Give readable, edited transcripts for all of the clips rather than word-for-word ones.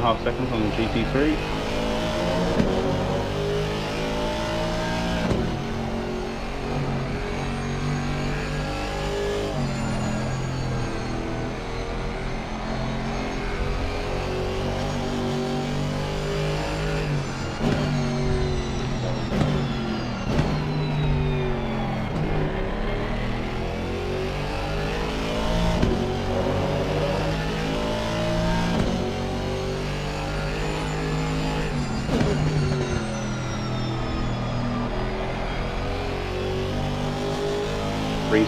2.5 seconds on the GT3.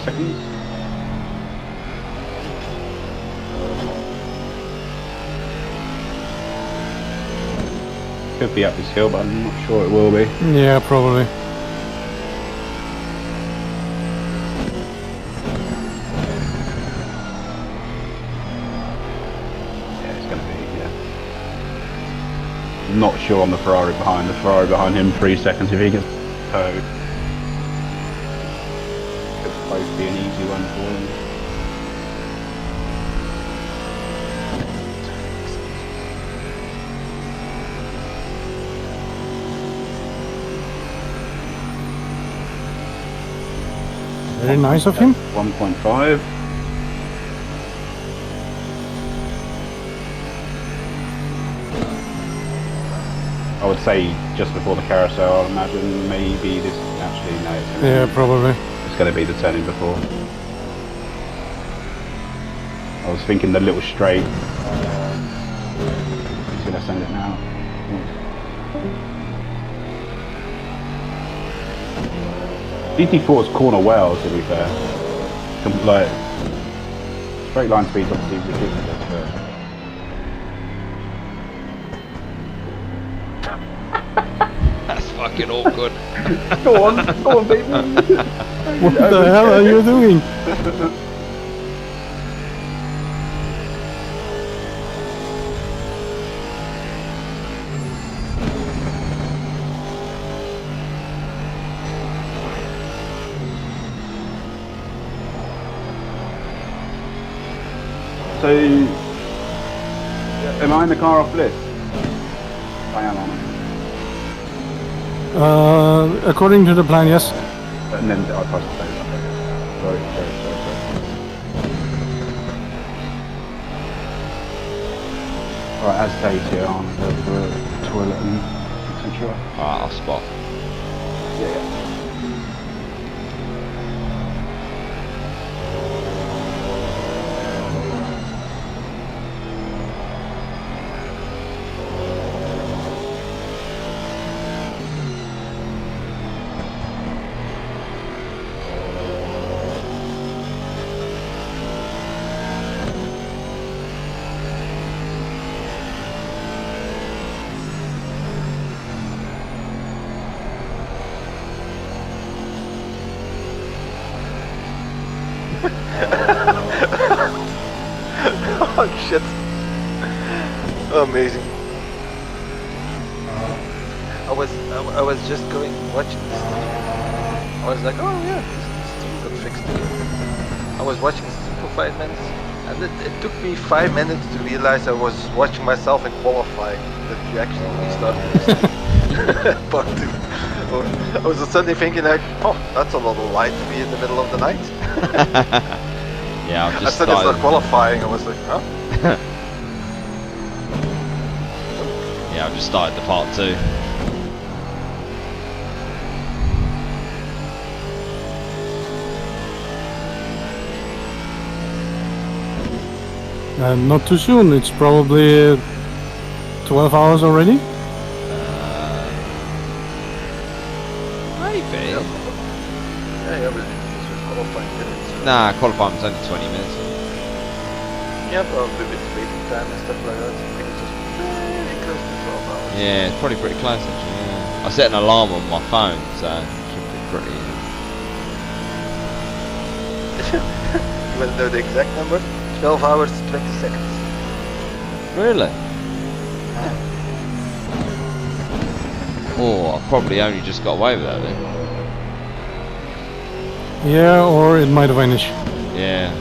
Seconds. Could be up this hill, but I'm not sure it will be. Yeah, probably. Yeah, it's going to be, yeah. Not sure on the Ferrari behind. The Ferrari behind him, 3 seconds if he gets towed. Both be an easy one for him. Very nice of him. 1.5. I would say just before the carousel, I'd imagine maybe this actually no. Yeah, probably. It's going to be the turning before. I was thinking the little straight. He's going to send it now. GT4's corner well, to be fair. Like, straight line speed's obviously ridiculous, but... That's fucking awkward. Go on, baby. What the hell are you doing? So, am I in the car off list? I am on it. According to the plan, yes. And then I pressed the save. Sorry. Alright, as Dave's here, I'm going to go for a toilet and etc. Alright, I'll spot. Yeah. Oh shit. Amazing. I was just going watching this thing. I was like, oh yeah, this thing got fixed again. I was watching this thing for 5 minutes, and it took me 5 minutes to realize I was watching myself in qualifying, that you actually restarted this thing. Part 2. I was suddenly thinking like, oh, that's a lot of light to be in the middle of the night. Yeah, I've just I said it's not qualifying, I was like, huh? Yeah, I've just started the part 2. Not too soon. It's probably 12 hours already. Maybe. Yeah, but this was qualifying, didn't it? So Nah, qualifying was only 20 minutes. yeah, probably with waiting time and stuff like that. I think it's just pretty close to 12 hours. Yeah, it's probably pretty close actually. Yeah. I set an alarm on my phone, so it should be pretty easy. You want to know the exact number? 12 hours, 20 seconds. Really? Oh, I probably only just got away with that then. Yeah, or it might vanish. Yeah.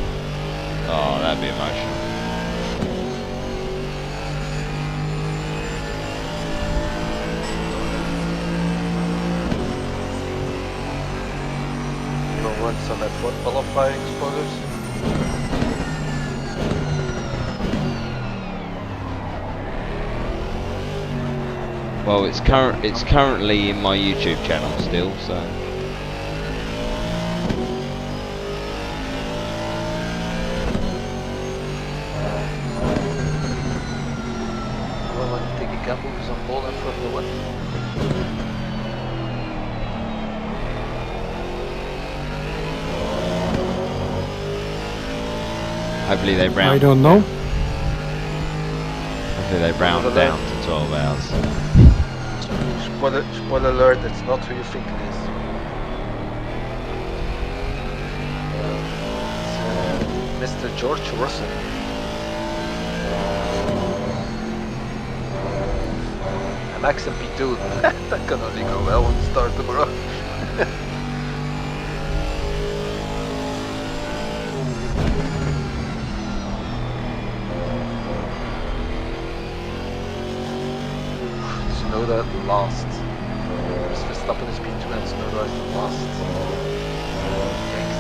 Oh, that'd be emotional. some F1 qualifying spoilers? Well, it's currently in my YouTube channel still, so. Well, I take a gamble because I'm bowling Formula 1. Hopefully they round. I don't know. Hopefully they round down to 12 hours. Spoiler alert, it's not who you think it is. It's Mr. George Russell. And Max and P2. That can only go well when we start tomorrow. Tsunoda last. Verstappen is P2 and Tsunoda is last. Yikes.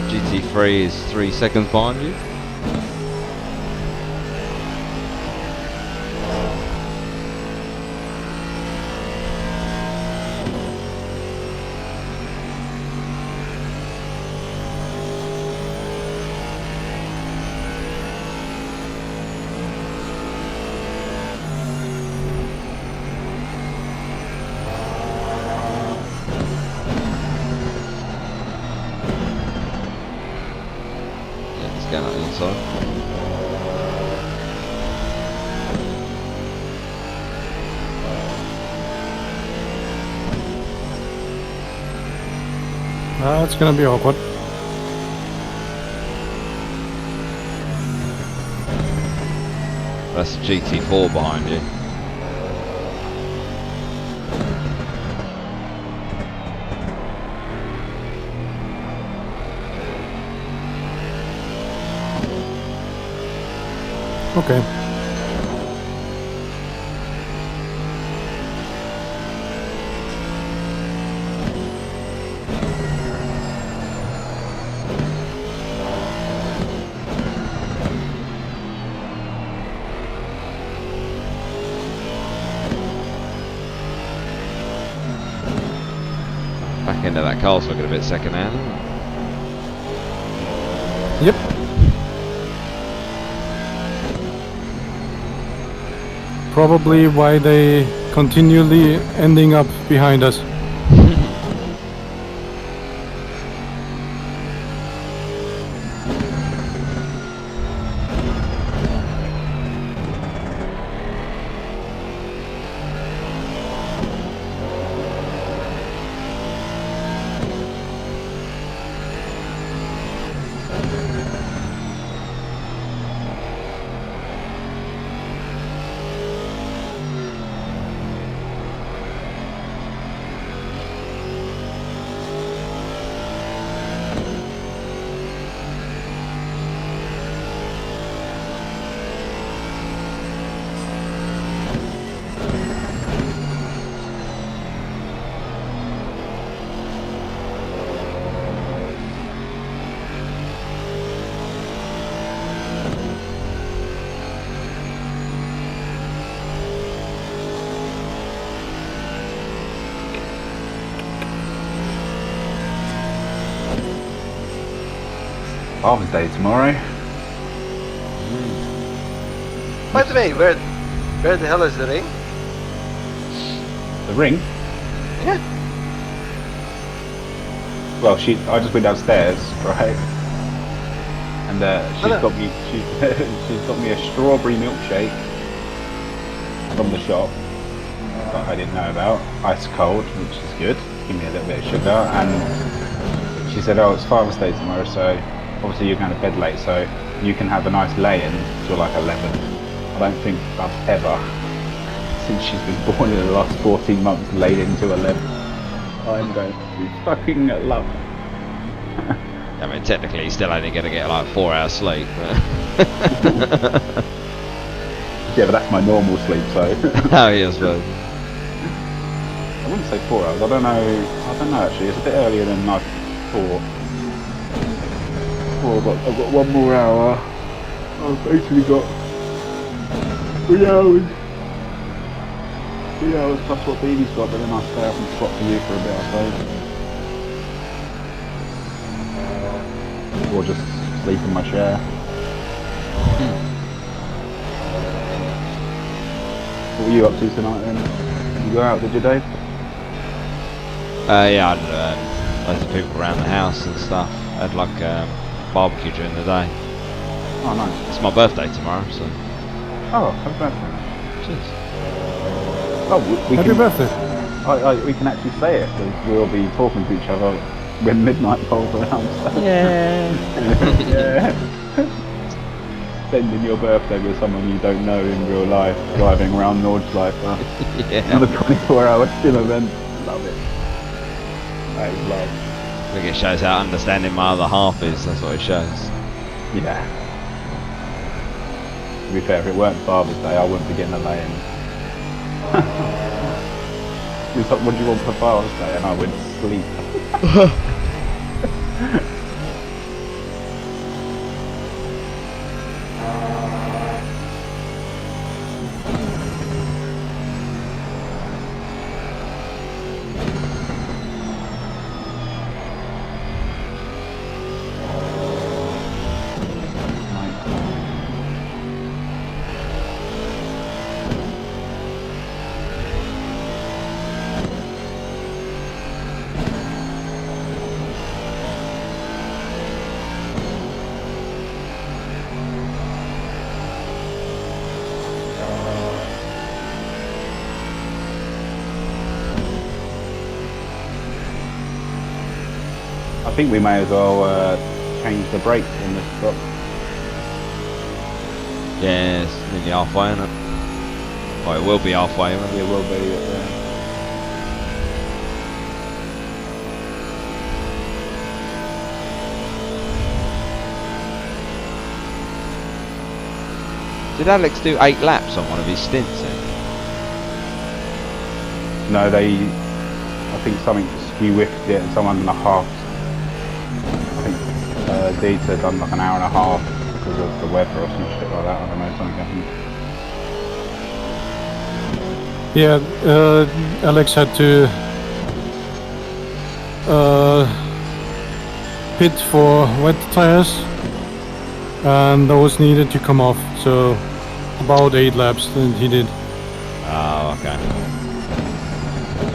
GT3 is 3 seconds behind you. Going on the inside. It's gonna be awkward. That's the GT4 behind you. Okay. Back into that car's looking a bit second hand. Yep. Probably why they continually ending up behind us. Father's Day tomorrow. By the way, where the hell is the ring? The ring? Yeah. Well, I just went downstairs, right? And she's no. got me. She's got me a strawberry milkshake from the shop that I didn't know about, ice cold, which is good. Give me a little bit of sugar, and she said, "Oh, it's Father's Day tomorrow, so obviously you're going to bed late, so you can have a nice lay-in till like 11." I don't think I've ever, since she's been born in the last 14 months, laid into 11. I'm going to be fucking love. I mean, technically, he's still only going to get like 4 hours sleep. But Yeah, but that's my normal sleep, so. oh, yes, but I wouldn't say 4 hours. I don't know actually. It's a bit earlier than I thought. I've got 1 more hour. I've basically got 3 hours. 3 hours plus what Baby's got, but then I'll stay up and squat for you for a bit, I suppose. Or just sleep in my chair. What were you up to tonight then? Did you go out, did you, Dave? yeah, I had loads of people around the house and stuff. I had like barbecue during the day. Oh, nice. It's my birthday tomorrow, so. Oh, happy birthday. Cheers. Oh, we Happy can, birthday. we can actually say it, because we'll be talking to each other when midnight rolls around. So. Yeah. Yeah. Spending your birthday with someone you don't know in real life, driving around Nordschleife. Yeah. Another 24-hour chill event. Love it. That is love. I think it shows how understanding my other half is. That's what it shows. Yeah. To be fair, if it weren't Father's Day, I wouldn't be getting a lay-in. He's like, what do you want for Father's Day? And I went sleep. I think we may as well change the brakes in this spot. Yeah, it's nearly halfway, isn't it? Well, it will be halfway, won't it? It will be. Did Alex do 8 laps on one of his stints then? No, I think something skew-whiffed it, and someone and a half. I think Dieter done like an hour and a half because of the weather or some shit like that. I don't know, something happened. Yeah, Alex had to pit for wet tires, and those needed to come off. So about 8 laps, and he did. Oh, okay.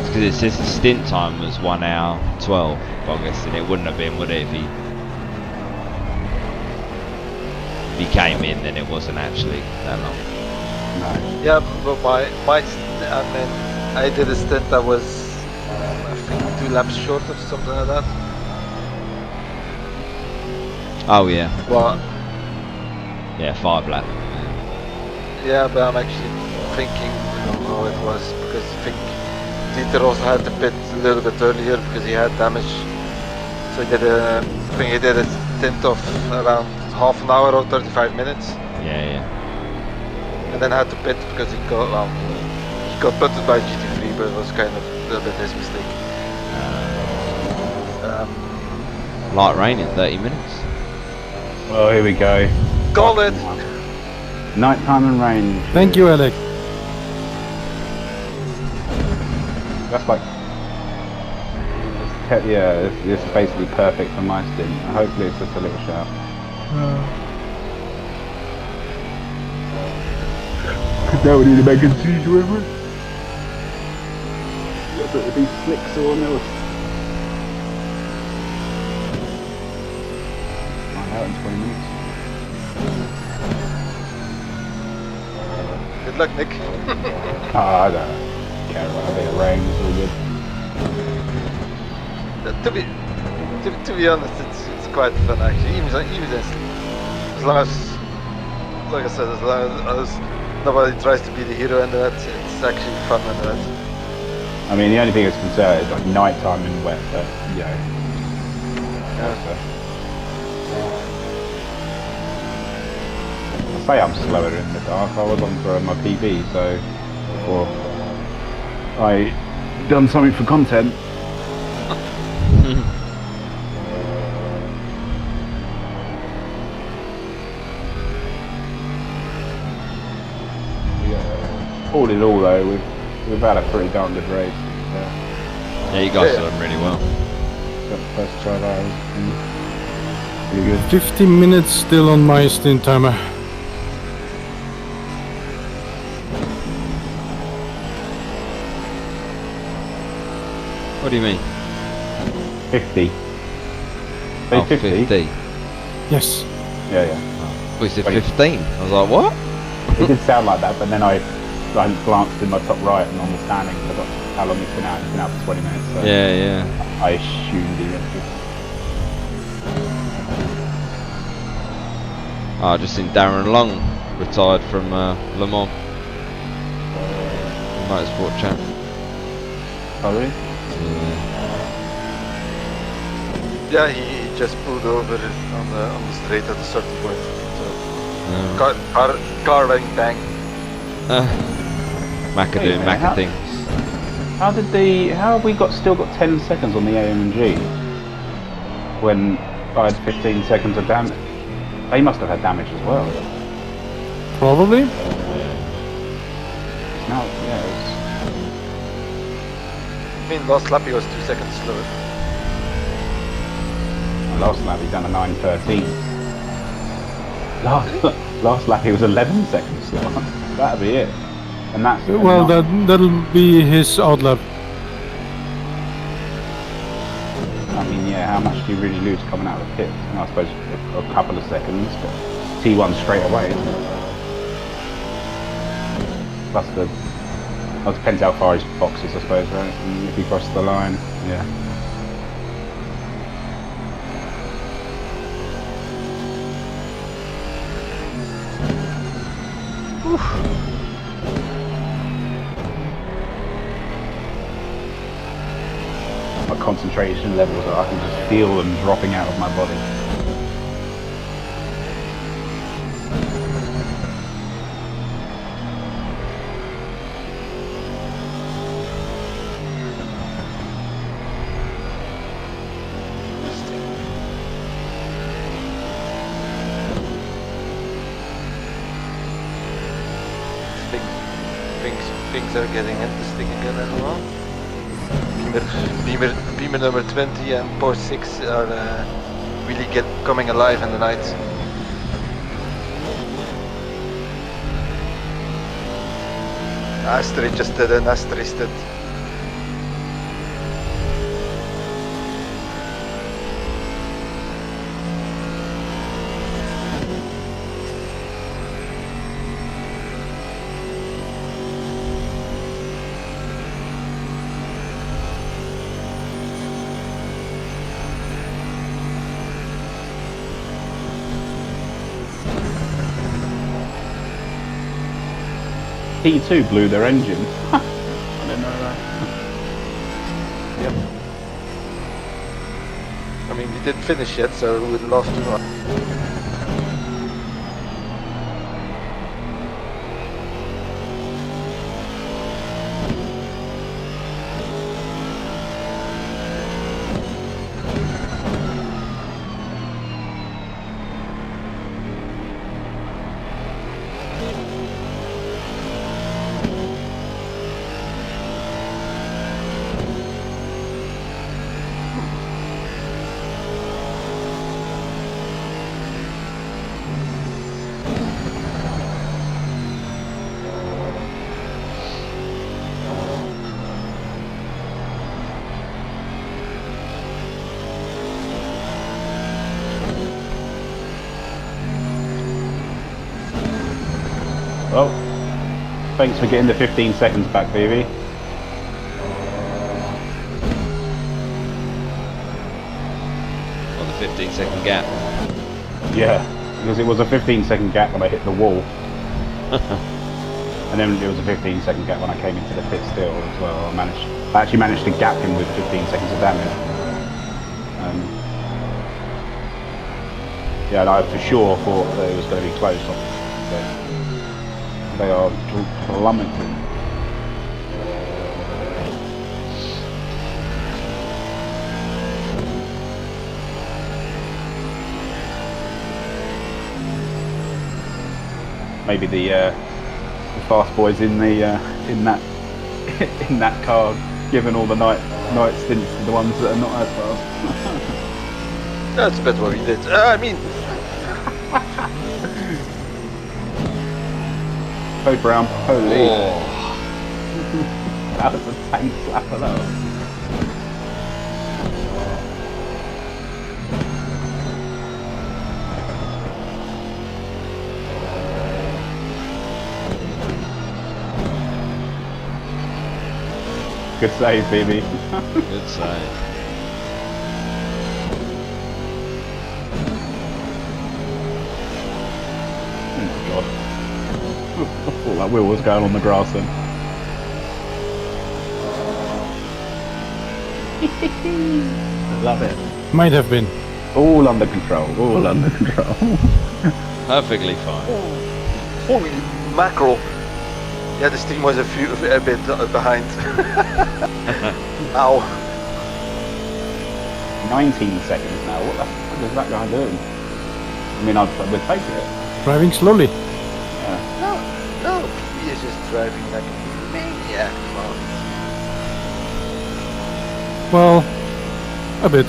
Because it says the stint time was 1 hour 12, but I guess it wouldn't have been, would it, if he came in, then it wasn't actually that long. No. Yeah, but I did a stint that was, I think, 2 laps short or something like that. Oh yeah, Well, yeah, 5 lap. yeah, but I'm actually thinking how it was, because I think Dieter also had to pit a little bit earlier because he had damage. So he did I think he did a stint of around half an hour or 35 minutes, Yeah. and then had to pit because he got putted by GT3, but it was kind of a little bit his mistake. Light rain in 30 minutes. Well, here we go. Call it! Nighttime and rain. Thank you, Alex. That's like, yeah, it's basically perfect for my stint. Hopefully it's just a little shout. Now we need to make a decision whether it'll be slicks or no. Find out in 20 minutes. Good luck, Nick. I don't care about a bit of rain, it's all good. To be honest, it's quite fun actually. Even as long as, like I said, as long as nobody tries to be the hero in that, it's actually fun in that. I mean, the only thing that's concerned is like night time and wet, but you know. I say I'm slower in the dark. I was on for my PB, so before I done something for content. All in all, though, we've had a pretty darn good race. Yeah, you guys done really well. Got the first 12 hours. Pretty good. 50 minutes still on my stint timer. What do you mean? 50. Oh, 50? 50. Yes. Yeah, yeah. We said Wait. 15. I was like, what? It did sound like that, but then I glanced in my top right and on the standing. I got how long it's been out. It's been out for 20 minutes. So Yeah, yeah. I assumed he went Oh, I just seen Darren Long retired from Le Mans. Motorsport champ. Oh, really? Yeah. Yeah, he just pulled over on the straight at a certain point. So Yeah. car bang bang. Macca Wait a doing minute, Macca things. How have we still got 10 seconds on the AMG when I had 15 seconds of damage? They must have had damage as well. Probably. No, yeah, I mean, last lap he was 2 seconds slower. last lap he done a 9:13. Last lap he was 11 seconds slower. That'd be it. And that's Well, that'll be his outlap. I mean, yeah, how much do you really lose coming out of the pit? I suppose a couple of seconds, but T1 straight away, isn't it? Plus well, it depends how far his box is, I suppose, right? And if he crosses the line, yeah. My concentration levels, I can just feel them dropping out of my body. Things are getting interesting again as well. Beamer number 20 and Porsche 6 are really coming alive in the night. Astrid just did an Astrid stint. T2 blew their engine. I didn't know that. Yep. I mean, we didn't finish yet, so we lost too much. Well, thanks for getting the 15 seconds back, baby. On the 15-second gap. Yeah, because it was a 15-second gap when I hit the wall. And then it was a 15-second gap when I came into the pit still as well. I actually managed to gap him with 15 seconds of damage. Yeah, and I for sure thought that it was going to be close. But they are plummeting. Maybe the fast boys in the in that in that car, given all the night stints to the ones that are not as fast. That's about what we did. I mean, Code Brown, holy! Oh. That was a tank slap of that. Good save, baby. Good save. Oh my god. Oh, that wheel was going on the grass then. Love it. Might have been. All under control. All under control. Perfectly fine. holy mackerel. Yeah, this team was a bit behind. Ow. 19 seconds now. What the fuck is that guy doing? I mean, I'd take it. Driving slowly. Yeah. No, he is just driving like a maniac. Well, a bit.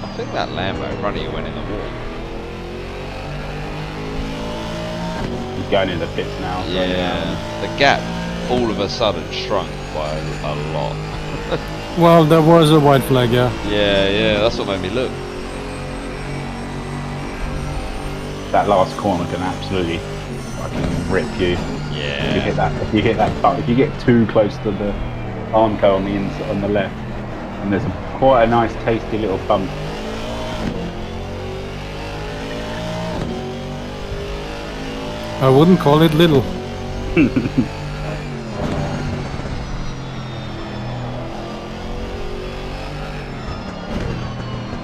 I think that Lambo running went in the wall. He's going in the pits now. So Yeah, the gap all of a sudden shrunk by a lot. Well, there was a white flag, yeah. Yeah, that's what made me look. that last corner can absolutely fucking rip you. Yeah. If you hit that bump, if you get too close to the Armco on the inside, on the left, and there's quite a nice tasty little bump. I wouldn't call it little.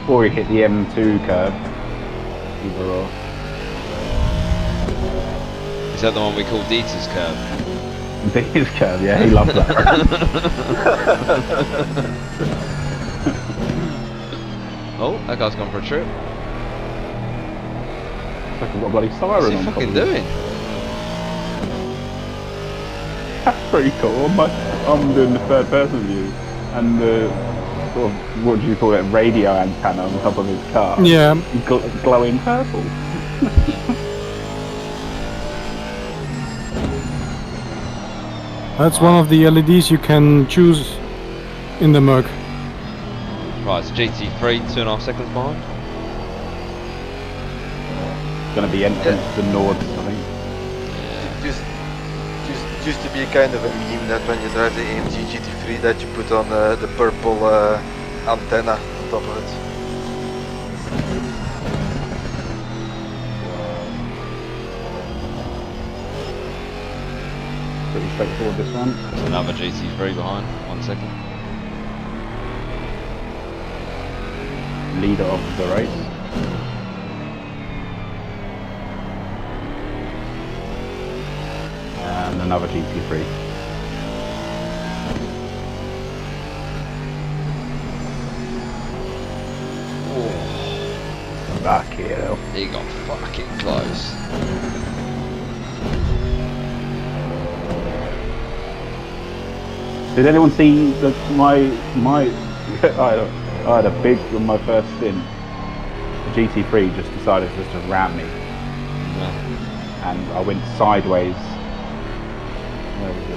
Or you hit the M2 curve. Either or. Is that the one we call Dieter's curve? His curve, yeah, he loves that. Oh, that guy's gone for a trip. Fucking got a bloody siren What's he on top fucking of it. doing? That's pretty cool. I'm doing the third person view, and the sort of, what do you call it, radio antenna on top of his car. Yeah. Glowing purple. That's one of the LEDs you can choose in the Merc. Right, it's GT3, 2.5 seconds behind. Gonna be entrance to Nord, I think. Used to be kind of a meme that when you drive the AMG GT3 that you put on the purple antenna on top of it. Pretty straightforward, this one. There's another GT3 behind, 1 second. Leader of the race. And another GT3. Back here. He got fucking close. Did anyone see my I had a big, on my first stint, the GT3 just decided just to ram me. No. And I went sideways. Where was it?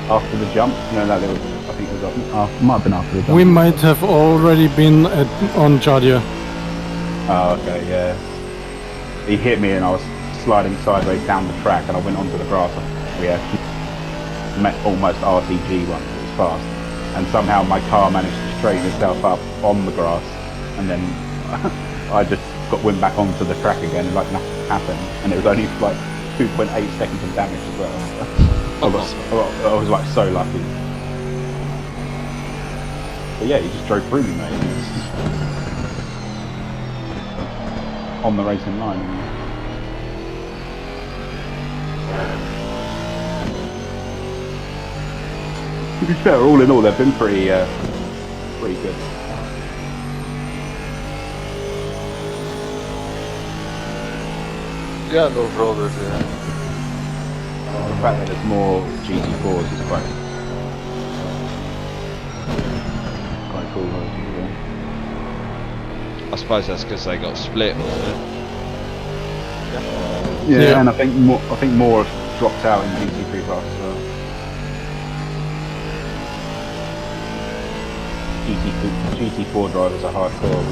After the jump, no, there was, I think it was might have been after the jump. We might have already been on Jadia. Oh, okay, yeah. He hit me and I was sliding sideways down the track and I went onto the grass. We had almost RTG once, it was fast. And somehow my car managed to straighten itself up on the grass. And then I just went back onto the track again and like nothing happened. And it was only like 2.8 seconds of damage as well. I was like so lucky. But yeah, he just drove through me, mate. On the racing line. To be fair, all in all, they've been pretty good. Yeah, no problem. The fact that there's more GT4s is quite cool. I suppose that's because they got split, wasn't it? Yeah, and I think more have dropped out in GT3 class as well. GT4 drivers are hardcore.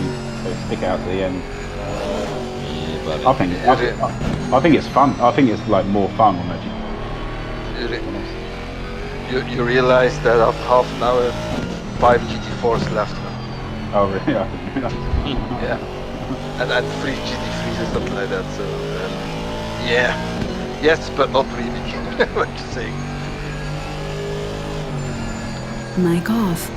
They stick out to the end. Yeah, but I think it's fun. I think it's like more fun on that. You realize that after half an hour, 5 GT4s left. Oh really? Yeah, and 3 GT3s or something like that. So yeah, yes, but not really. What you saying? Mic off.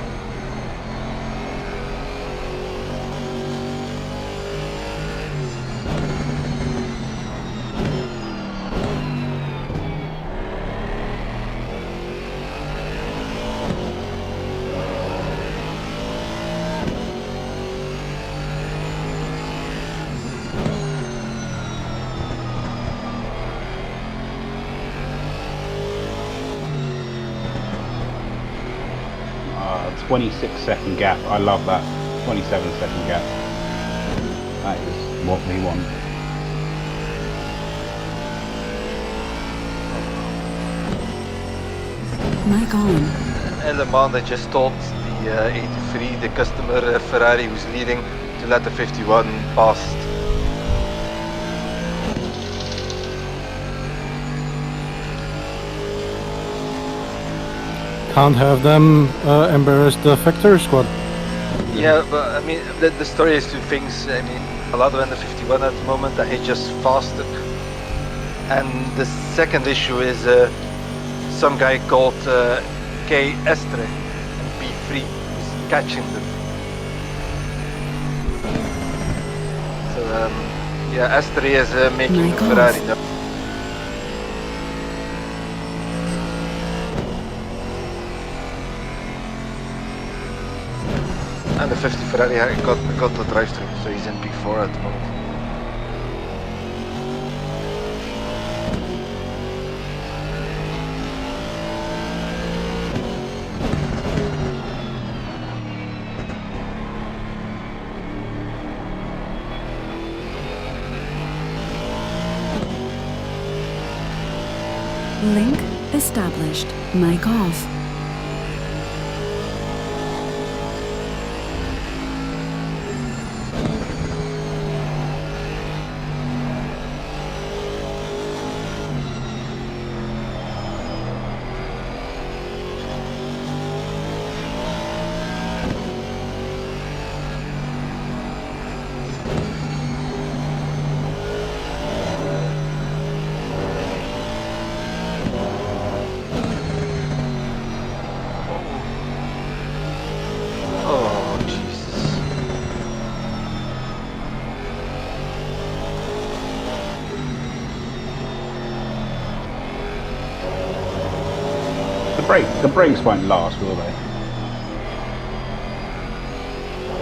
A 26-second gap. I love that. 27-second gap. That is what we want. Mic on. And Le Mans, they just told the 83, the customer Ferrari who's leading, to let the 51 past. Can't have them embarrass the factory squad. Yeah, but I mean, the story is two things. I mean, Alado in the 51 at the moment, and he's just faster. And the second issue is some guy called K. Estre and P3 who's catching them. So yeah, Estre is making My Ferrari God. now. And the 50 Ferrari got the drive-through, so he's in P4 at the moment. Link established. Mic off. Oh, Jesus. The brakes won't last, will they?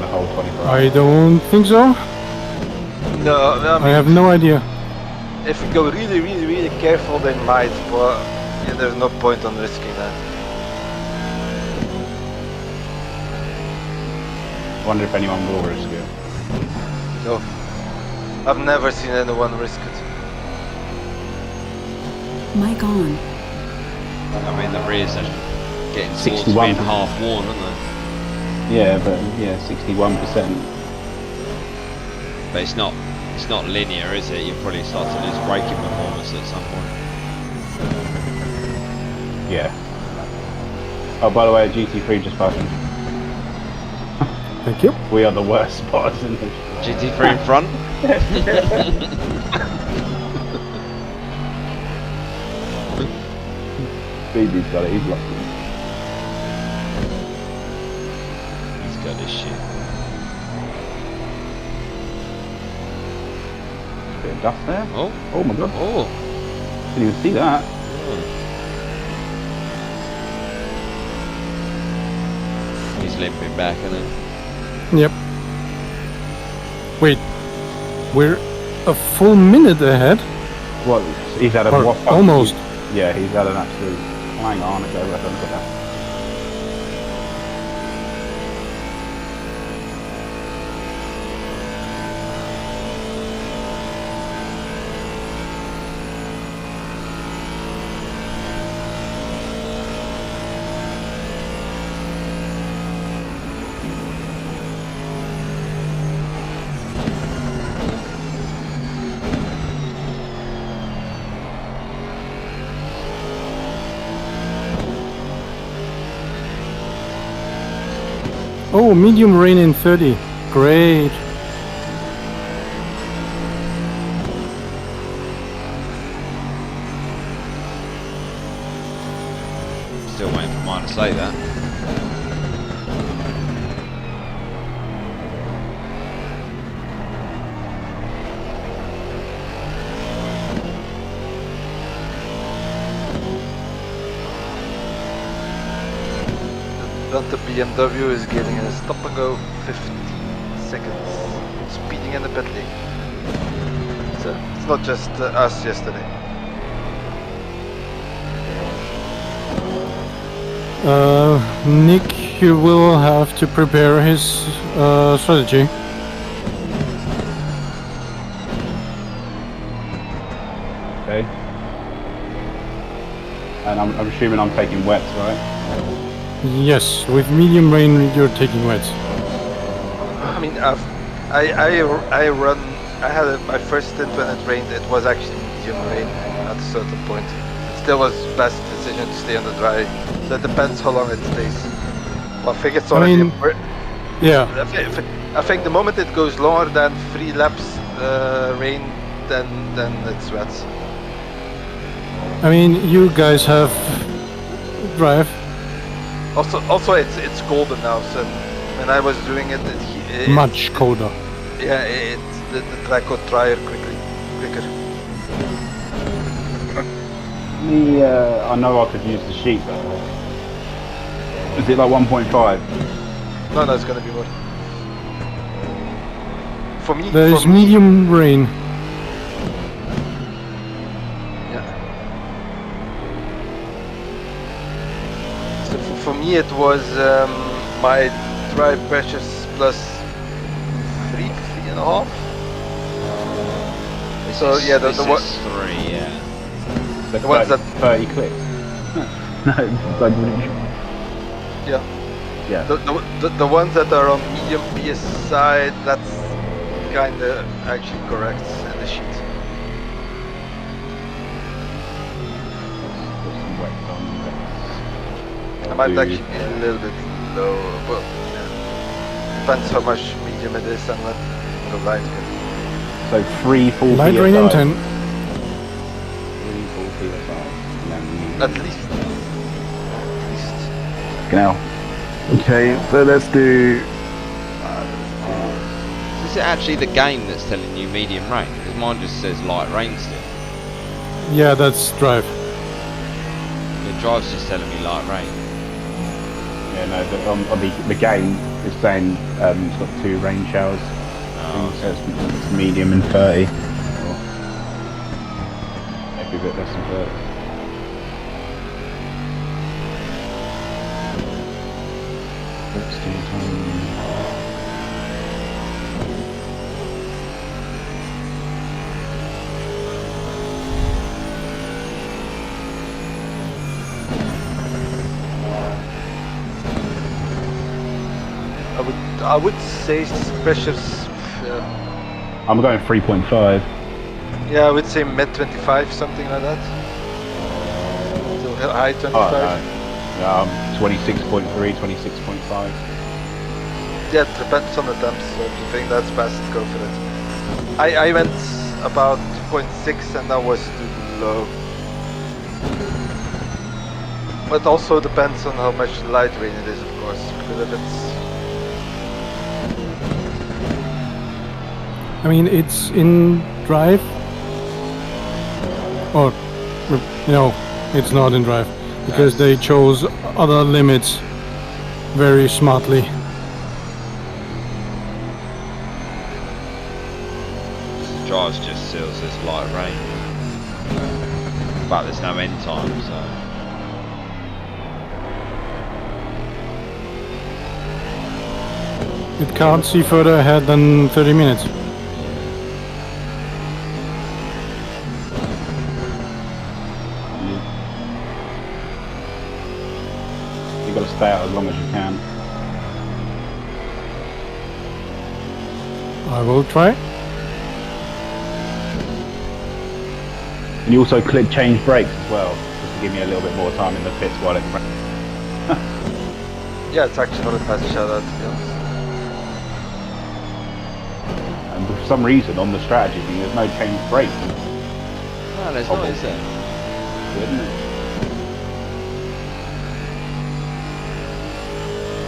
The whole 24 I hours. don't think so. No, I I mean, have no idea. if we go really careful, they might, but yeah, there's no point on risking that. I wonder if anyone will risk it. No. I've never seen anyone risk it. Mic on. I mean, the reason getting towards 61. being half worn, aren't they? Yeah, but yeah, 61%. But it's not linear, is it? You'll probably start to lose braking performance at some point. Yeah. Oh, by the way, GT3 just passed me. Thank you. We are the worst spotters in this. GT3 in front. BB's got it, he's locked it. He's got his shit. Bit of dust there. Oh, Oh my god. oh. Didn't even see that. He's limping back, isn't he? Yep. Wait, we're a full minute ahead. What? He's had a Or whop up. almost. Yeah, he's had an absolute clang on it. Look at that. Oh, medium rain in 30. Great. Still waiting for mine to say that. But the BMW is getting a stop and go 15 seconds. Speeding in the pit lane. So it's not just us yesterday. Nick, you will have to prepare his strategy. Okay. And I'm assuming I'm taking wets, right? Yes, with medium rain you're taking wets. I mean, I had my first stint when it rained. It was actually medium rain at a certain point. It still was best decision to stay on the dry. So it depends how long it stays. Well, I think it's already. Yeah. I think the moment it goes longer than 3 laps rain, then it's wet. I mean, you guys have drive. Also, it's colder now. So when I was doing it, Much colder. Yeah, the track got drier quicker. I know I could use the sheet. Is it like 1.5? No, it's gonna be more. For me, There is medium rain. Yeah. So for me, it was my dry pressures plus 3.5. So yeah, the one. 3, yeah. The ones 30 clicks? No, like, Yeah. yeah. The ones that are on medium PSI, that's kinda actually correct in the sheet. I might actually be a little bit low, but yeah. Depends how much medium it is and what the light can. So 3 full Light rain in 10. 3 full PSI. And then At least. Now. Okay, so let's do. Is it actually the game that's telling you medium rain? Because mine just says light rain still. Yeah, that's drive. The drive's just telling me light rain. Yeah, no, on the game is saying it's got 2 rain showers. Oh, So it's medium and 30. Or maybe a bit less than 30. Let's do time. I would say pressures. I'm going 3.5. Yeah, I would say mid 25, something like that. Till high 25. Oh, no. Yeah, 26.3, 26.5. Yeah, it depends on the temps. So if you think that's best, go for it. I went about 2.6 and that was too low. But also depends on how much light rain it is, of course. Because if it's... I mean, it's in drive. Or, no, it's not in drive. Because they chose other limits very smartly. Drives just seals this light rain. But there's no end time, so. It can't see further ahead than 30 minutes. You've got to stay out as long as you can. I will try. And you also click change brakes as well, just to give me a little bit more time in the pits while it's running. Yeah, it's actually not a bad shout out, to be honest. And for some reason on the strategy thing, there's no change brakes. No, there's not, is there? Isn't it?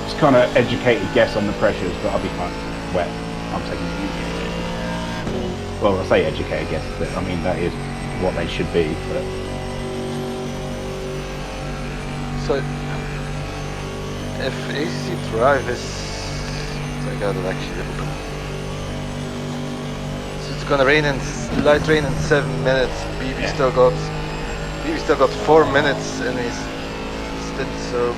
It's kind of educated guess on the pressures, but I'll be kind of wet. I'm taking it easy. Well, I say educated guess, but I mean that is what they should be. But So, if AC drive is... I got it actually open. So it's gonna rain in light rain in 7 minutes. BB still got 4 minutes in his stint. So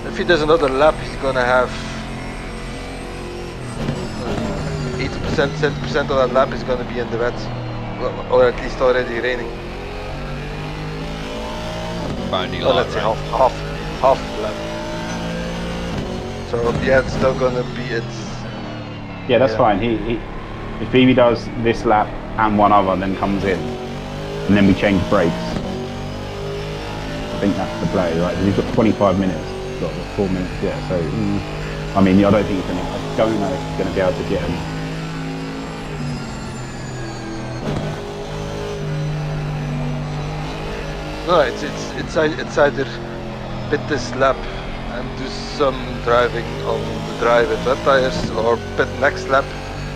if he does another lap, he's gonna have 80%, 70% of that lap is gonna be in the wet, or at least already raining. Only Or light let's say rain. half the lap. So yeah, it's still gonna be yeah, that's fine. He if BB does this lap and one other, then comes in, and then we change brakes. I think that's the play, right? Because he's got 25 minutes. He's got 4 minutes, yeah. So I mean, I don't think he's gonna. I don't know if he's gonna be able to get him. No, it's either pit this lap and do some driving on the dry with wet tires, or pit next lap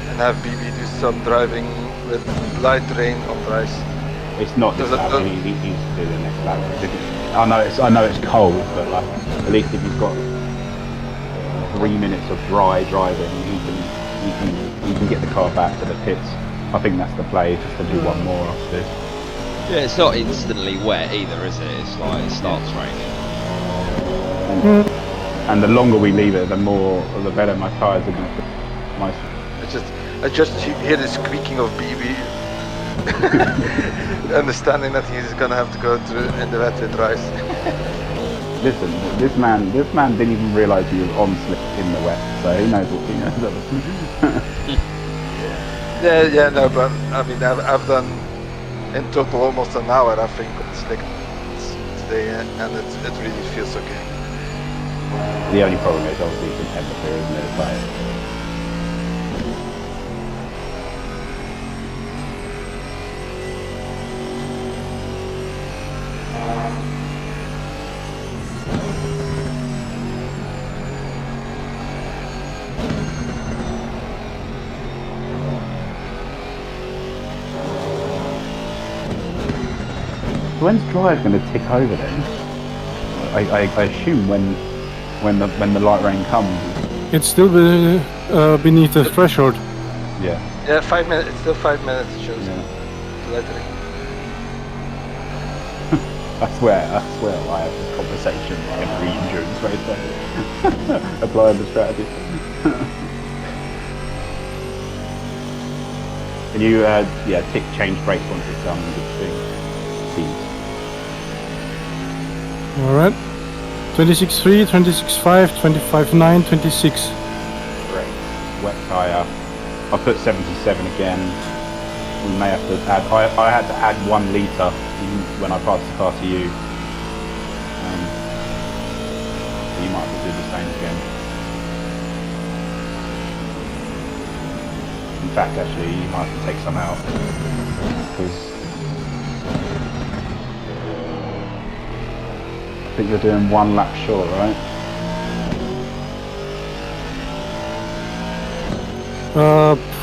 and have BB do some driving with light rain on dry. It's not this Does it- lap. does- He needs to do the next lap. I know it's cold, but like at least if he's got 3 minutes of dry driving, he can get the car back to the pits. I think that's the play, just to do one more after this. Yeah, it's not instantly wet either, is it? It's like it starts raining. And the longer we leave it, the better my tyres are going to feel. I just hear the squeaking of BB, understanding that he's gonna have to go through in the wet with rice. Listen, this man didn't even realise he was on slip in the wet, so he knows what he knows. Yeah, no, but I mean, I've done in total almost an hour, I think, on slick today, and it really feels okay. The only problem is obviously the temperature, isn't it? It's like, when's drive going to tick over then? I assume when the light rain comes. It's still beneath the threshold. Yeah. Yeah, 5 minutes. It's still 5 minutes. It shows. Yeah. Light rain. I swear I have this conversation like every endurance race. Applying the strategy. Can you tick change brakes once it's done with the thing? Please. Alright. 26.3, 26.5, 25.9, 26. Great. Wet tyre. I put 77 again. We may have to add. I had to add 1 litre when I passed the car to you. So you might have to do the same again. In fact, actually, you might have to take some out because I think you're doing 1 lap short, right?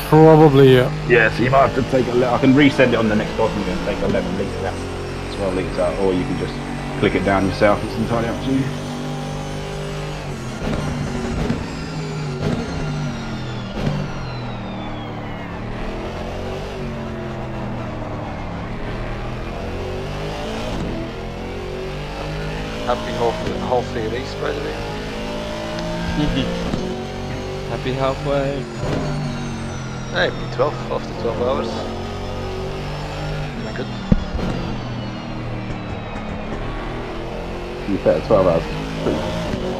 Probably, yeah. Yeah, so you might have to take I can resend it on the next document and take 11 litres out, 12 litres out, or you can just click it down yourself. It's entirely up to you. Happy halfway race, by the way. Happy halfway. Hey, P12 after 12 hours. Am I good? You bet 12 hours.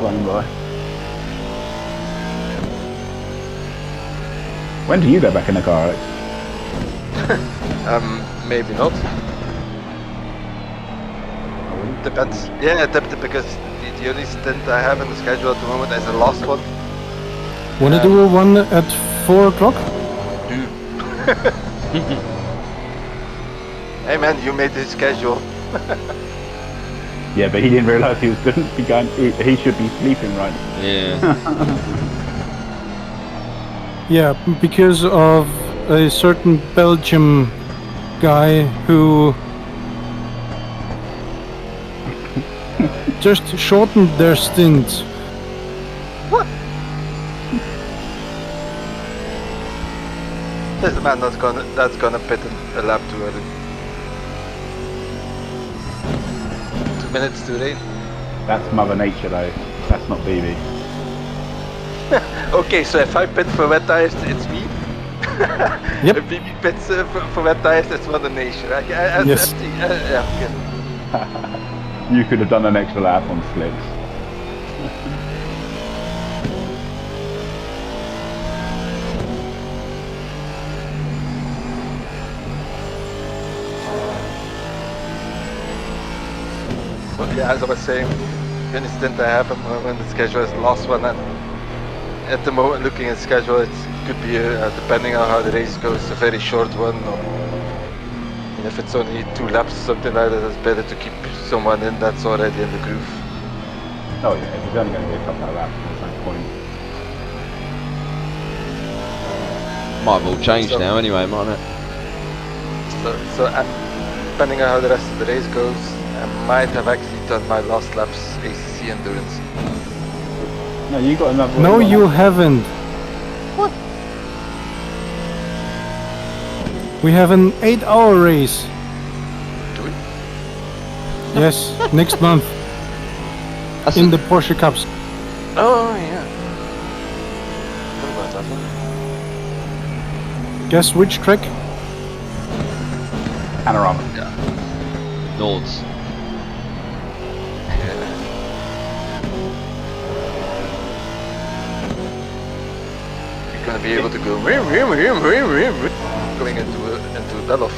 Flying by. When do you go back in the car, Alex? Maybe not. Depends. Yeah, because the only stint I have in the schedule at the moment is the last one. Wanna do one at 4 o'clock? Hey man, you made the schedule. Yeah, but he didn't realise he was going to be going. He should be sleeping, right? Yeah. Yeah, because of a certain Belgium guy who just shortened their stint. What? There's a man that's gonna pit a lap too early. 2 minutes too late. That's Mother Nature, though. That's not BB. Okay, so if I pit for wet tires, it's me. Yep. If BB pits for wet tires, it's Mother Nature. Yes. Yeah, okay. You could have done an extra lap on slicks. But yeah, as I was saying, the only stint I have when the schedule is the last one, and at the moment looking at the schedule, it could be, depending on how the race goes, a very short one, or if it's only 2 laps or something like that, it's better to keep someone in that's already in the groove. Oh yeah, if it's only going to be a couple of laps, there's no point. Might have all changed So- now anyway, mightn't it? So depending on how the rest of the race goes, I might have actually done my last lap's ACC endurance. No, you got another. No, you haven't. What? We have an 8-hour race. Do we? Yes, next month That's in the Porsche Cups. Oh yeah. What about that one? Guess which track? Panorama. Nords. You're gonna be able to go going into Beloff.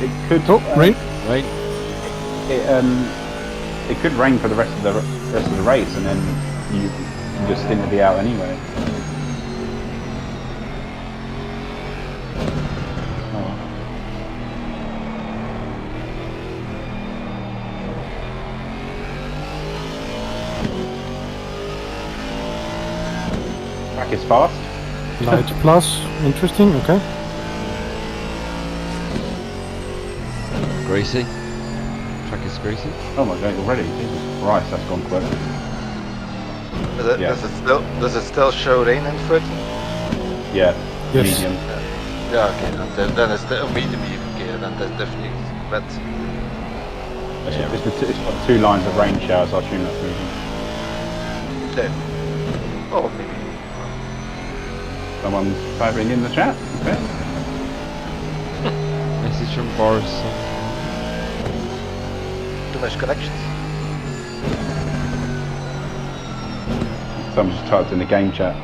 It could. Oh, rain. Right? It could rain for the rest of the race, and then you just stint to be out anyway. Oh. Track is fast. Light plus. Interesting, okay. Greasy. Track is greasy. Oh my god, already? Jesus Christ, that's gone quick. Yeah. Does it still show rain in 13? Yeah. Yes. Medium. Yeah, okay, then it's the medium even, okay, then that's definitely wet. It's got 2 lines of rain showers, so I assume that's medium. Okay. Oh, maybe. Someone's typing in the chat. Okay. Message from Boris. Too much connections. Someone just typed in the game chat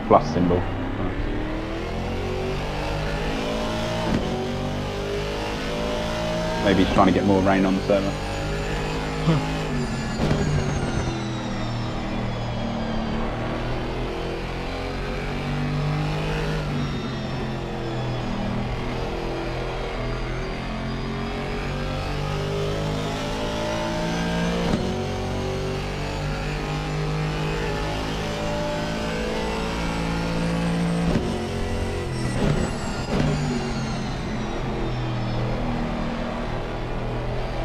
plus symbol. Maybe he's trying to get more rain on the server.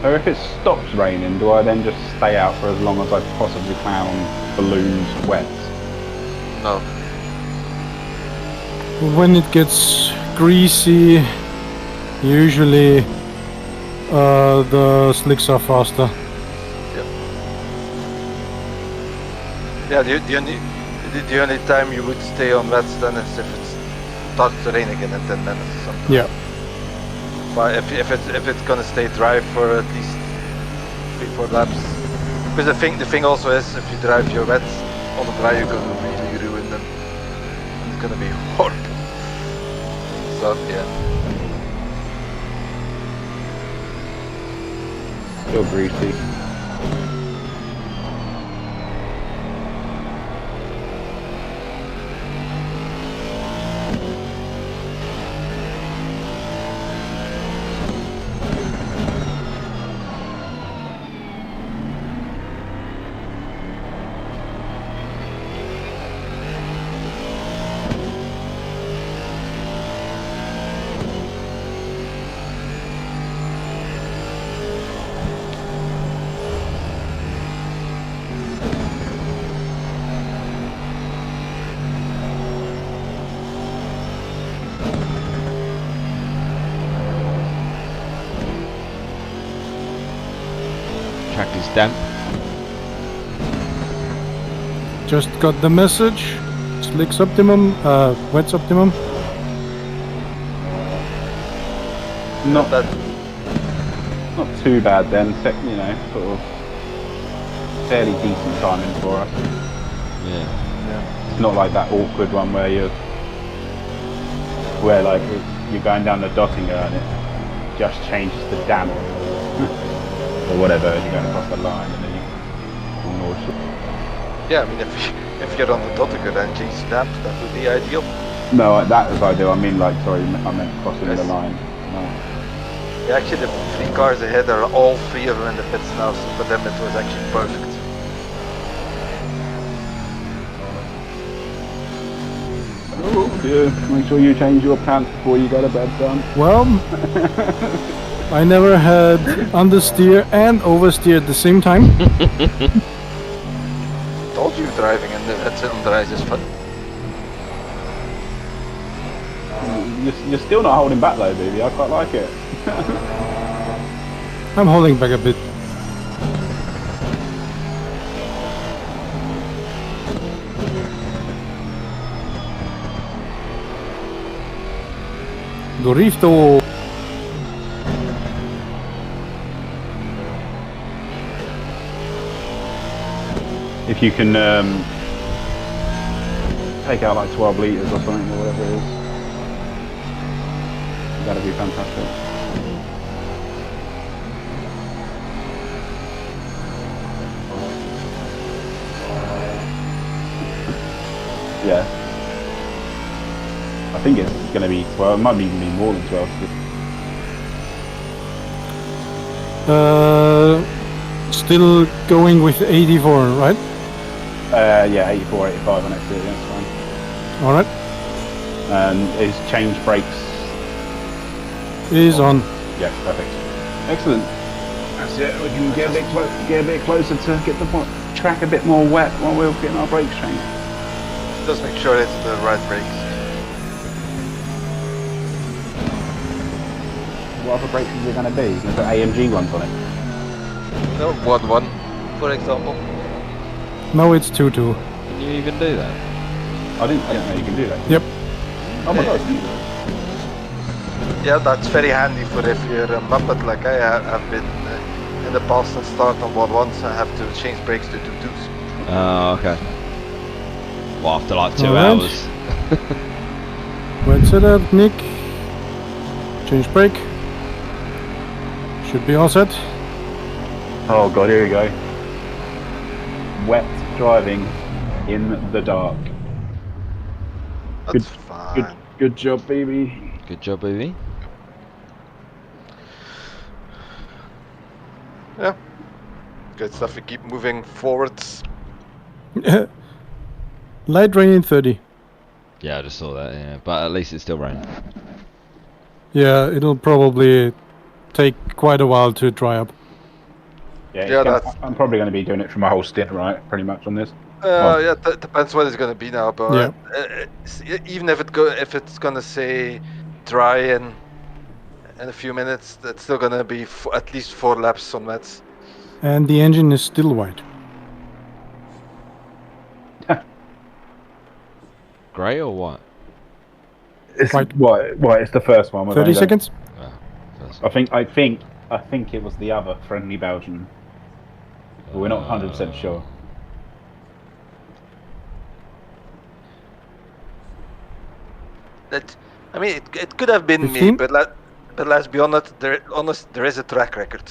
So if it stops raining, do I then just stay out for as long as I possibly can on balloons wet? No. When it gets greasy, usually the slicks are faster. Yeah, the only time you would stay on wets then is if it starts to rain again in 10 minutes or something. Yeah. But if it's gonna stay dry for at least 3-4 laps, because the thing also is, if you drive your wets on the dry, you're gonna really ruin them. It's gonna be horrible. So yeah. Still greasy. Track is damp. Just got the message. Slicks optimum, wets optimum. Not That not too bad then. You know, sort of fairly decent timing for us. Yeah. It's not like that awkward one where like you're going down the Dottinger and it just changes to damp or whatever, and you're going across the line and then you ignore shit. yeah, I mean if you're on the Dottinger and change damp, that would be ideal. No, that is ideal. I mean, like, sorry, I meant crossing the line. No. Yeah, actually the 3 cars ahead are all 3 of them in the pits now, so for them it was actually perfect. Oh dear, make sure you change your pants before you go to bed, son. Well, I never had understeer and oversteer at the same time. Told you driving and that's on the rise is fun. You're still not holding back though, baby. I quite like it. I'm holding back a bit. Dorifto. If you can take out like 12 litres or something or whatever it is, that'd be fantastic. Yeah. I think it's going to be 12, it might even be more than 12. Still going with 84, right? Yeah, 84, 85 on exit, that's fine. Alright. And is change brakes? Is on. Yeah, perfect. Excellent. That's it, we can get a bit closer to get the track a bit more wet while we're getting our brakes changed. Just make sure it's the right brakes. What other brakes is it going to be? Is it AMG ones on it? No, 1-1, for example. No, it's 2-2. Can you even do that? I didn't know you can do that. Yep. Oh my god. Yeah, that's very handy for if you're a Muppet like I have been in the past and start on 1-1s and have to change brakes to 2-2s. Oh, okay. Well, after like 2 Alright. hours. Wet setup, Nick. Change brake. Should be all set. Oh god, here we go. Wet driving in the dark. That's fine. Good job, baby. Good job, baby. Yeah. Good stuff. We keep moving forwards. Light rain in 30. Yeah, I just saw that, yeah. But at least it's still raining. Yeah, it'll probably take quite a while to dry up. Yeah, Yeah, it's I'm probably going to be doing it for my whole stint, right? Pretty much on this. Yeah, depends what it's gonna be now, but Yeah. even if it's gonna say dry in a few minutes, it's still gonna be at least 4 laps on wets. And the engine is still white. Grey or what? It's White. White. It's the first one. We've 30 only done- seconds? Oh, that's- I think it was the other friendly Belgian. But we're not 100% sure. I mean, it could have been 15? me, but let's be honest. There is a track record.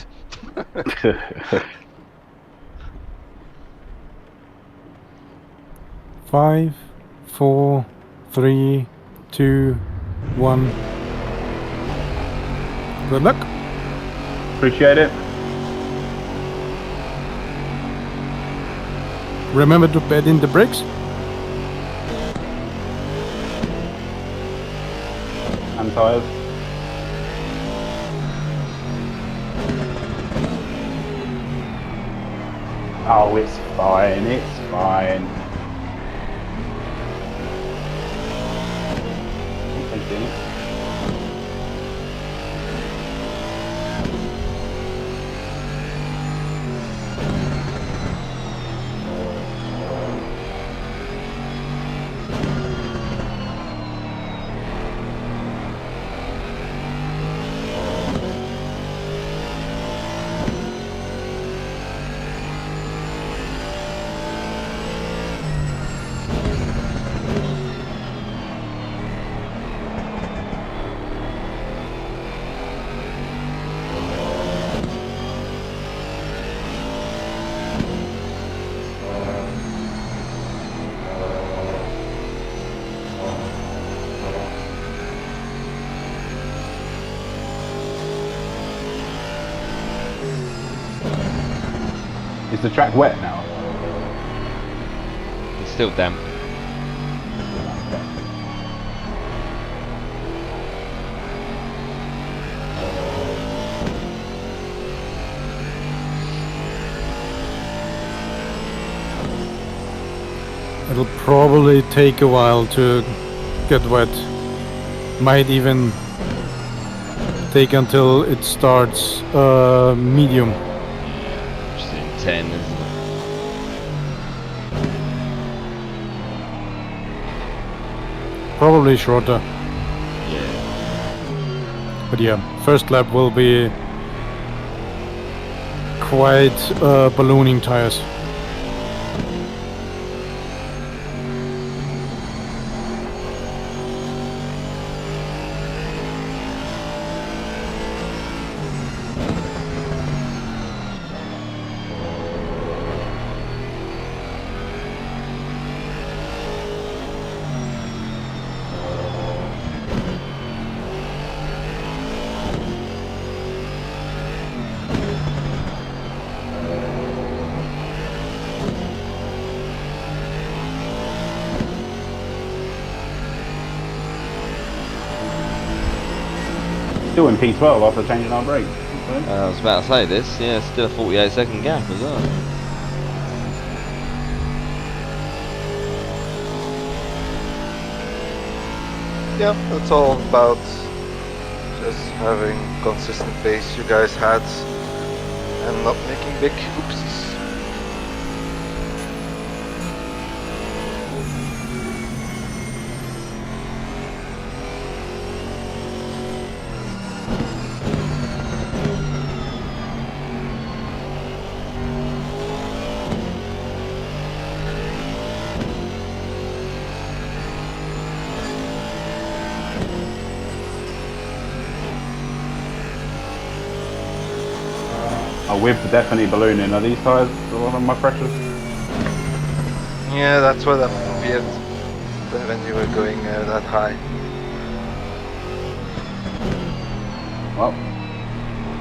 5, 4, 3, 2, 1. Good luck. Appreciate it. Remember to bed in the brakes. And tyres. Oh, it's fine. It's fine. Thank you. Is the track wet now? It's still damp. It'll probably take a while to get wet. Might even take until it starts medium. Which is in 10, isn't it? Probably shorter. Yeah. But yeah, first lap will be quite ballooning tires. Still in P12 after changing our brakes. I was about to say this, yeah, still a 48-second gap as well. Yeah, it's all about just having consistent pace you guys had and not making big oopsies. Oh, with the definitely ballooning, are these tyres on my pressures? Yeah, that's what I feared when you were going that high. Well,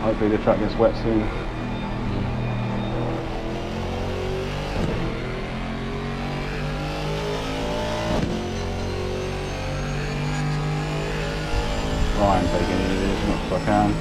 hopefully the track gets wet soon. Try and take it easy as much as I can.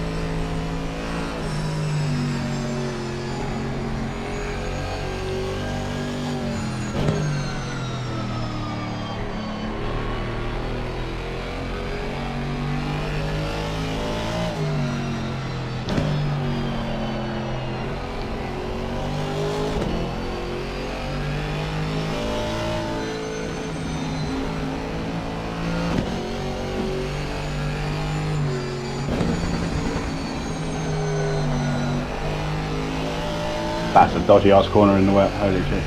That's a dodgy ass corner in the wet, holy shit.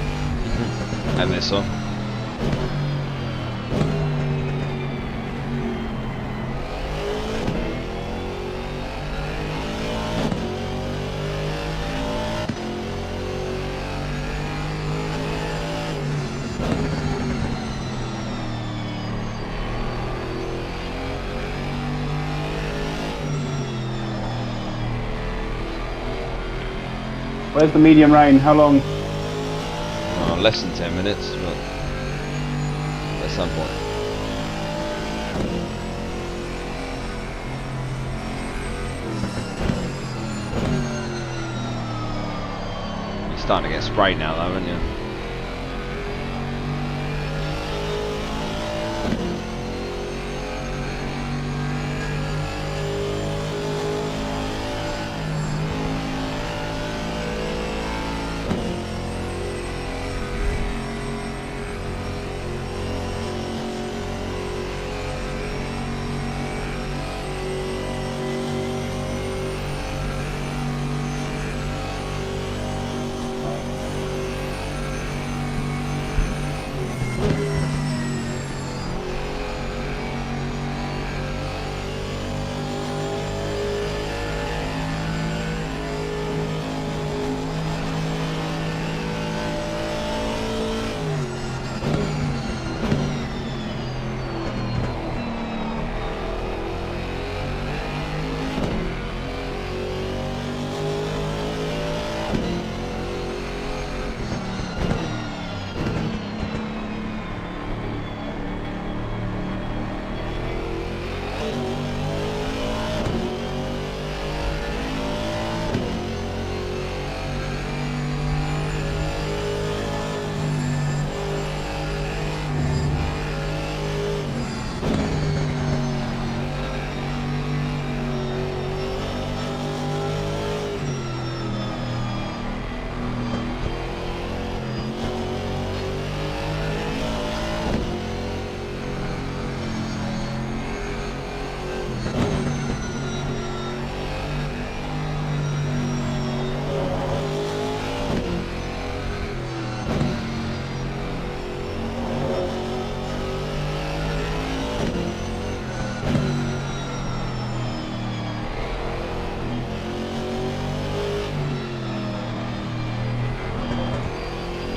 And this one. Where's the medium rain? How long? Oh, less than 10 minutes, but at some point. You're starting to get sprayed now though, aren't you?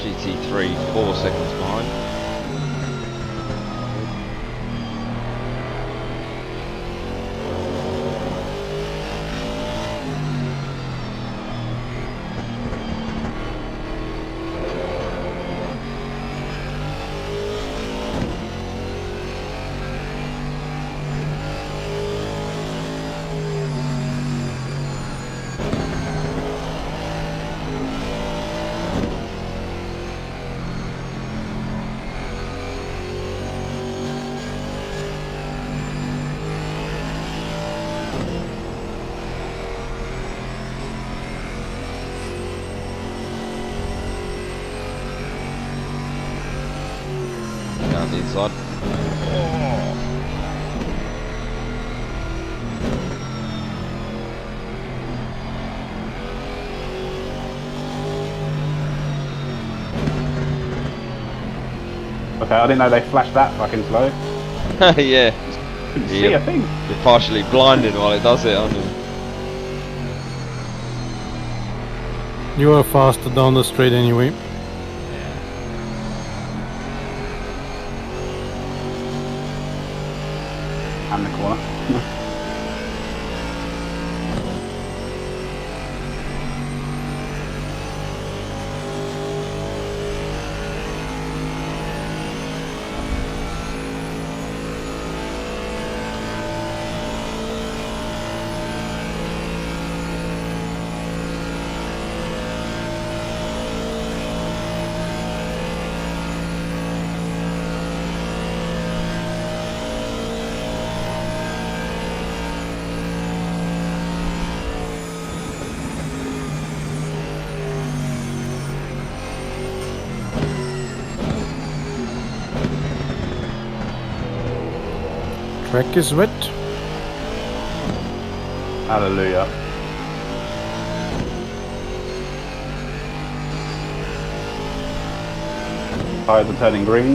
GT3 4 seconds behind. Down the inside. Okay, I didn't know they flashed that fucking slow. Yeah. Couldn't see a thing. You're partially blinded while it does it, aren't you? You are faster down the straight anyway. Yeah. And the corner. Track is wet. Hallelujah. Tires are turning green.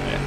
Yeah.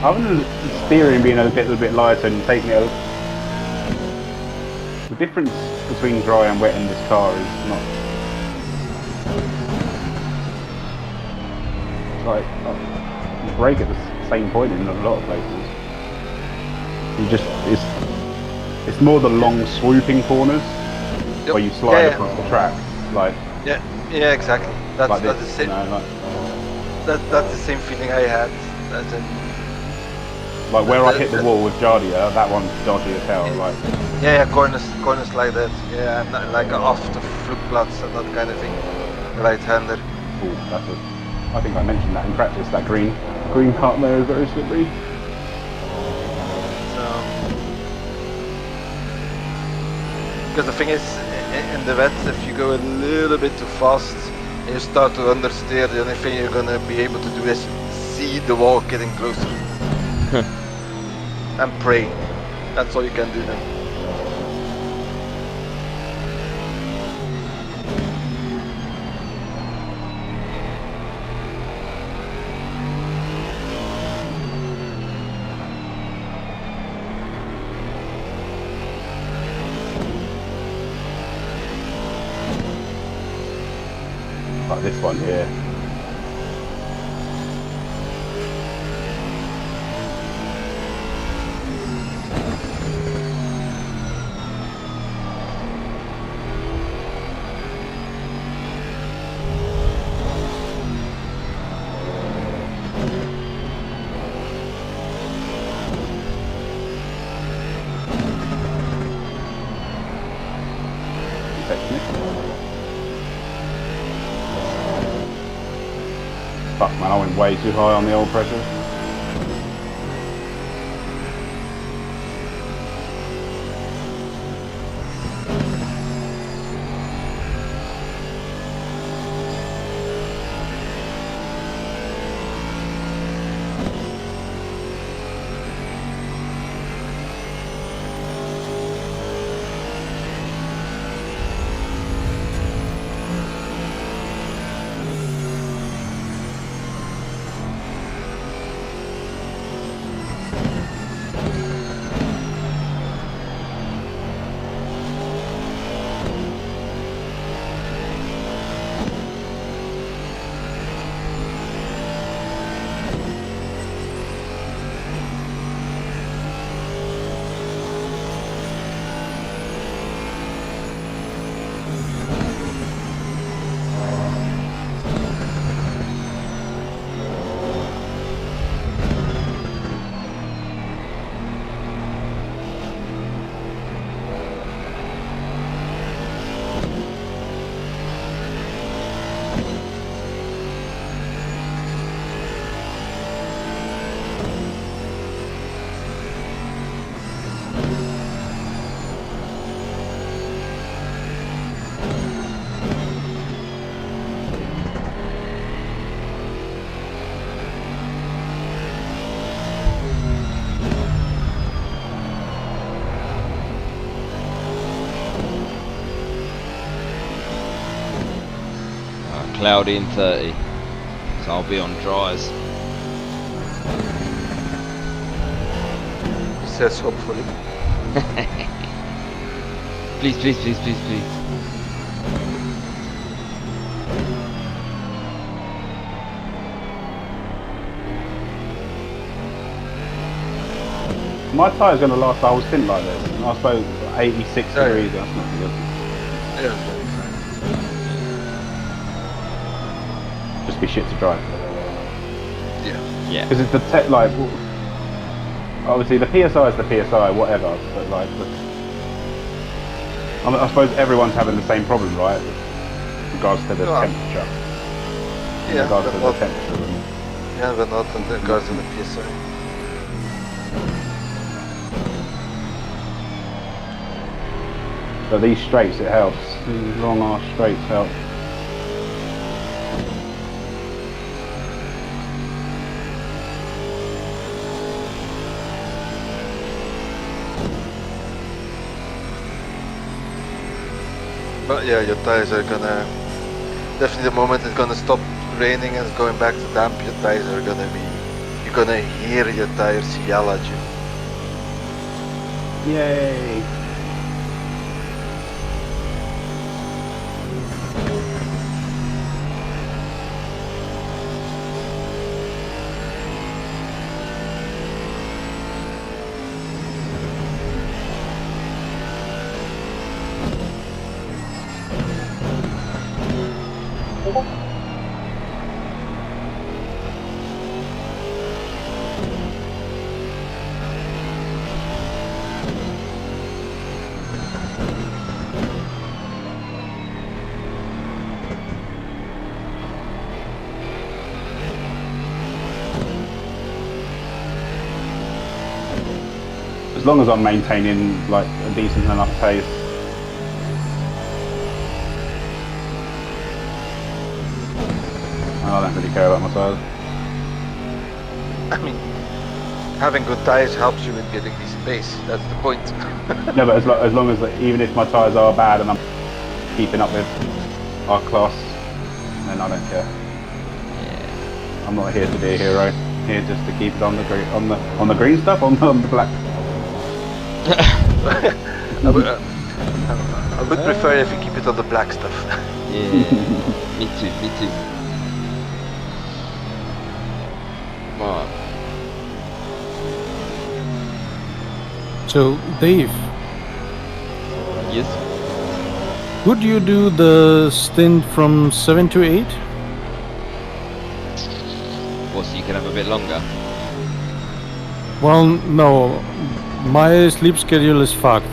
Other than the steering being a little bit lighter and taking it, the difference between dry and wet in this car is not. It's like you brake at the same point in a lot of places. You just it's more the long swooping corners where you slide across the track, like Yeah, exactly. That's like that's this, the same. you know, like. That's the same feeling I had. That's it. Like where I hit the wall with Jardia, that one's dodgy as hell. Like Yeah, corners like that. Yeah, and like off the flugplatz and that kind of thing. Right-hander. ooh, that's a. I think I mentioned that in practice. That green part there is very slippery. So, because the thing is, in the wet, if you go a little bit too fast and you start to understeer, the only thing you're gonna be able to do is see the wall getting closer and pray. That's all you can do then. Like this one here. Fuck man, I went way too high on the old pressure. cloudy and 30. So I'll be on dries. He says hopefully. Please, please, please, please, please. My tyre's going to last the whole stint like this. And I suppose 86 Yeah, degrees, that's not good. Yeah, it's very fine. Just be shit to drive. Yeah. Yeah. Because it's the tech, like, obviously the PSI is the PSI, whatever, but like, I suppose everyone's having the same problem, right? With regards to the temperature. In Yeah, regards but to the not, temperature. yeah, but not in regards to the PSI. So these straights, it helps. These long arse straights help. But yeah, your tires are gonna, definitely the moment it's gonna stop raining and it's going back to damp, your tires are gonna be, you're gonna hear your tires yell at you. Yay! As long as I'm maintaining like a decent enough pace. I don't really care about my tyres. I mean, having good tires helps you in getting decent pace, that's the point. No, but as long as even if my tyres are bad and I'm keeping up with our class, then I don't care. Yeah. I'm not here to be a hero. I'm here just to keep it on the green, on the green stuff, on the black. I would prefer if you keep it on the black stuff. Yeah. Me too, me too. Right. So, Dave, Yes. would you do the stint from 7 to 8? Well, so you can have a bit longer. Well, no. My sleep schedule is fucked.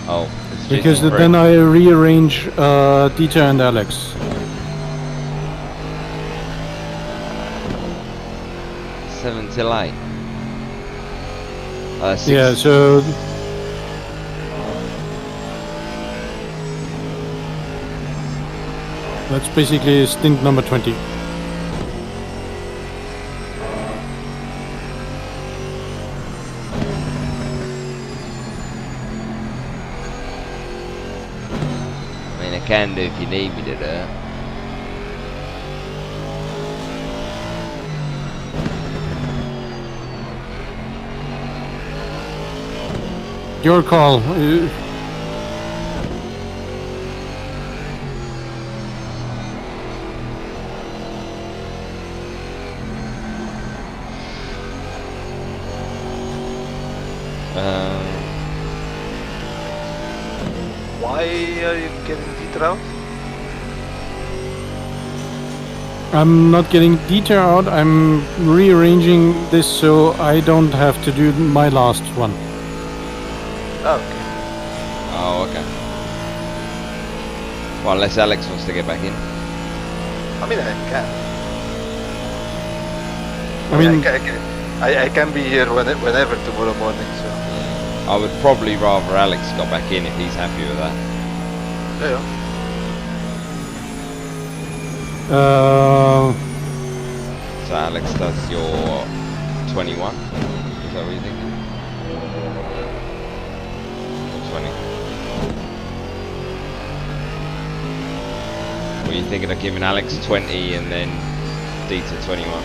Oh, it's Because GT3. then I rearrange Dieter and Alex. 7 till 8. 6. Yeah, so that's basically stint number 20. I mean, I can do if you need me to do it. Your call. Why are you getting Dieter out? I'm not getting Dieter out. I'm rearranging this so I don't have to do my last one. Oh, okay. Oh, okay. Well, unless Alex wants to get back in. I mean, I can. I can be here whenever tomorrow morning, so. I would probably rather Alex got back in if he's happy with that. Yeah. So Alex does your 21. Is that what you're thinking? thinking of giving Alex 20 and then Dieter 21?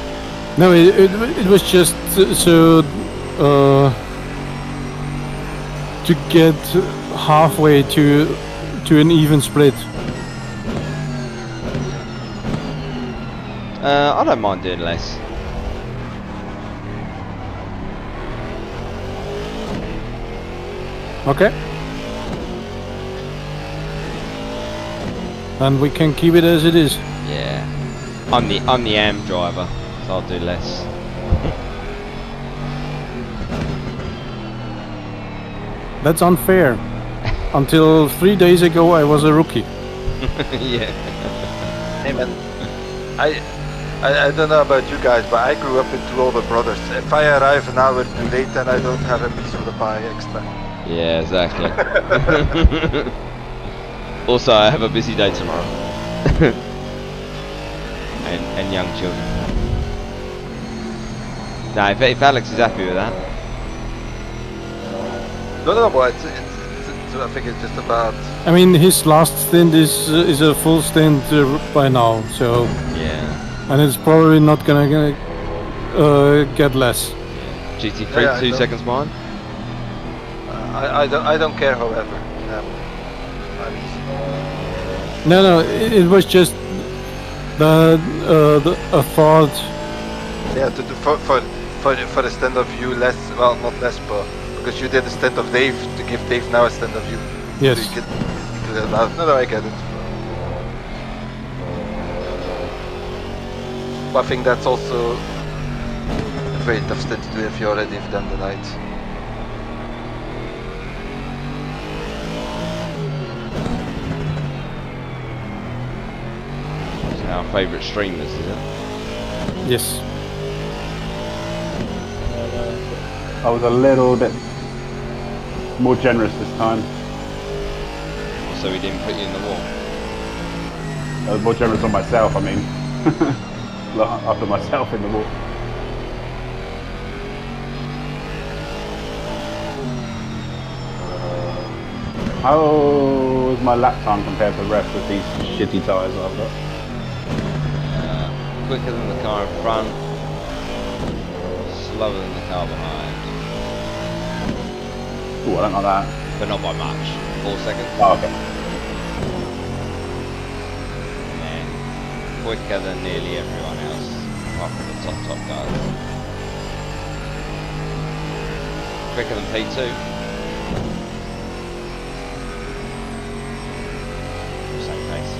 No, it was just so to get halfway to an even split. I don't mind doing less. Okay. And we can keep it as it is. Yeah. I'm the AM driver, so I'll do less. That's unfair. Until 3 days ago, I was a rookie. Yeah. Hey man, I don't know about you guys, but I grew up with two older brothers. If I arrive an hour too late, then I don't have a piece of the pie extra. Yeah, exactly. Also, I have a busy day tomorrow. and young children. Now, if Alex is happy with that. No, but I think it's just about. I mean, his last stint is a full stint by now, so Yeah. and it's probably not gonna get less. GT3 Yeah, 2 seconds behind. I don't care, however. No, it was just a thought. Yeah, for a stand of view, less. Well, not less, but because you did a stand of Dave, to give Dave now a stand of view. Yes. So you get no, I get it. But I think that's also a very tough stint to do if you already have done the night. It's our favourite streamers, is it? Yes. I was a little bit more generous this time. So we didn't put you in the wall. I was more generous on myself, I mean. I put myself in the wall. How is my lap time compared to the rest of these shitty tyres I've got? Quicker than the car in front, slower than the car behind, Oh, I don't like that. but not by much. 4 seconds. Oh, okay. And then quicker than nearly everyone else, apart from the top guys. Quicker than P2. Same pace.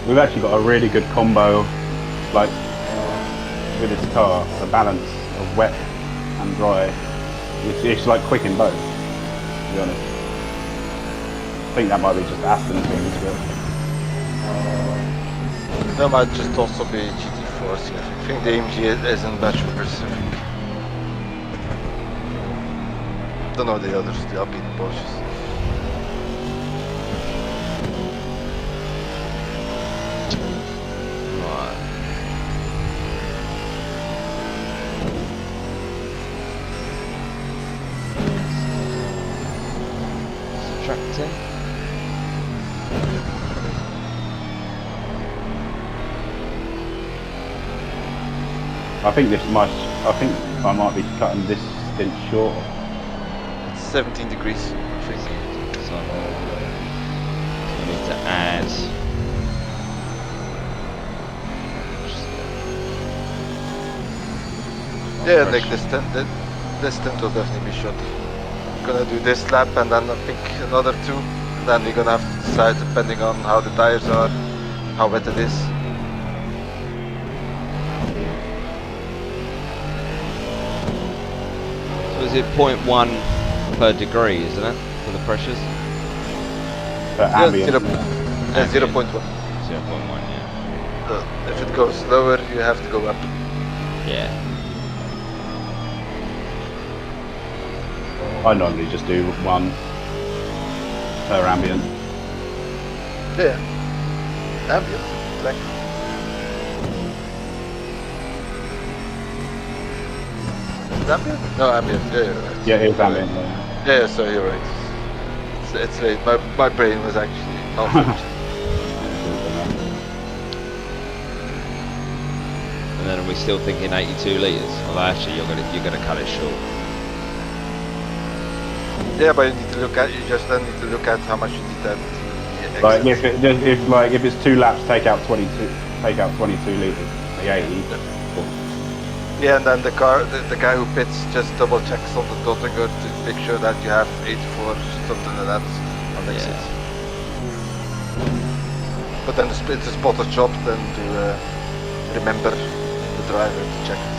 We've actually got a really good combo, like, with this car, the balance of wet and dry. It's like quick in both, to be honest. I think that might be just Aston things, but That might just also be GT4. So I think the AMG isn't much specific. Don't know the others, the Alpine Porsches. Right. Subtracting. I think I might be cutting this stint short. It's 17 degrees, I think. So we need to add. Yeah, like this stint will definitely be short. Gonna do this lap and then I think another two. Then we're gonna have to decide depending on how the tires are, how wet it is. So is it 0.1 per degree, isn't it, for the pressures? But ambient. 0.1. 0.1, yeah. So if it goes lower, you have to go up. Yeah. I normally just do one per ambient. Yeah. Ambient. Like. Is it ambient? No, ambient. Yeah, you're right. Yeah, it's ambient. Yeah, so you're right. It's late. My brain was actually half empty. And then are we still thinking 82 litres? Well, actually, you're gonna cut it short. Yeah, but you need to look at. You just then need to look at how much you need that. Like if it's 2 laps, take out 22 litres. The 80. Yeah, and then the guy who pits just double checks on the Dottinger to make sure that you have 84 something like that on the exit. But then it's a spotter job then to remember the driver to check it.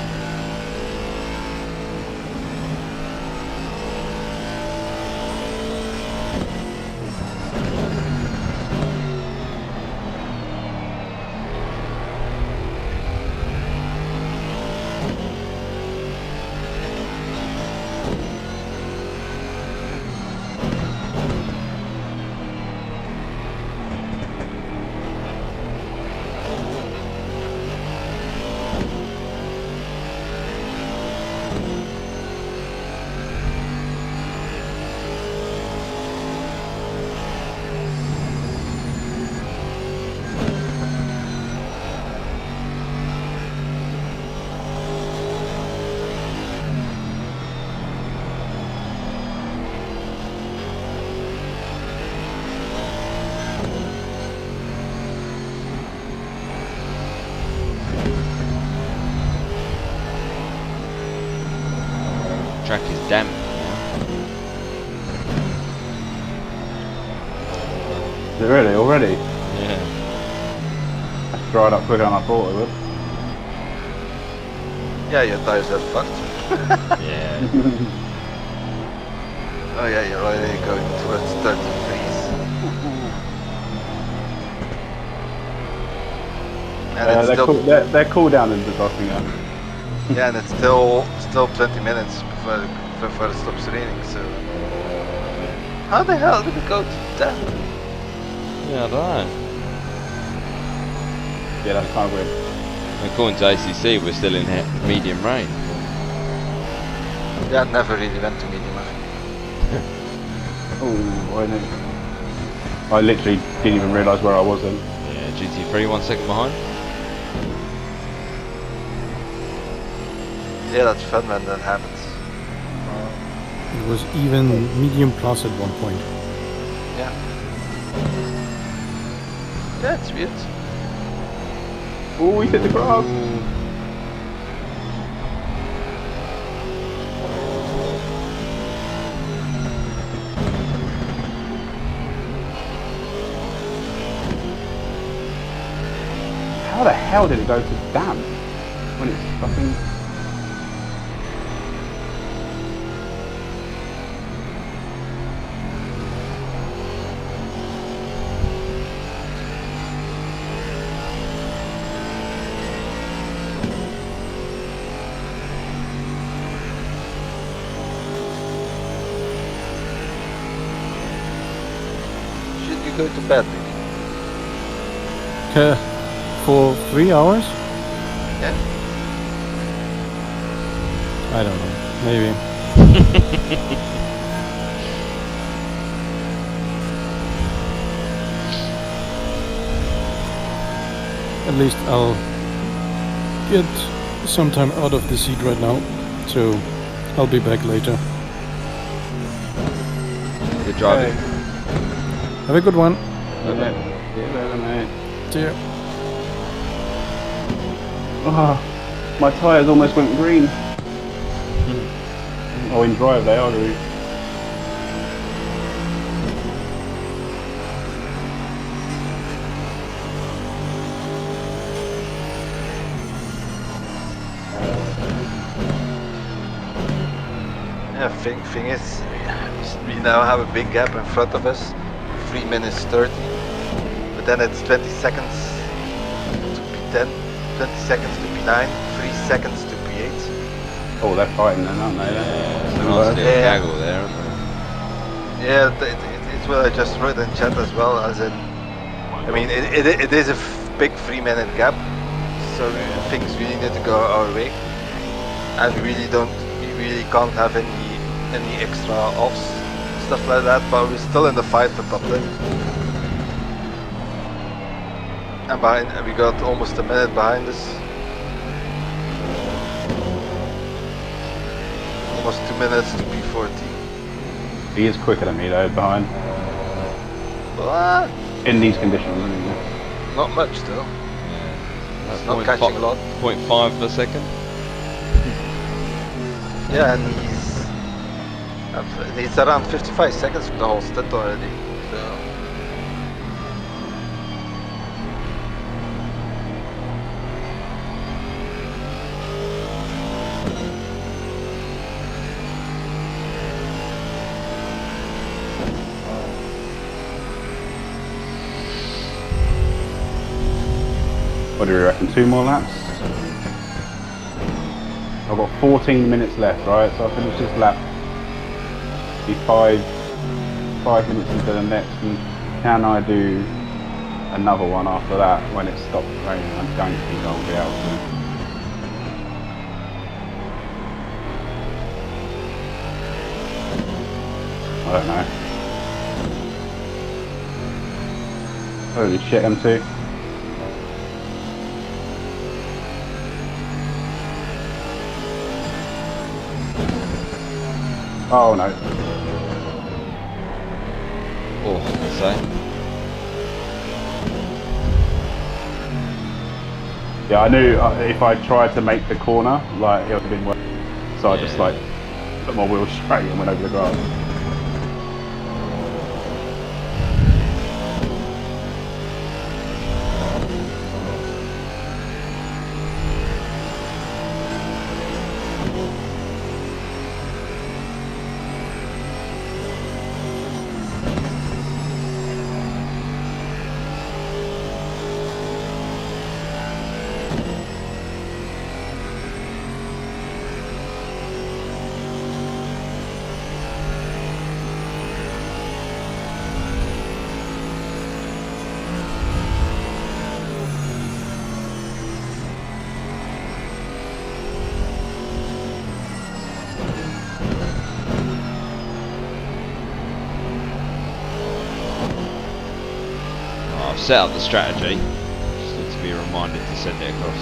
Track is damp. Is it really already? Yeah. That's dried up quicker than I thought it would. Yeah, your tires are fucked. Yeah. Oh yeah, you're already going towards 30 degrees. And it's still they're cool down in the Dottinger. yeah, and it's still 20 minutes before it stops raining. So how the hell did it go to that? Yeah, I don't know. Yeah, that's kind of weird. According to ACC, we're still in medium rain. Yeah, I never really went to medium. Oh, I literally didn't even realise where I was then. Yeah, GT3 1 second behind. Yeah, that's fun when that happens. It was even medium plus at one point. Yeah. Yeah, it's weird. Oh, he hit the grass. How the hell did it go to damp when it's fucking... Should you go to bed, maybe? For 3 hours? Yeah. I don't know. Maybe. At least I'll get some time out of the seat right now, so I'll be back later. Good driving. Have a good one. Yeah, mate. See ya. Oh, my tyres almost went green. Oh, in drive they are green. Yeah, thing is, we now have a big gap in front of us, 3 minutes 30, but then it's 20 seconds to P10, 20 seconds to P9, 3 seconds to P8. Oh, they're fighting then, aren't they? There's a nice little gaggle there, aren't Yeah, it's what I just wrote in chat as well. As in, I mean, it is a big 3-minute gap, so things really need to go our way, and we really can't have any extra offs, stuff like that. But we're still in the fight for top 10, and we got almost a minute behind us, almost 2 minutes to P14. He is quicker than me though, behind. What? In these conditions, isn't he? Not much though. Yeah. It's not catching a lot. 0.5 per second. Yeah, and he's around 55 seconds for the whole stint already. So What do you reckon? 2 more laps? I've got 14 minutes left, right? So I'll finish this lap. Be 5 minutes into the next, and can I do another one after that when it stops raining? I don't think I'll be able to. I don't know. Holy shit, M2. Oh no. Oh, so. Yeah, I knew if I tried to make the corner, like, it would have been worse. So I just, like, put my wheels straight and went over the grass. I've set up the strategy, just need to be reminded to send it across.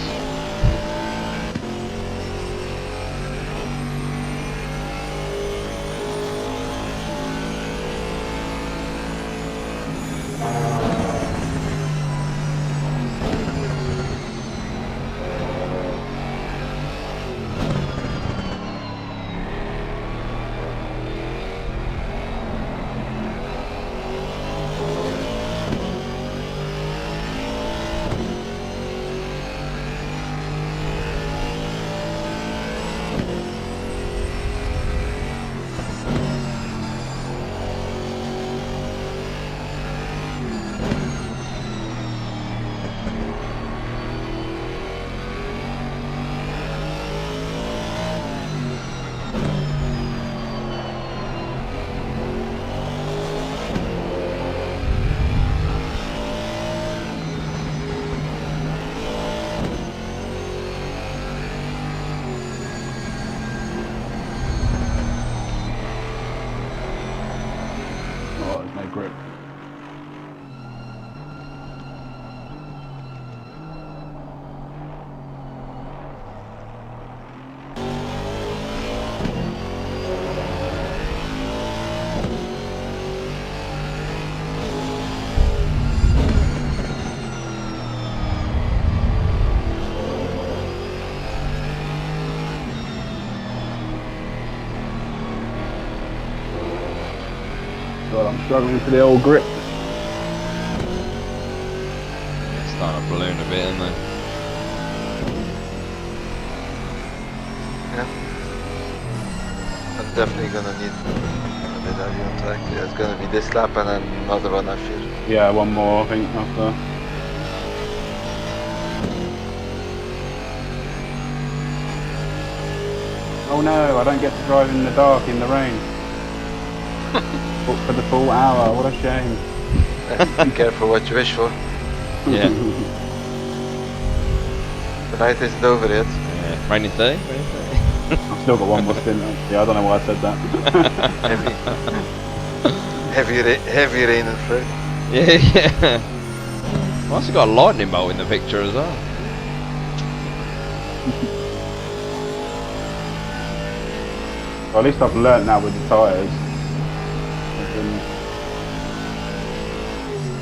Oh, there's no grip. God, I'm struggling for the old grip. It's starting to balloon a bit, isn't it? yeah, I'm definitely gonna need a bit heavy on track. Yeah, it's gonna be this lap and then another one, I feel. Yeah, one more, I think, after. Oh no, I don't get to drive in the dark, in the rain. for the full hour. What a shame. Be careful what you wish for. Yeah. The night isn't over yet. Yeah. Raining 30? Raining 30? I've still got one more stint. Yeah, I don't know why I said that. Heavy rain and Fred. Yeah, yeah. Well, also got a lightning bolt in the picture as well. Well, at least I've learnt now with the tyres.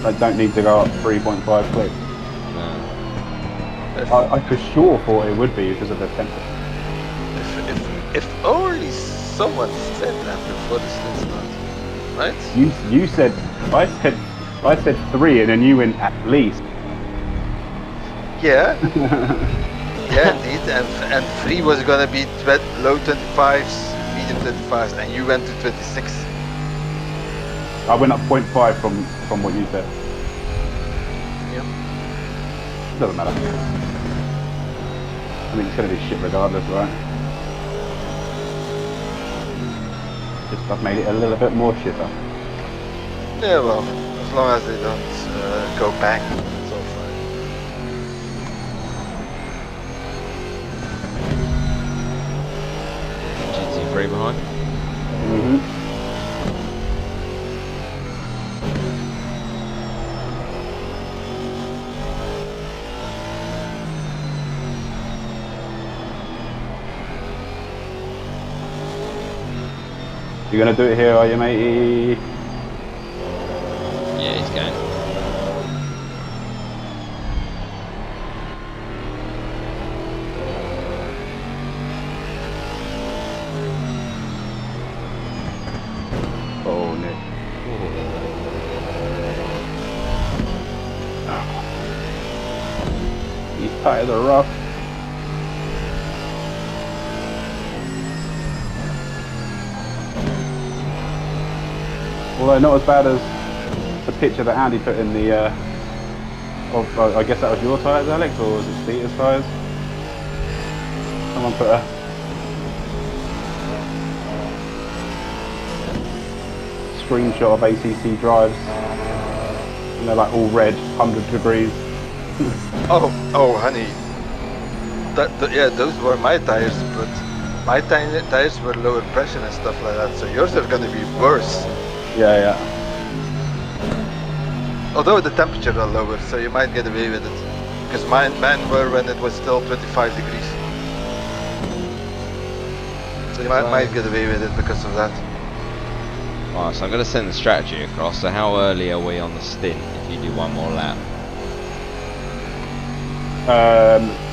I don't need to go up 3.5 clicks. No. I for sure thought it would be because of the temperature. If only someone said that before the stint started, right? You said I said 3 and then you went at least. Yeah. Yeah, indeed. And 3 was gonna be low 25s, medium 25s, and you went to 26. I went up 0.5 from what you said. Yeah. Doesn't matter. I mean, it's going to be shit regardless, right? Just I've made it a little bit more shitter. Yeah, well, as long as they don't go back, it's all fine. GT3 behind. Mm-hmm. You're gonna do it here, are you, matey? Yeah, he's going. Oh, Nick. These tires are rough. Although not as bad as the picture that Andy put in the, I guess that was your tyres, Alex, or was it Steve's tyres? Someone put a screenshot of ACC drives, and they're like all red, 100 degrees. Oh, honey. Yeah, those were my tires, but my tires were lower pressure and stuff like that, so yours are gonna be worse. Yeah. Although the temperatures are lower, so you might get away with it. Because mine were when it was still 25 degrees. So you might get away with it because of that. Alright, so I'm going to send the strategy across. So how early are we on the stint if you do one more lap?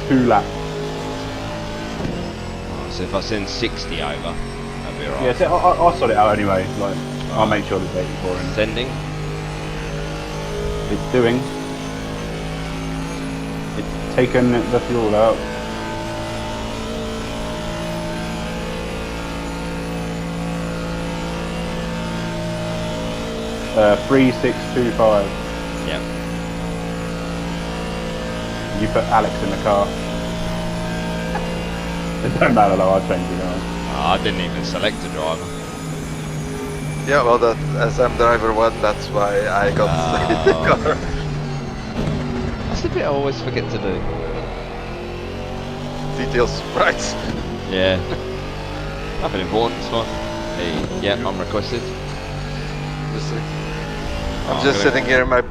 2 laps. Alright, so if I send 60 over, that'll be alright. Yeah, so I'll sort it out anyway. Like, I'll make sure the 84 in. Sending? It's doing. It's taken the fuel out. Uh, 3625. Yep. You put Alex in the car. It don't matter though, I'll change it now. Oh, I didn't even select a driver. Yeah, well, that as I'm driver 1, that's why I got the car. Okay. That's the bit I always forget to do. Details, right? Yeah. Nothing important, it's fine. Hey, yeah, I'm requested. I'm just sitting here in my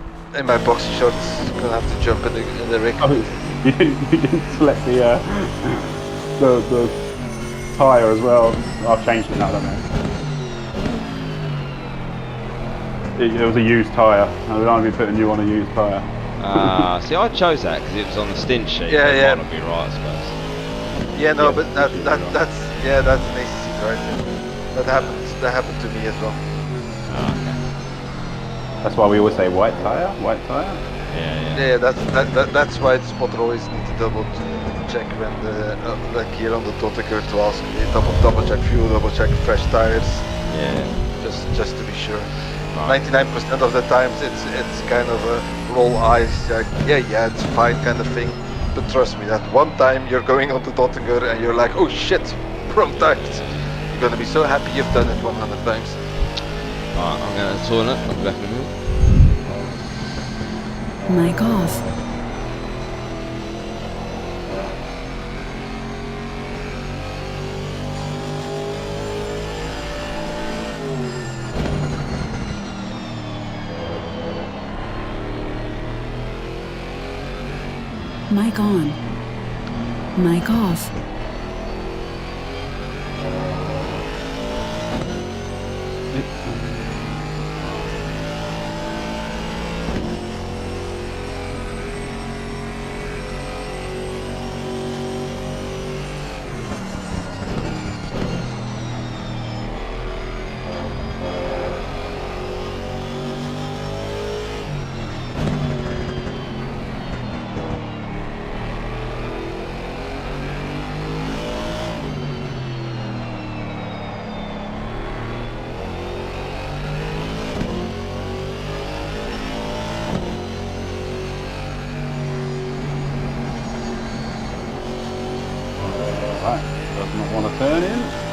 boxer shorts. Gonna have to jump in the rig. Oh, you didn't select the tyre as well. I've changed it now, don't I? It was a used tyre. I don't want to be putting you on a used tyre. See, I chose that because it was on the stint sheet. Yeah, That yeah. might not be right, I suppose. Yeah, no, Yeah, but that's an ACC drive. That happened to me as well. Oh, okay. That's why we always say white tyre, white tyre. Yeah. Yeah, that's why the spotter always needs to double check when the like here on the Totiker to ask double check fuel, double check fresh tires, Yeah. just to be sure. Right. 99% of the times it's kind of a roll eyes, like yeah, it's fine kind of thing. But trust me, that one time you're going on the Totiker and you're like, oh shit, wrong tires. You're gonna be so happy you've done it 100 times. Alright, I'm going to the toilet. I'll be back in a minute. Mic off. Mic on. Mic off. Right, does not want to turn in.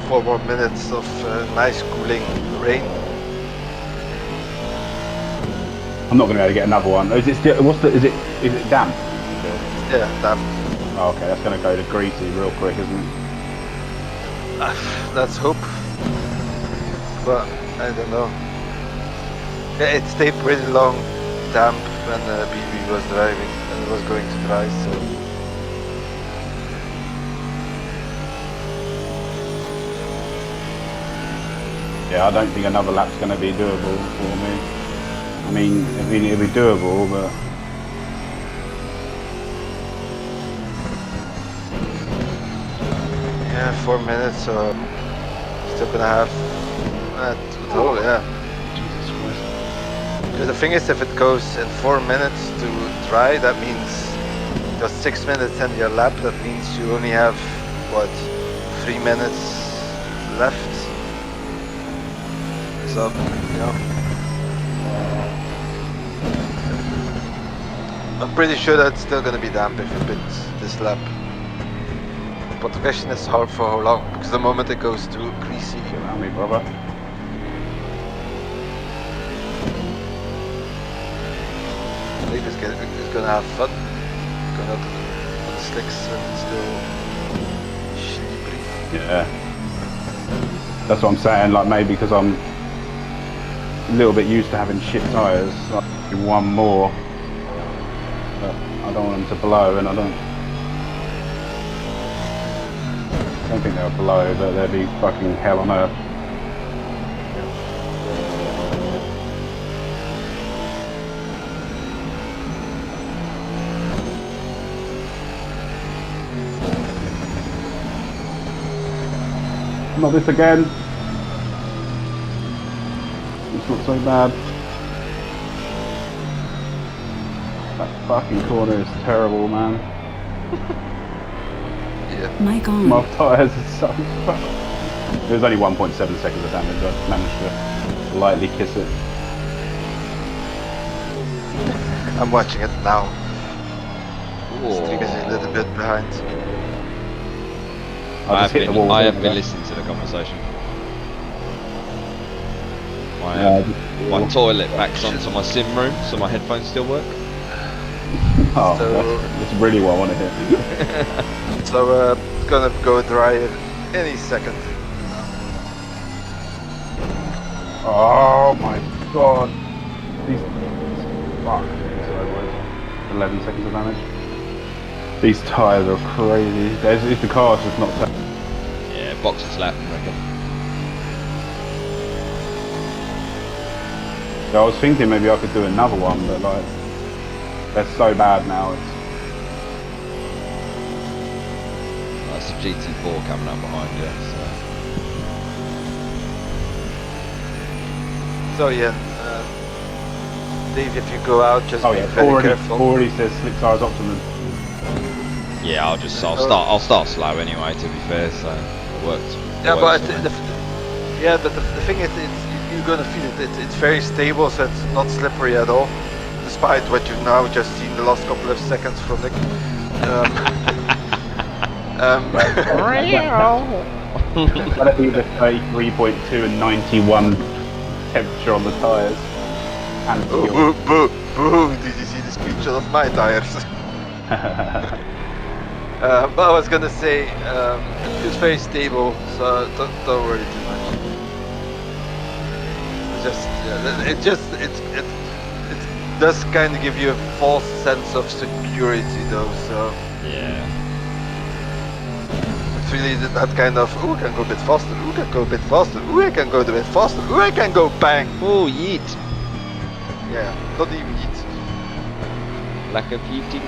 Four more minutes of nice cooling rain. I'm not going to be able to get another one. Is it still, is it damp? Yeah, damn. Oh, okay, that's going to go to greasy real quick, isn't it? Let's hope. But I don't know. Yeah, it stayed pretty long damp when BB was driving and was going to dry, so. Yeah, I don't think another lap's going to be doable for me. I mean, it'll be doable, but Yeah, 4 minutes, so still gonna have oh yeah. Jesus Christ. Because the thing is, if it goes in 4 minutes to dry, that means just 6 minutes in your lap. That means you only have what 3 minutes left. So you know, I'm pretty sure that's still gonna be damp if you pit this lap. But the question is for how long? Because the moment it goes too greasy, Allow me, brother. Dave is gonna have fun. Going up on the slicks and still slippery. Yeah. That's what I'm saying, like maybe because I'm a little bit used to having shit tyres, like one more. But I don't want them to blow, and I don't think they'll blow, but they'll be fucking hell on earth. Not this again. It's not so bad. That fucking corner is terrible, man. Yeah. Mic on. My tyres are so fucked. There's only 1.7 seconds of damage. I managed to lightly kiss it. I'm watching it now. Whoa. Steve is a little bit behind. I just hit the wall. I have didn't been I? listening to the conversation. Yeah, My toilet backs onto my sim room, so my headphones still work. Oh, So- that's really what I want to hear. So it's gonna go dry any second. Oh my god. These. Fuck. Sorry, boys. 11 seconds of damage. These tyres are crazy. If the car's just not. Yeah, box and slap, I reckon. I was thinking maybe I could do another one, but like. They're so bad now. That's the GT4 coming up behind you, So yeah, Dave, if you go out, just Oh be yeah, very careful. already says slick tyres optimum. so yeah, I'll start slow anyway. To be fair, so worked. Yeah, works but for me. the thing is, you're gonna feel it. It's very stable, so it's not slippery at all, despite what you've now just seen the last couple of seconds from Nick. That'd be the 33.2 and 91 temperature on the tyres. And Oh, fuel. boo, boo, boo! Did you see the screenshot of my tires? But I was gonna say, it feels very stable, so don't worry too much. It does kind of give you a false sense of security, though. So Yeah. it's really that kind of, ooh, I can go a bit faster. Ooh, I can go a bit faster. Ooh, I can go a bit faster. Ooh, I can go bang. Oh, yeet. Yeah, not even eat. Lack of eating.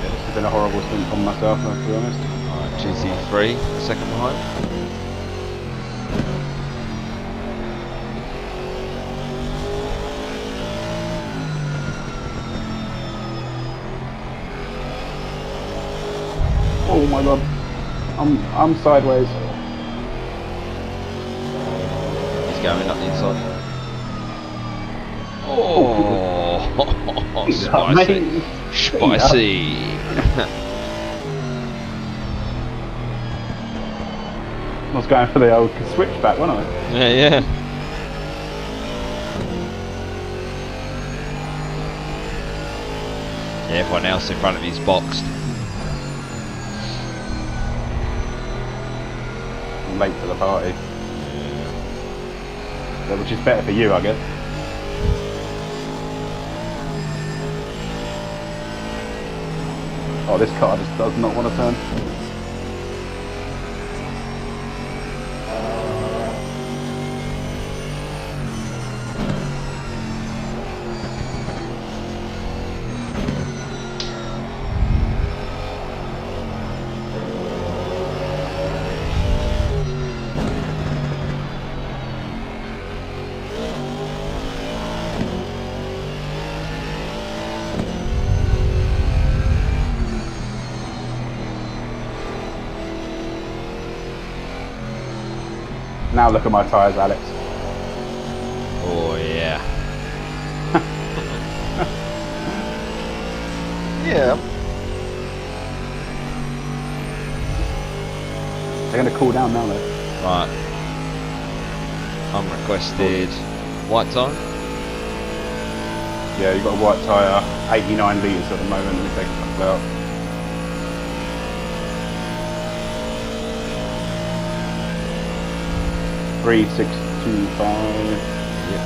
This has been a horrible stint on myself, to be honest. Alright, GT3, second behind. Oh my god. I'm sideways. He's going up the inside. Oh, spicy. Mate. Spicy. I was going for the old switchback, wasn't I? Yeah. Yeah, everyone else in front of you's boxed. I'm late to the party. Yeah, which is better for you, I guess. Oh, this car just does not want to turn. Now look at my tyres, Alex. Oh, yeah. Yeah. They're going to cool down now, though. Right. Unrequested white time. Yeah, you've got a white tyre, 89 litres at the moment. Let me take a couple out. Three, 6, 2, 5. Yep.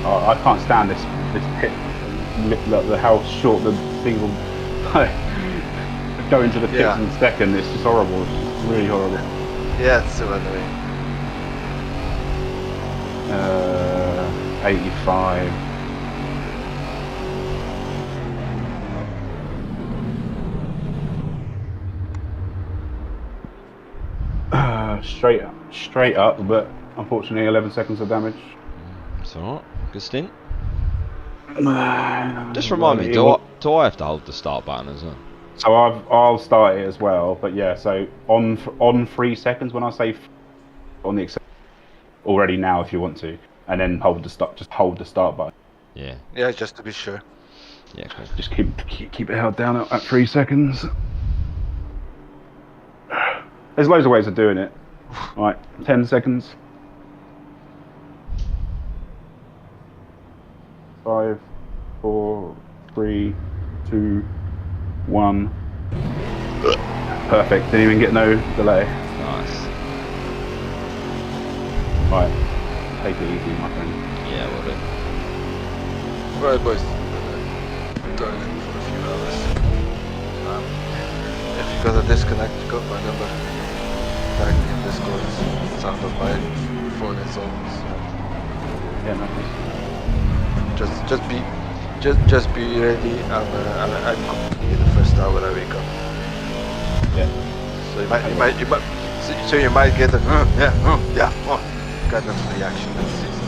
Oh, I can't stand this pit. Look how short the thing will go into the pits Yeah. in a second. It's just horrible. It's just really horrible. Yeah, it's so annoying. 85. Straight up, but unfortunately 11 seconds of damage. It's alright. Good stint. Just remind me, do I have to hold the start button as well? So I'll start it as well, but yeah. So on 3 seconds when I say on the already now if you want to, and then hold the start. Just hold the start button. Yeah. Yeah, just to be sure. Yeah, cool. Just keep it held down at 3 seconds. There's loads of ways of doing it. Right, 10 seconds. 5, 4, 3, 2, 1. Perfect. Didn't even get no delay. Nice. Right, take it easy, my friend. Yeah, we'll do. Right, boys. Turn in for a few hours. because I disconnected, got my number back in Discord. It's out of my phone installments. Yeah, nice. Just be ready. I'm completely the first hour when I wake up. Yeah. So you might get a kind of reaction this season.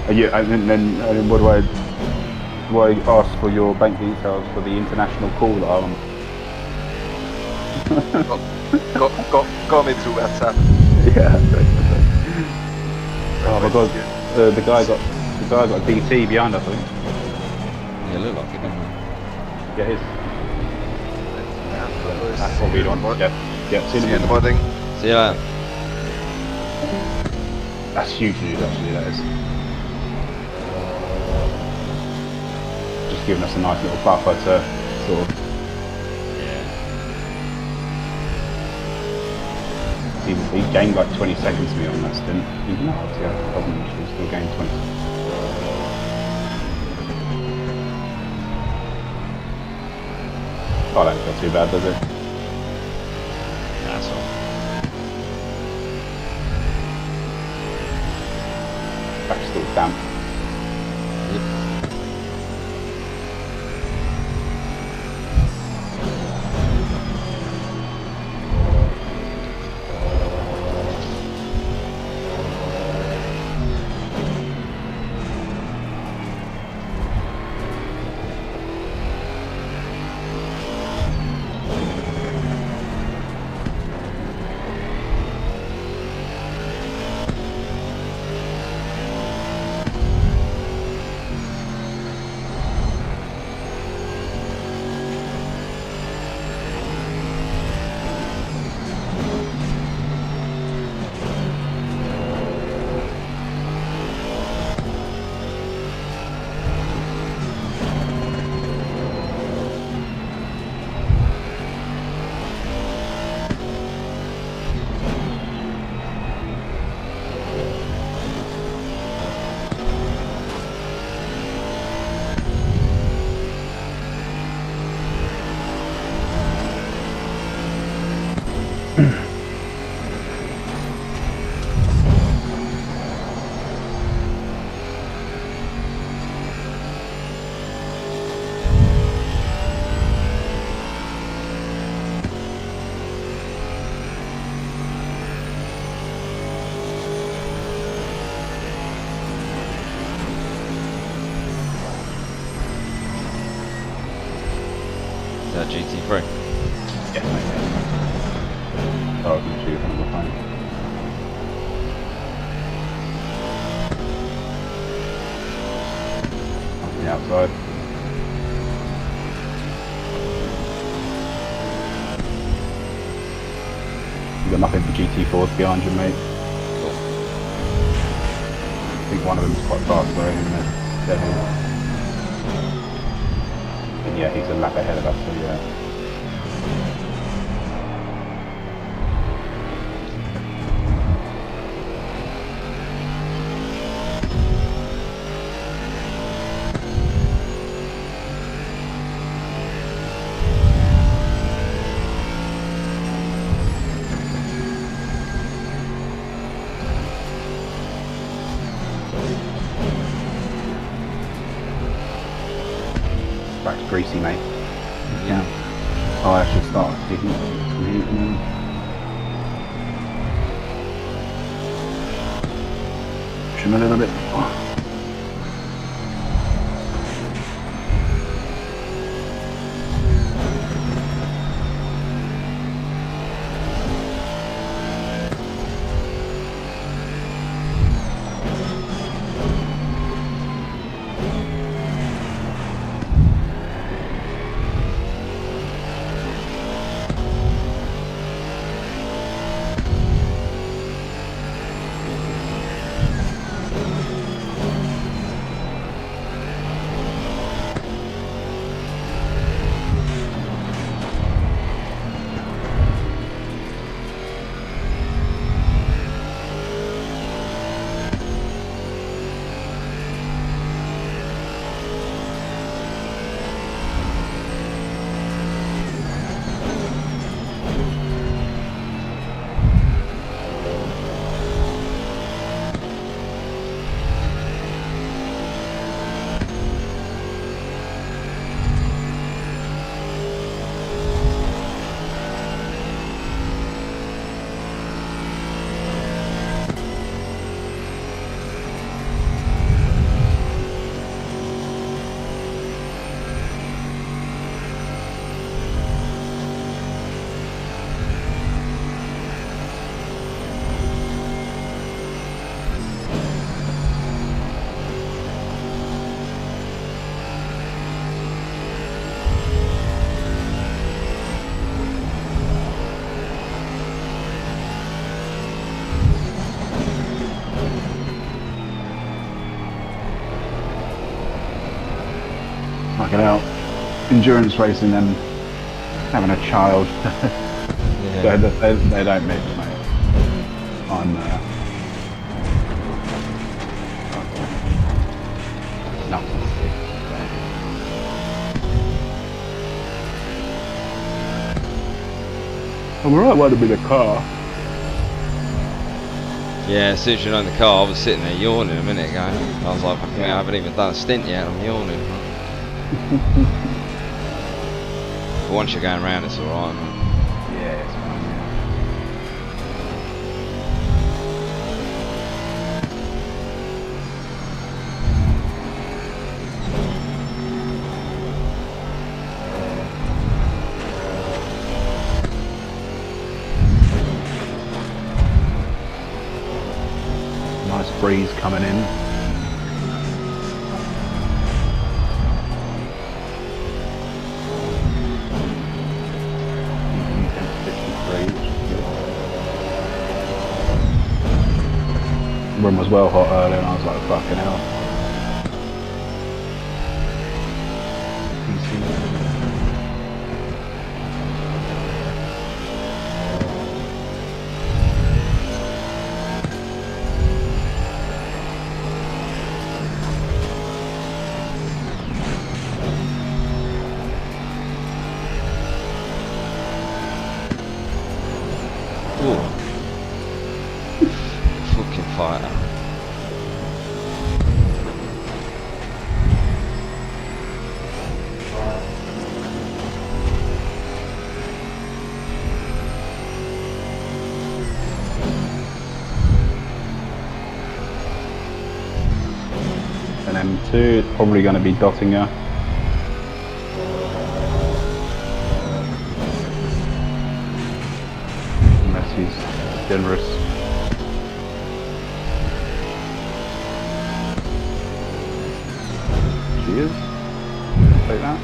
And then what do I ask for your bank details for the international call that I'm on? Call me through WhatsApp. Yeah. Oh my god, the guy got a DT behind us, I think. Yeah, look like it, doesn't it? Yeah, it is. That's That's what we want. Yeah, see you in the morning. See you later. That's huge news, actually, that is. Just giving us a nice little buffer to sort of. Yeah. He gained like 20 seconds to me on that stint. Even though obviously I wasn't actually still gained 20. Oh, that ain't too bad, does it? That's all. Back's still damp. Is that GT3? Yes, mate. Oh, I was going to shoot on the phone. On the outside. You got nothing for GT4s behind you, mate. Cool. I think one of them's quite fast though, isn't it? Definitely. And yeah, he's a lap ahead of us, so yeah. Back's greasy, mate. Yeah. Oh, I should start digging some heat and then. Push him a little bit. Oh. endurance racing and having a child. Yeah. they don't mix, mate. I'm nothing sick. I'm alright wanting to be the car. Yeah, as soon as you're in the car, I was sitting there yawning a minute ago. I was like, fucking hell, I haven't even done a stint yet, I'm yawning. But once you're going around, it's alright, man. Yeah, it's fine, yeah. Nice breeze coming in. Room was well hot earlier and I was like, fucking hell. Ooh. Fucking fighter. And M2 is probably going to be dotting her. Unless he's generous. She is. Take that.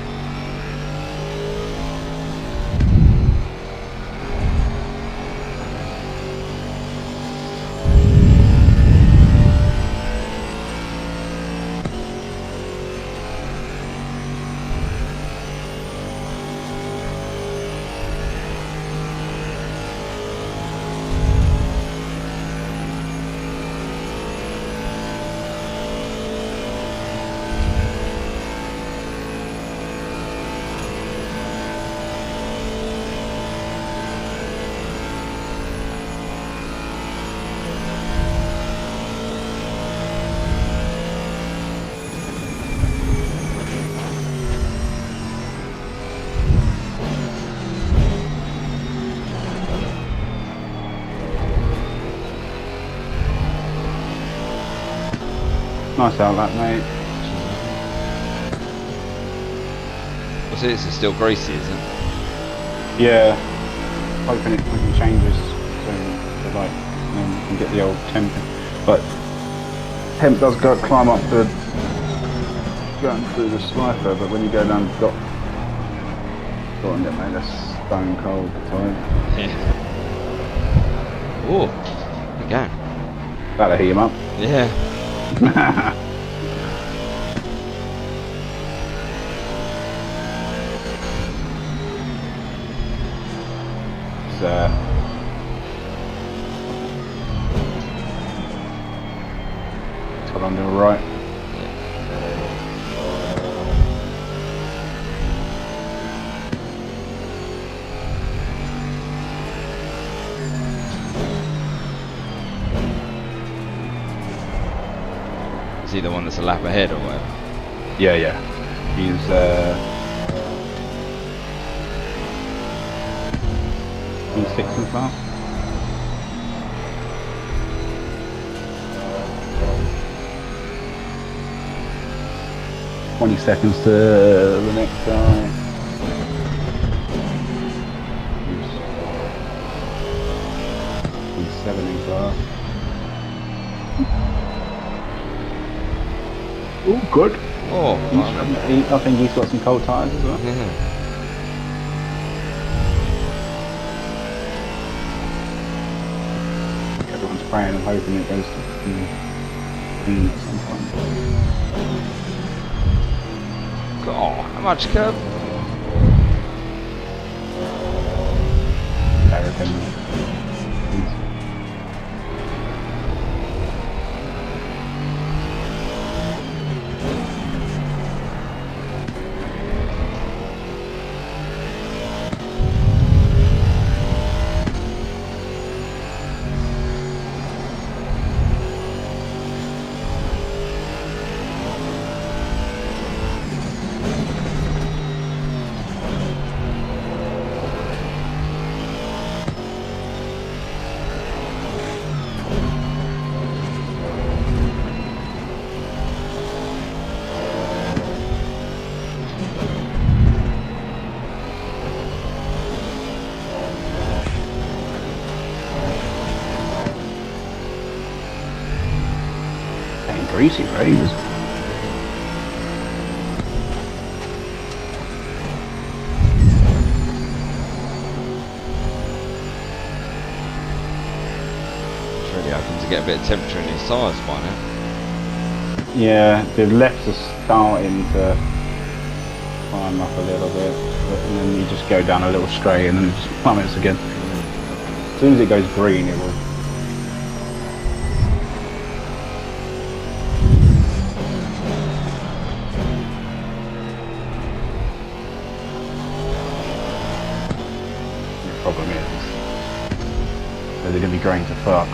Nice outlap, mate. What's it? It's still greasy, isn't it? Yeah. Hoping it fucking changes so like you can get the old temp. But temp does climb up the going through the slifer, but when you go down the dock, got and get made a stone cold time. Yeah. Ooh. Okay. That'll heat him up. Yeah. It's got on to the right. Is he the one that's a lap ahead or whatever? Yeah, yeah. He's sixth in class. "20 seconds to the next guy." He's 7 in class. Oh, good. Oh, I think he's got some cold tyres as well. yeah. Everyone's praying and hoping it goes to clean at some point. Oh, how much curb? greasy rays. It's really hoping to get a bit of temperature in his tyres by now. Yeah, the lefts are starting to climb up a little bit, and then you just go down a little straight and then it just plummets again. As soon as it goes green, it will. The problem is that they're going to be green to fuck.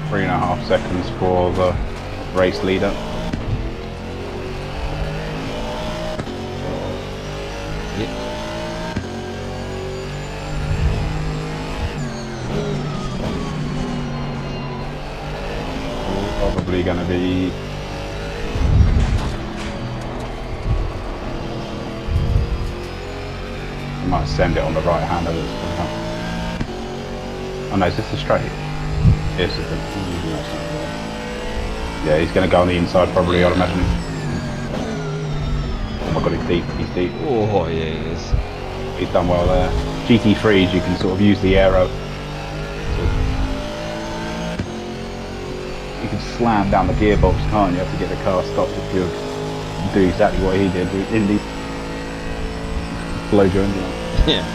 3.5 seconds for the race leader. Yep. Probably going to be I might send it on the right hand of it. Oh no, is this the straight? Yes, it's the... Yeah, he's going to go on the inside probably, I'd imagine. Oh my god, he's deep, he's deep. Oh, yeah, he is. He's done well there. GT3s, you can sort of use the aero. You can slam down the gearbox, can't you, to get the car stopped if you do exactly what he did with Indy. Blow your engine up. Yeah.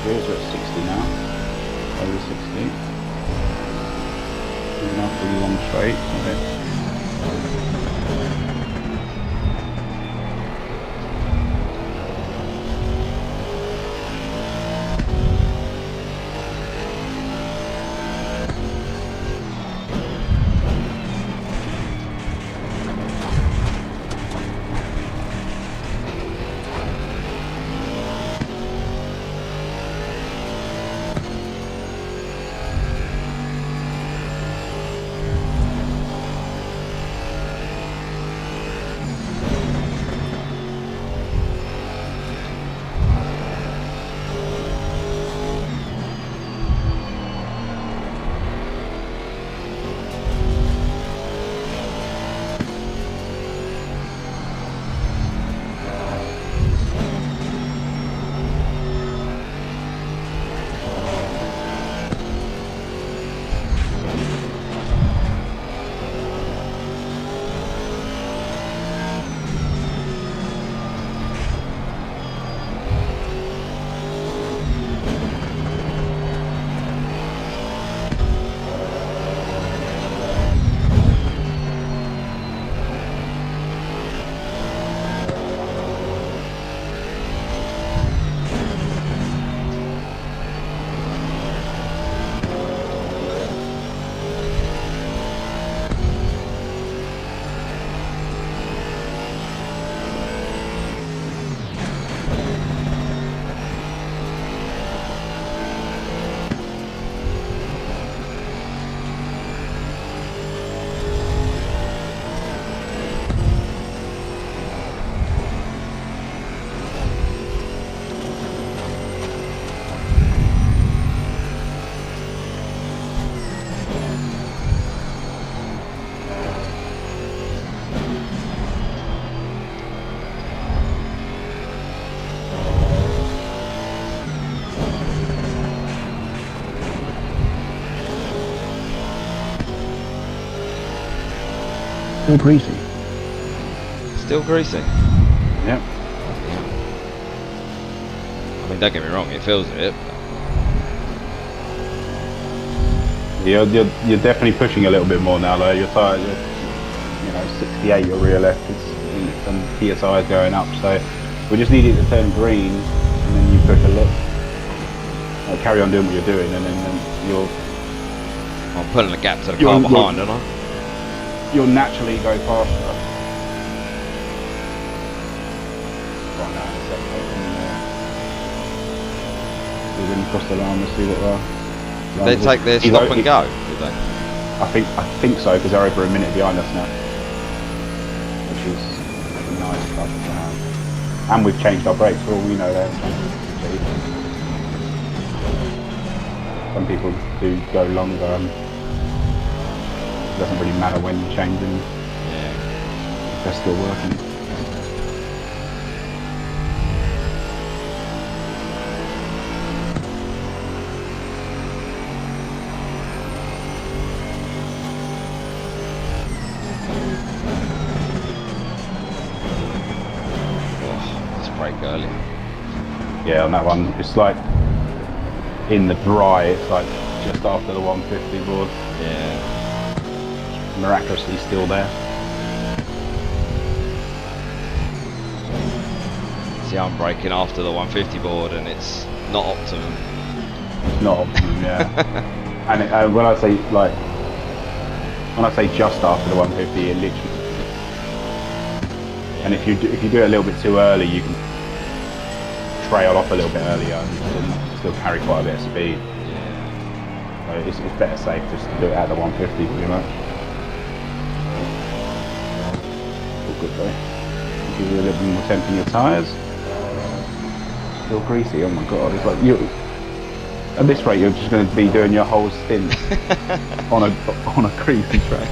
Gears are at 60 now. Over 60. Enough really long straight. Okay. Still greasy. Still greasy. Yep. I mean, don't get me wrong, it feels it. You're definitely pushing a little bit more now though. Your tyre, you know, 68 your rear left is and PSI is going up, so we just need it to turn green and then you push a little. Carry on doing what you're doing and then you'll I'm pulling the gap to the car behind, aren't I? you'll naturally go faster. Right now, we're going to cross the line. Let's see what Did they take their stop and go? Did they? I think so because they're over a minute behind us now, which is nice stuff to have. And we've changed our brakes. For all we know, they haven't changed. Some people do go longer. And it doesn't really matter when you change them. Yeah. They're still working. Early. Yeah, on that one, it's like in the dry, it's like just after the 150 board. Yeah. Miraculously still there. See, I'm braking after the 150 board and it's not optimum. It's not optimum, yeah. And when I say just after the 150, it literally. And if you do it a little bit too early, you can trail off a little bit earlier and still carry quite a bit of speed. Yeah. So it's better safe just to do it at the 150 pretty much. All good though. Give you a little bit more temp in your tyres. Still greasy, oh my god, it's like you at this rate you're just going to be doing your whole stint on a greasy track.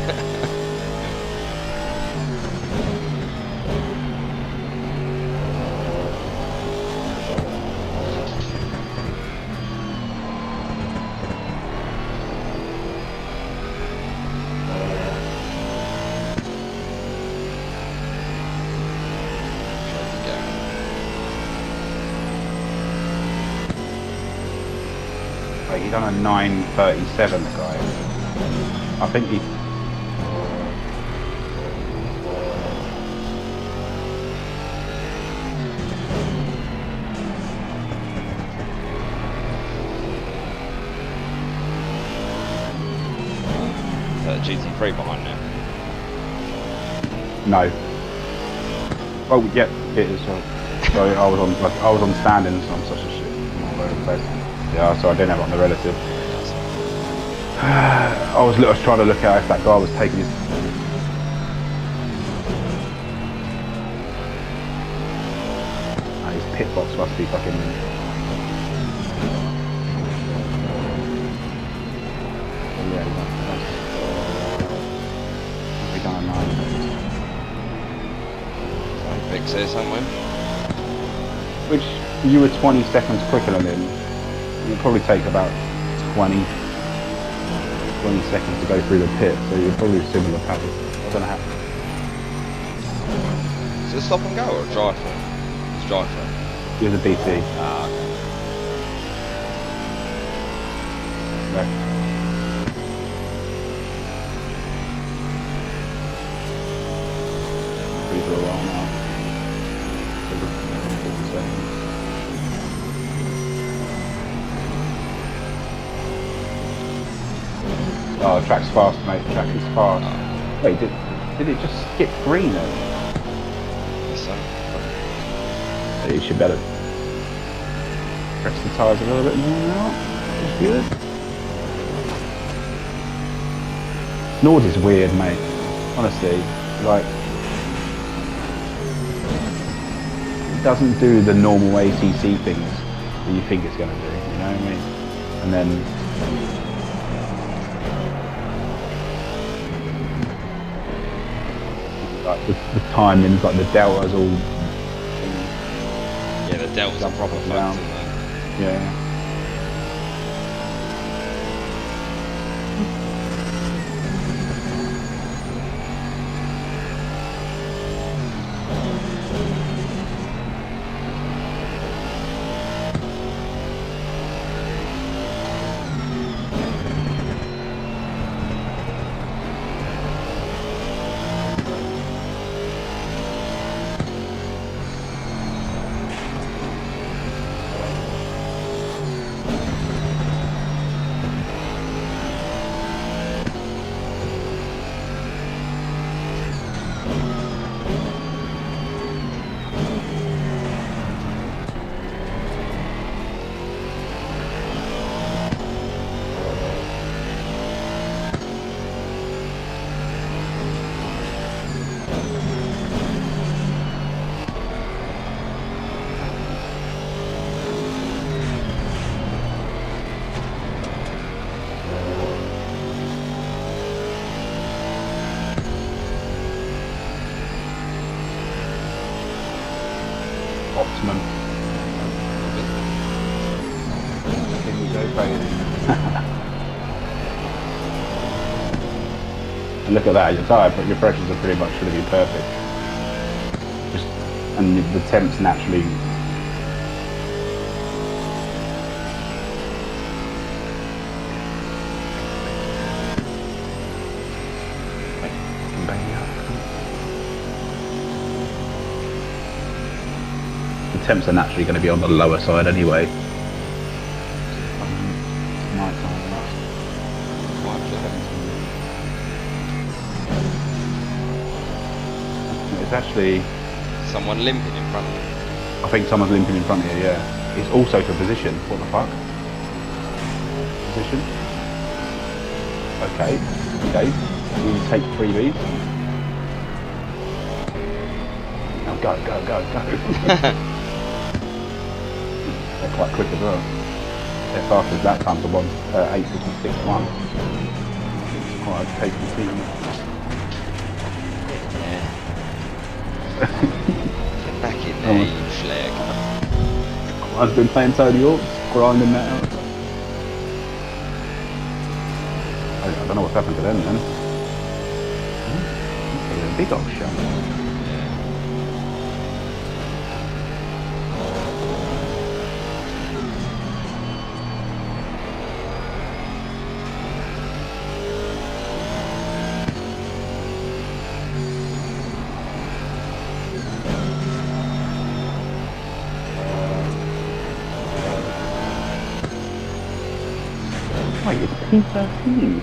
He done a 9:37, the guy. I think he. GT3 behind now. No. Oh yeah, it is. Sorry, I was on standing, so I'm such a shit. I'm all over the place. Yeah, so I didn't have it on the relative. I was trying to look at if that guy was taking his. His pit box must be fucking. Yeah, we done a 9. Fix here somewhere. Which you were 20 seconds quicker than him. It'll probably take about 20 seconds to go through the pit, so you're probably similar pace. I don't know how. Is it a stop and go or a drive through? It's drive through. You're the BT. Ah, okay. Left. Free for a while now. 50 seconds. Oh, the track's fast, mate. The track is fast. Wait, did it just skip green then? Yes, sir. You should better press the tyres a little bit more now. That's good. Nord is weird, mate. Honestly, like, it doesn't do the normal ATC things that you think it's going to do, you know what I mean? And then like the timings, like the deltas all. Yeah, the delta's a proper down. flex, isn't it? Yeah. optimum. Here we go, baby. And look at that, your tyre, but your pressures are pretty much going to be perfect. Just, and the temps naturally. The temps are naturally going to be on the lower side anyway. It's actually... Someone limping in front of me. I think someone's limping in front of you, yeah. It's also for position. What the fuck? Position? Okay. Okay. We take freebies. Now go, go, go, go. They're quite quick as well. They're fast as that time for 8:56.1. It's quite taking team. Get back in there, you flag. I've been playing Tony Hawk's, grinding that out. I don't know what's happened to them then. It's a big old show. Wait, it's P13.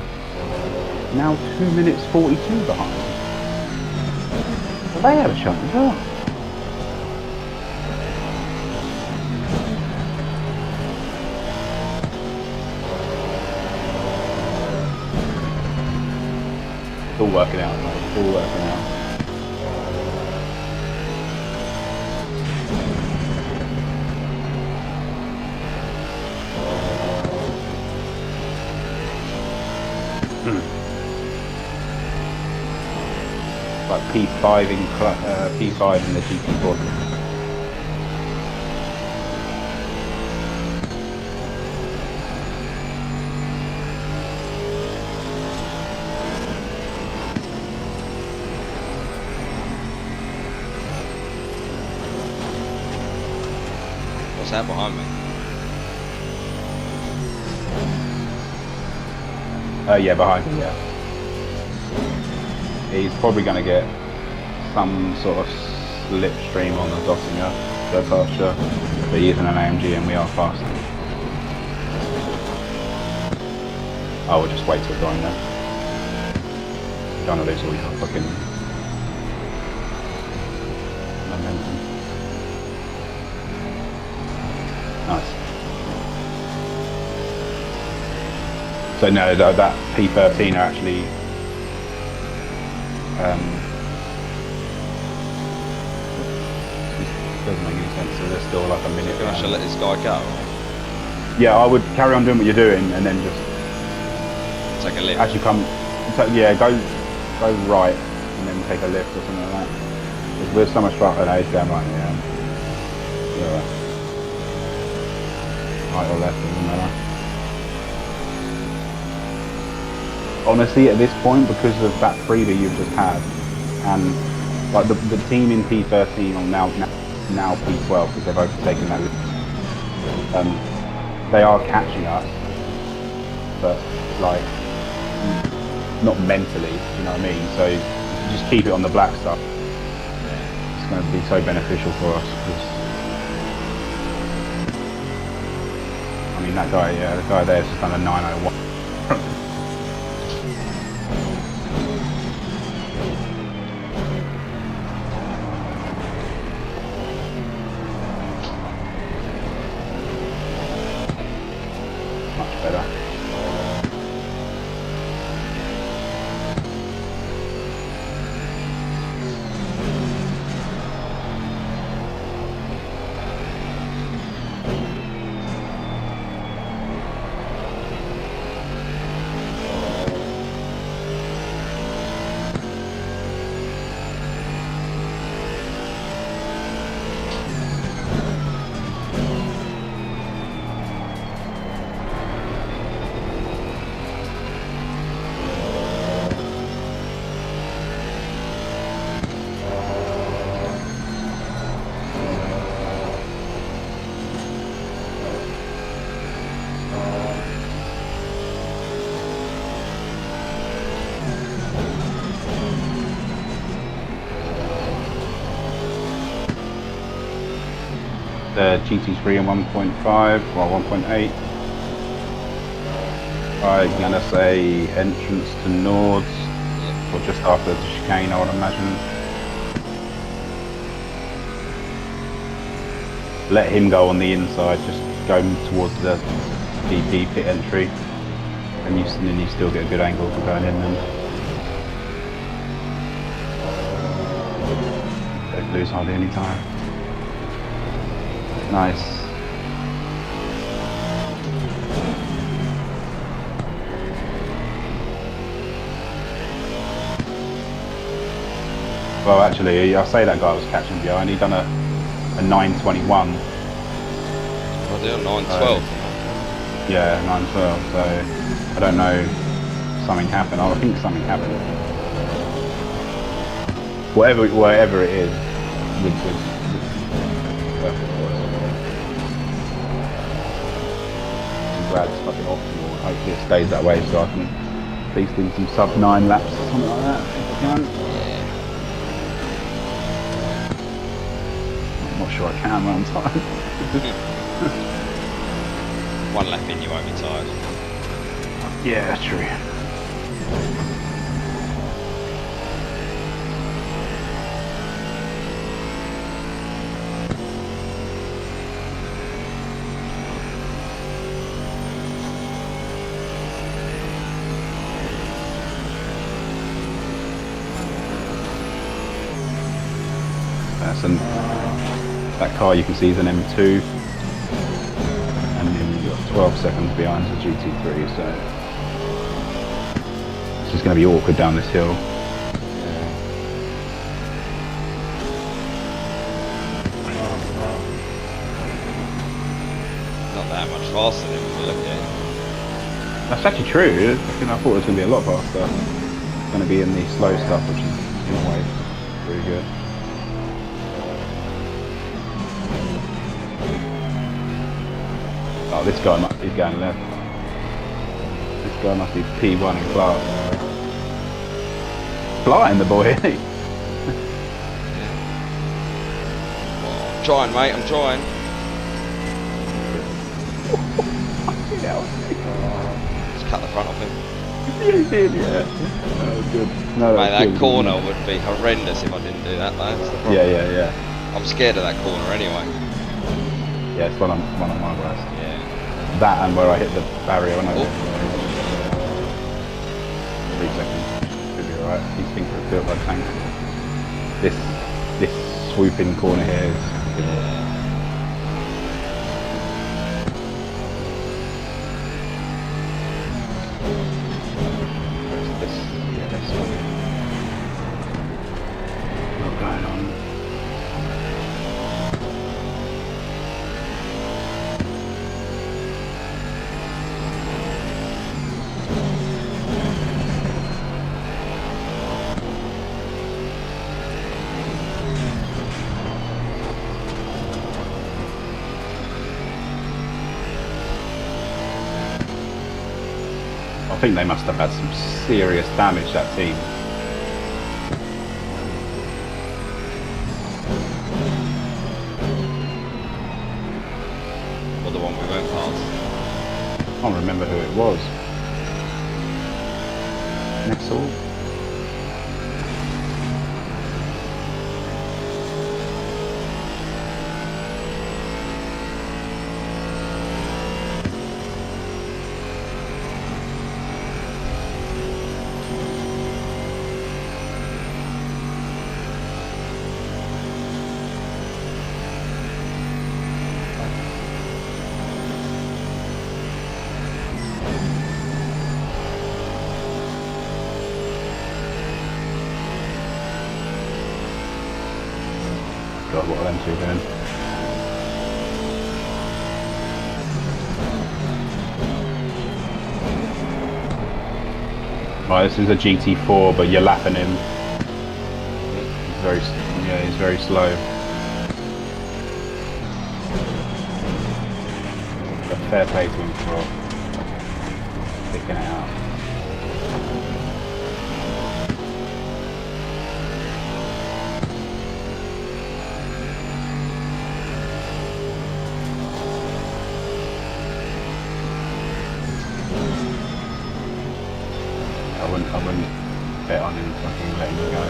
Now 2 minutes 42 behind. Well, they had a shot as well. It's all working out, mate. It's all working out. Like P5 in P5 in the GT4. What's that behind me? Yeah, behind me, yeah. He's probably going to get some sort of slipstream on the Dottinger, go faster, but he's in an AMG and we are fast. I will just wait till going there. You don't want to lose all your fucking momentum. Nice. So no, that P13 are actually doesn't make any sense, so there's still like a minute. I should let this guy go. Yeah, I would carry on doing what you're doing and then just Take a lift. actually come, yeah, go right and then take a lift or something like that. Because we're so much faster than he's going right, yeah. Yeah. Right or left, doesn't matter. Honestly, at this point, because of that freebie you've just had, and like the team in P13 are now P12 because they've overtaken that. They are catching us, but like not mentally. You know what I mean? So if you just keep it on the black stuff. It's going to be so beneficial for us. I mean, that guy, yeah, the guy there's just done a 901. Better. GT3 and 1.5 or 1.8. I'm gonna say entrance to Nords, Yeah. or just after the chicane, I would imagine. Let him go on the inside, just go towards the DP pit entry, and then you still get a good angle for going in then. Don't lose hardly any time. Nice. Well, actually, I say that guy was catching behind. He done a 9:21. I do 9:12. Yeah, 9:12. So I don't know. Something happened. I think something happened. Whatever it is, with I'm glad it's fucking optimal. Hopefully it stays that way, so I can at least in some sub 9 laps or something like that if I can. I'm not sure I can when I'm tired. One lap in, you won't be tired. Yeah, true. And that car you can see is an M2, and then you've got 12 seconds behind the GT3, so it's just going to be awkward down this hill. Not that much faster than we look at. That's actually true. I thought it was going to be a lot faster. It's going to be in the slow stuff, which is in a way pretty good. Oh, this guy must be going left. This guy must be P1 in class. Flying the boy, isn't he? I'm trying, mate, I'm trying. Just cut the front off him. Yeah, he did, yeah. That was good. No, Mate, that good. corner would be horrendous if I didn't do that, though. That's the problem. Yeah. I'm scared of that corner anyway. Yeah, it's one on my worst. Yeah. That and where I hit the barrier when I Oh. 3 seconds. Should be alright. He's thinking of built like tank. This swooping corner here is this one. What's going on? I think they must have had some serious damage, that team. Or the one we went past. I can't remember who it was. Nexel? God, what are them two doing? Right, this is a GT4, but you're lapping him. He's very slow. But fair play to him for picking it out. I wouldn't bet on him fucking letting him go.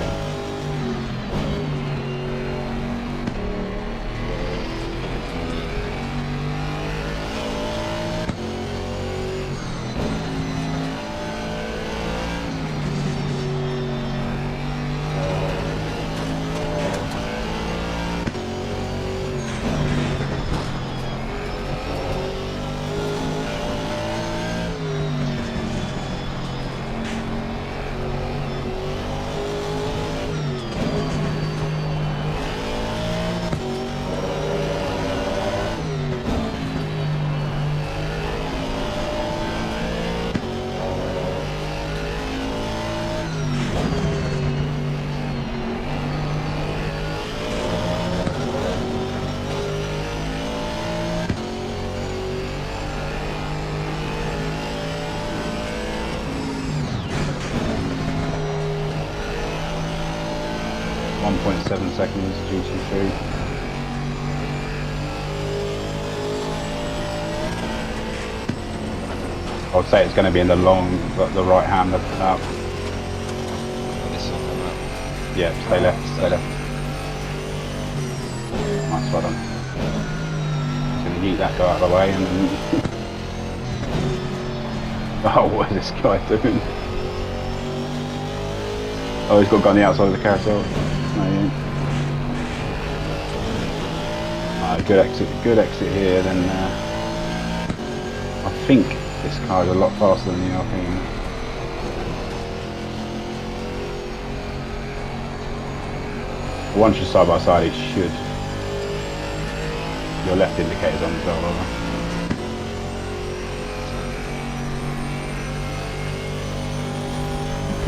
.7 seconds GT3. I would say it's going to be in the the right hand up. This one coming up. Yeah, stay left, stay left. Nice, well done. Just going to yeet that guy out of the way and then... Oh, what is this guy doing? Oh, he's got a gun on the outside of the carousel. No, he ain't. Good exit here, then I think this car is a lot faster than the Alpine. Once you're side by side, it should. Your left indicator's on as well, rather.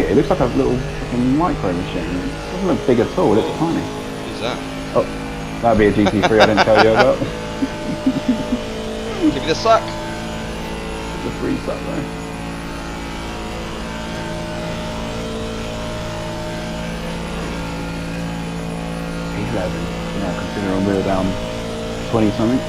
It looks like a little fucking micro machine. It doesn't look big at all, it looks tiny. Who's that? Oh, that'd be a GT3 I didn't tell you about. Give me the suck. The free stuff though. P11. Yeah, considering we were down 20 something.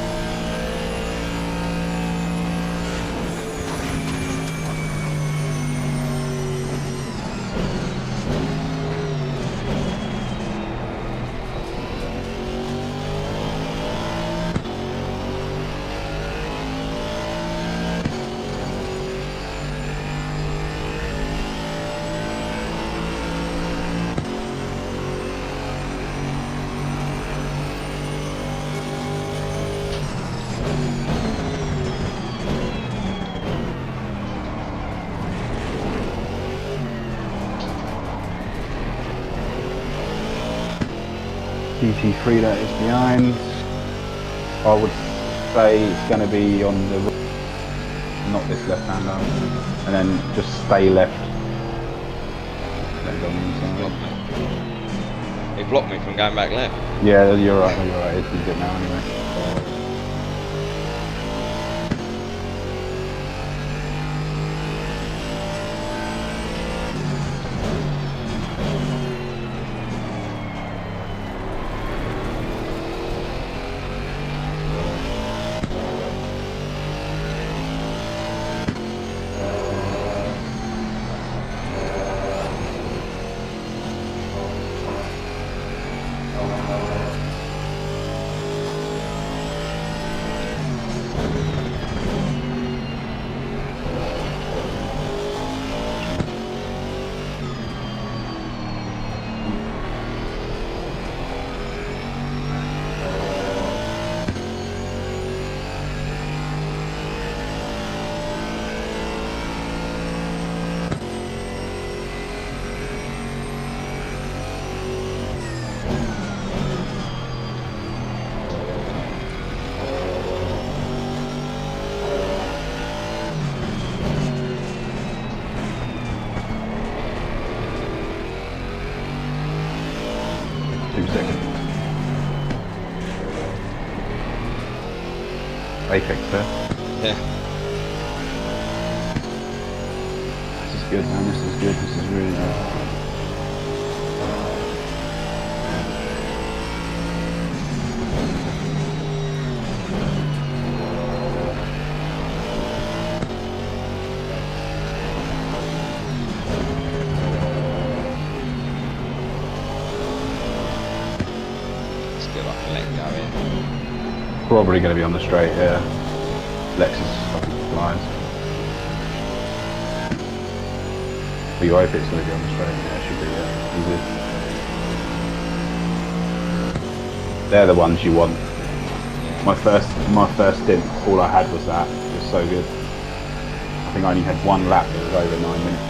GT3 that is behind. I would say it's going to be on the not this left hand arm, and then just stay left. Then go on the inside. He blocked me from going back left. Yeah, you're right. You're right. It's good now anyway. Apex there. Yeah. This is good, man. This is good. This is really good. Probably going to be on the straight, yeah. Lexus fucking flies. But you hope it's going to be on the straight, yeah, it should be, yeah. Easy. They're the ones you want. My first stint, all I had was that. It was so good. I think I only had one lap that was over 9 minutes.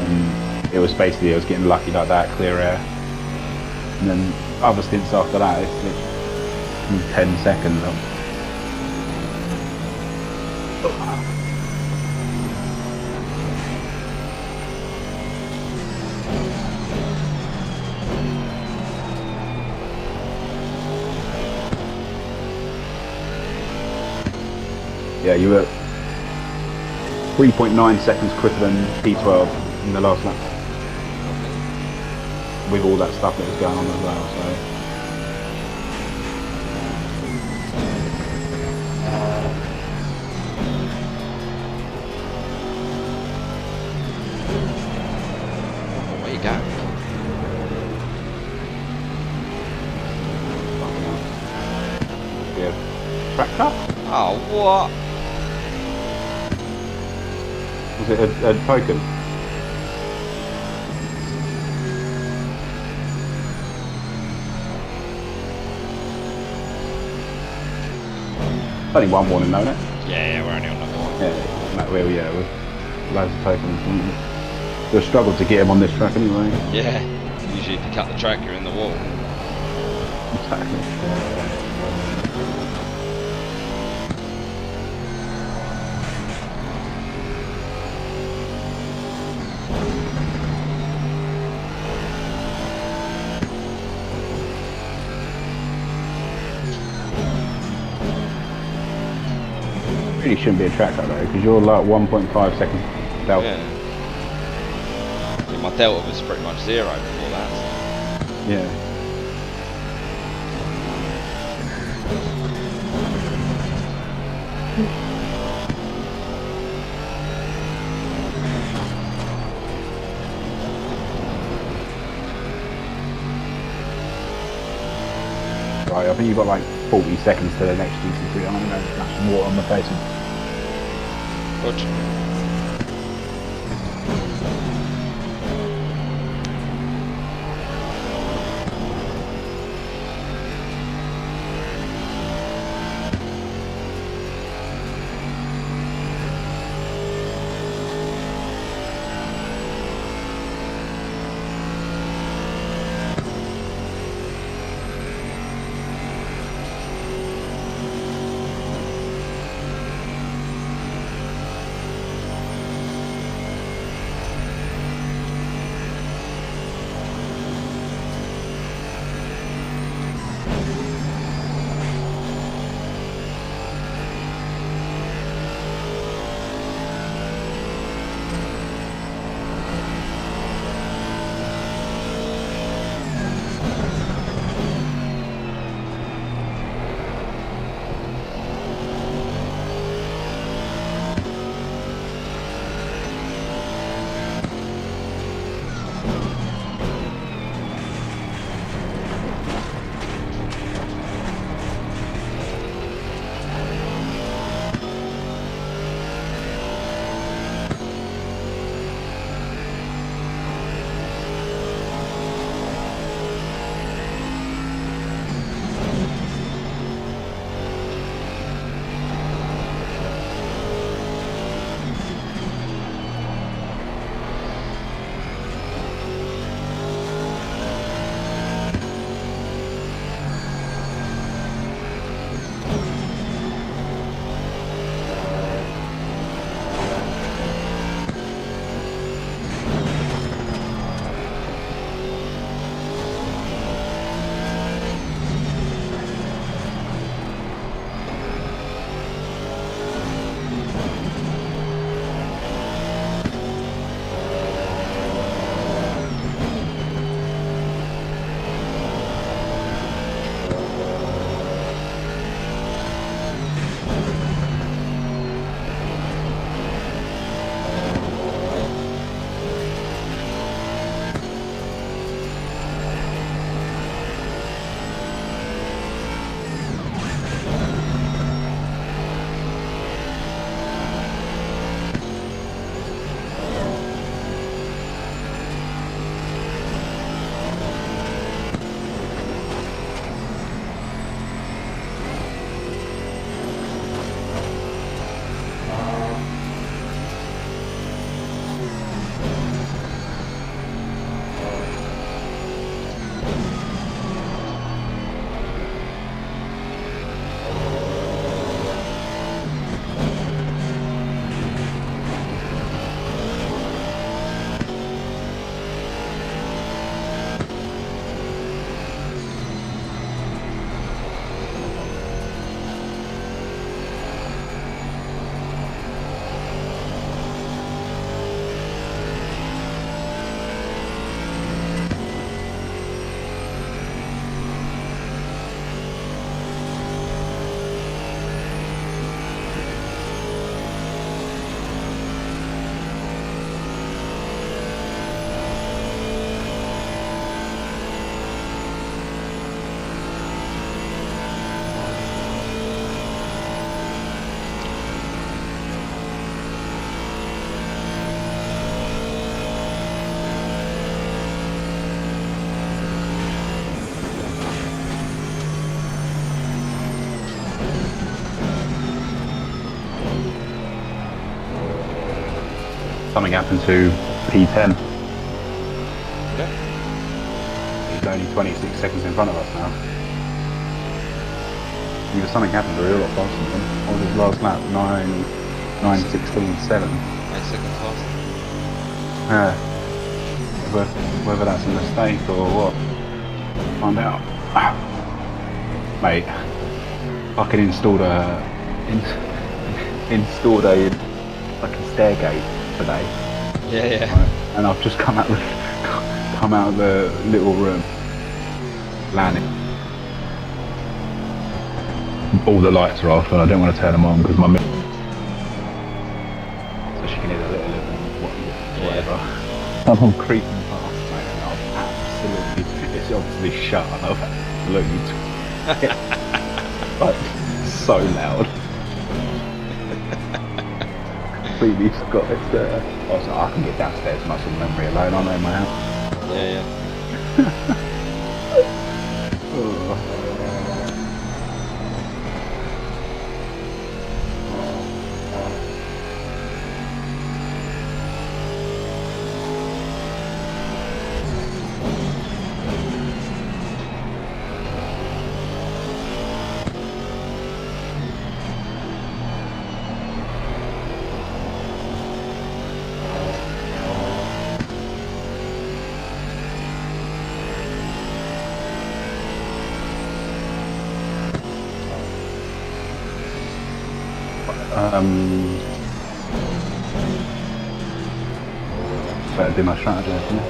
And it was basically, I was getting lucky like that, clear air. And then other stints after that, it's like 10 seconds. Yeah, you were 3.9 seconds quicker than P12 in the last lap. With all that stuff that was going on as well, so. Where you going? Yeah. Track cut? Oh, what? Was it a token? Only one warning though, isn't it? Yeah, we're only on number one. Yeah, that way, yeah, with loads of tokens. You'll struggle to get him on this track anyway. Yeah. Usually if you cut the track, you're in the wall. Exactly. Really shouldn't be a track cut though, because you're like 1.5 seconds delta. Yeah. Yeah, my delta was pretty much 0 before that. Yeah. Right, I think you've got like 40 seconds to the next GT3. I'm going to splash some water on my face. Good. Something happened to P10. Yeah. He's only 26 seconds in front of us now. Something happened to a lot faster than him. What was his last lap? 9:16.7. 8 seconds faster. Yeah. Whether that's a mistake or what, find out. Mate, fucking installed a fucking stairgate today. Yeah, yeah. Right? And I've just come out of the little room, landing. All the lights are off, and I don't want to turn them on because my so she can hear the little whatever. And I'm creeping past, mate, and I've absolutely, it's obviously shut, and I've absolutely, like, so loud. Completely forgot it's there. I was like, I can get downstairs muscle memory alone, I know in my house. Yeah, yeah. Oh. Better do my strategy, isn't it?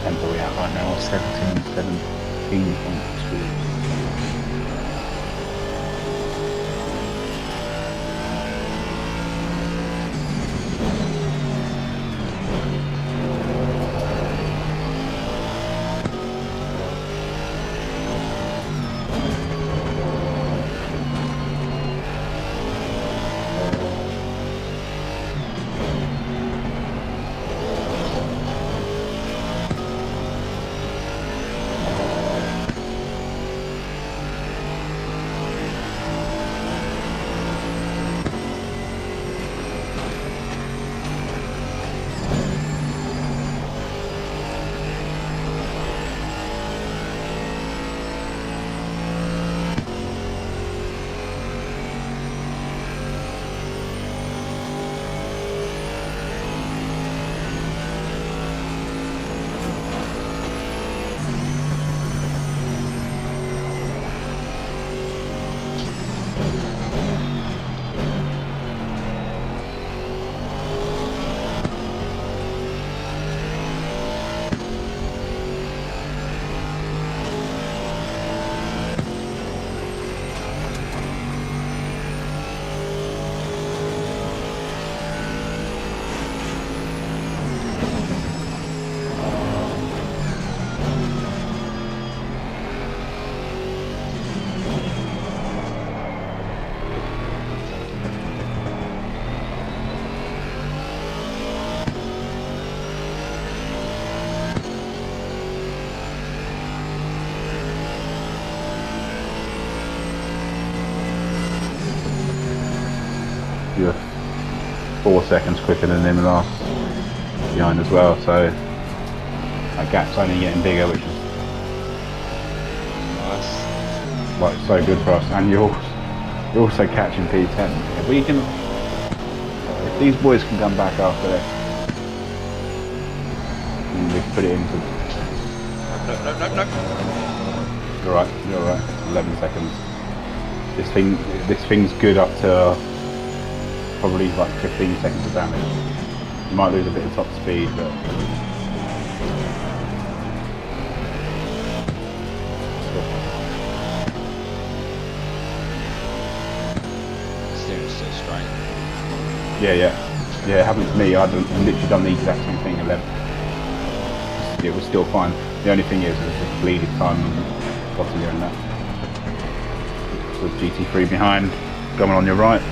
Tempo we at right now, 17.2. You're 4 seconds quicker than him last behind as well, so that gap's only getting bigger, which is Nice. like so good for us. And you're also catching P10. If we can, if these boys can come back after this, and we put it into. No. You're right. 11 seconds. This thing's good up to probably like 15 seconds of damage. You might lose a bit of top speed, but Steering's still straight. yeah, it happened to me. I'd literally done the exact same thing 11. It was still fine. The only thing is, it was just bleeding time and bottom here and that. So GT3 behind, coming on your right.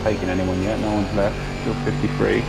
taken anyone yet. No one's left. Still 53.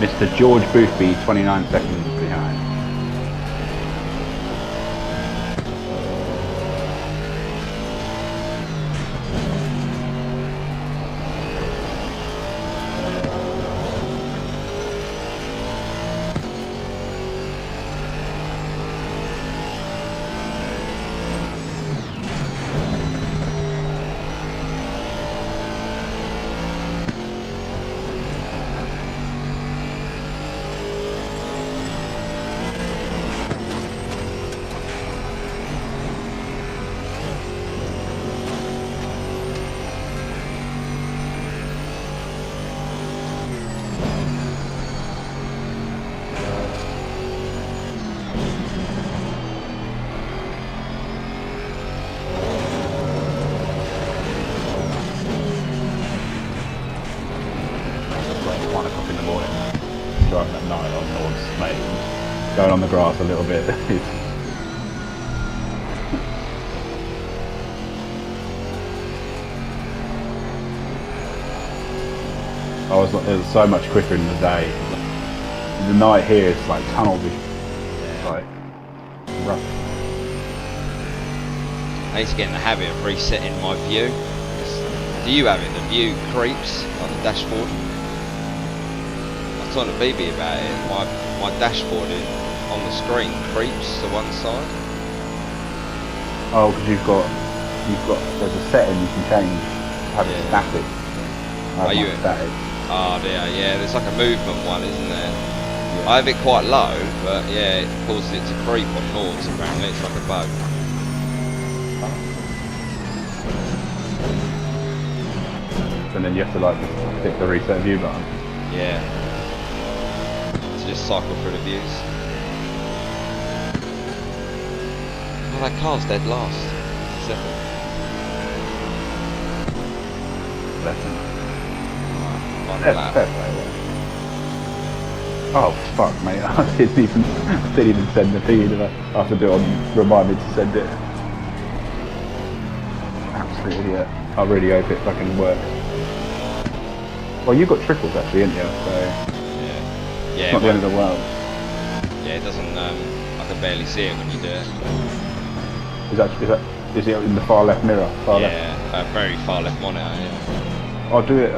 Mr. George Boothby, 29 seconds behind. Driving at night on Nords, mate. Going on the grass a little bit. It was so much quicker in the day. The night here is like tunnel vision. It's like rough. I need to get in the habit of resetting my view. Do you have it? The view creeps on the dashboard. I was talking to BB about it. My dashboard on the screen creeps to one side. Oh, because there's a setting you can change. Have it static. Are you static? Oh dear, yeah. There's like a movement one, isn't there? Yeah. I have it quite low, but yeah, it causes it to creep on Nords. Apparently, it's like a bug. And then you have to like click the reset view button. Yeah. To just cycle through the views. Oh, that car's dead last. Second. Oh fuck, mate! I didn't even send the feed. I have to do it on. Remind me to send it. Absolute idiot. I really hope it fucking works. Well, you got trickles actually, didn't you? So yeah, it's not the end of the world. Yeah, it doesn't. I can barely see it when you do it. Is it in the far left mirror? Yeah, very far left monitor. Yeah. I'll do it.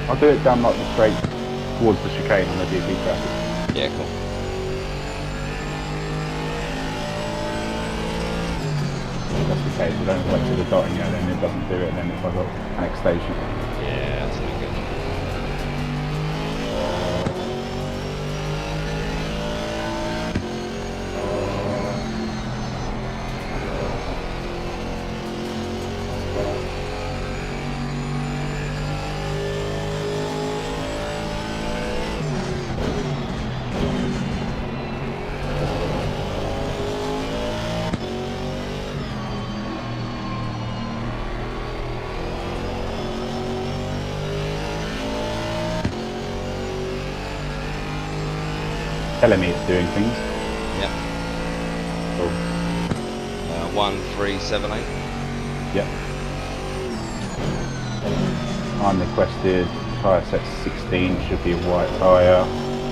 I'll do it down like the straight towards the chicane on the GT traffic. Yeah, cool. If that's the case, we don't wait till the dotting yet, then it doesn't do it, and then if I've got next station. Yeah, that's not good. telling me it's doing things. Yep. Cool. 1378. Yep. I'm requested tyre set 16, should be a white tyre.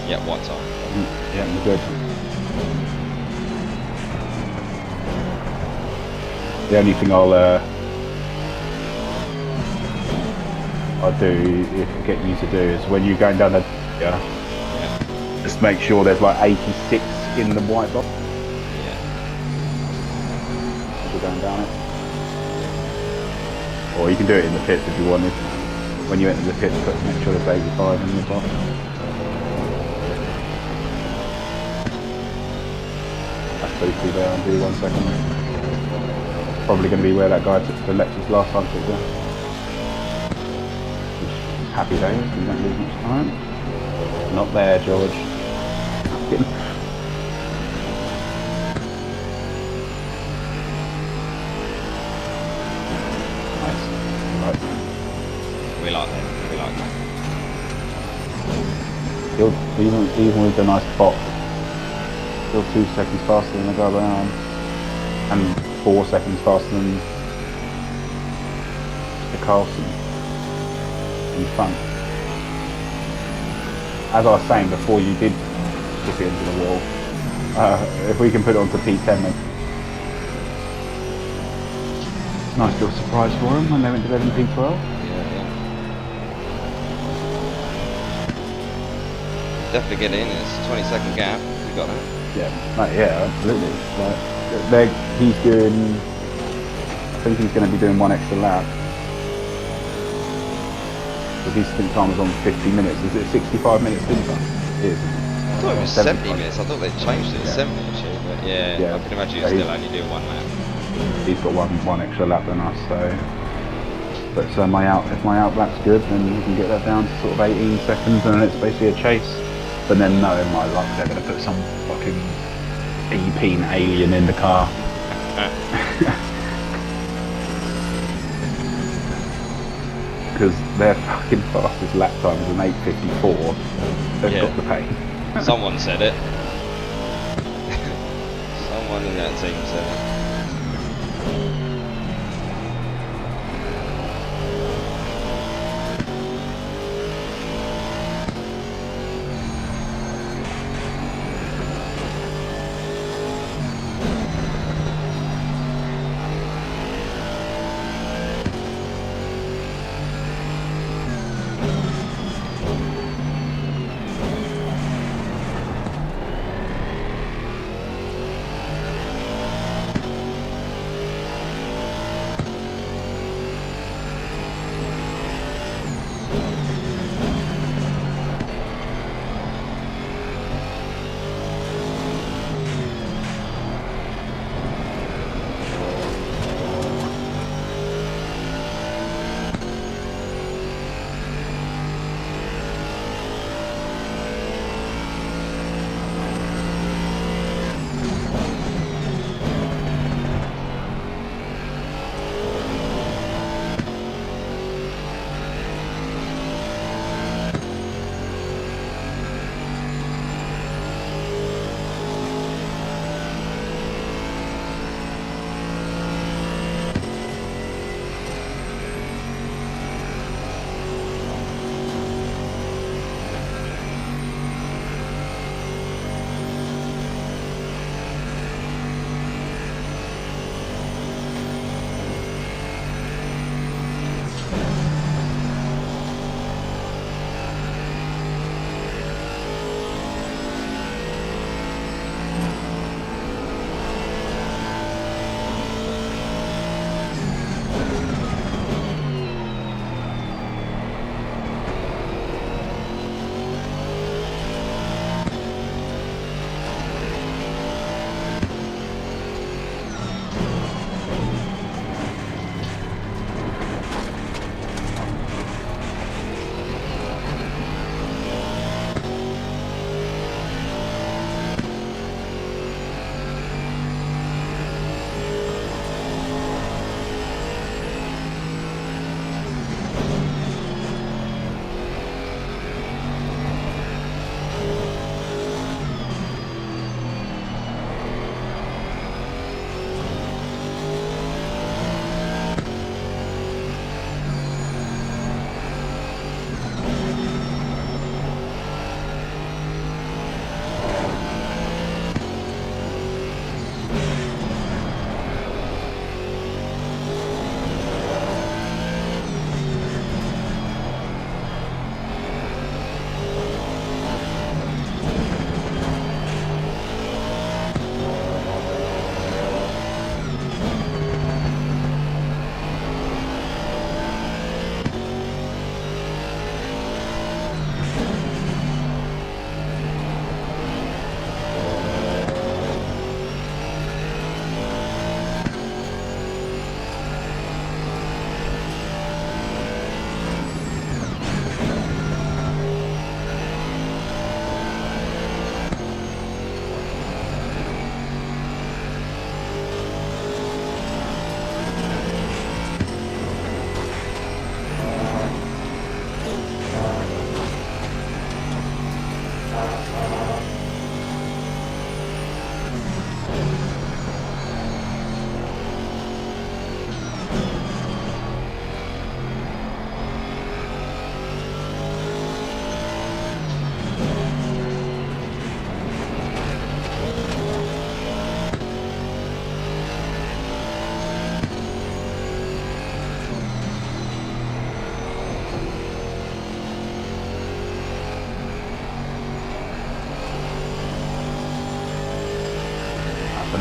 Yep, white tire. Yeah, we're good. The only thing I'll do, get you to do, is when you're going down the just make sure there's like 86 in the white box Yeah. as you're going down it. Or you can do it in the pits if you wanted. When you enter the pits, make sure there's 85 in the box. That's basically there. I'll do 1 second. Probably going to be where that guy took the Lexus last time took there. Happy days, we don't lose much time. Not there, George. Nice. Right. We like that. We like that. Even with the nice pop, still 2 seconds faster than the guy around, and 4 seconds faster than the Carlson in front. As I was saying before, you did stick it into the wall. If we can put it onto P10, then nice little surprise for them when they went to bed in P12. Yeah, yeah. Definitely get in. It's a 20-second gap. You got that. Yeah, absolutely. He's doing. I think he's going to be doing 1 extra lap. Because his stint time was on 50 minutes. Is it 65 minutes stint time? It is. I thought it was 70 minutes. I thought they changed it to 70 actually. But yeah, I can imagine you're still only doing 1 lap. He's got one extra lap than us, so. But if my out lap's good, then we can get that down to sort of 18 seconds, and it's basically a chase. But then, no, in my luck, they're going to put some fucking EP alien in the car. Because their fucking fastest lap time is an 8:54. They've got the pain. Someone said it. Someone in that team said it.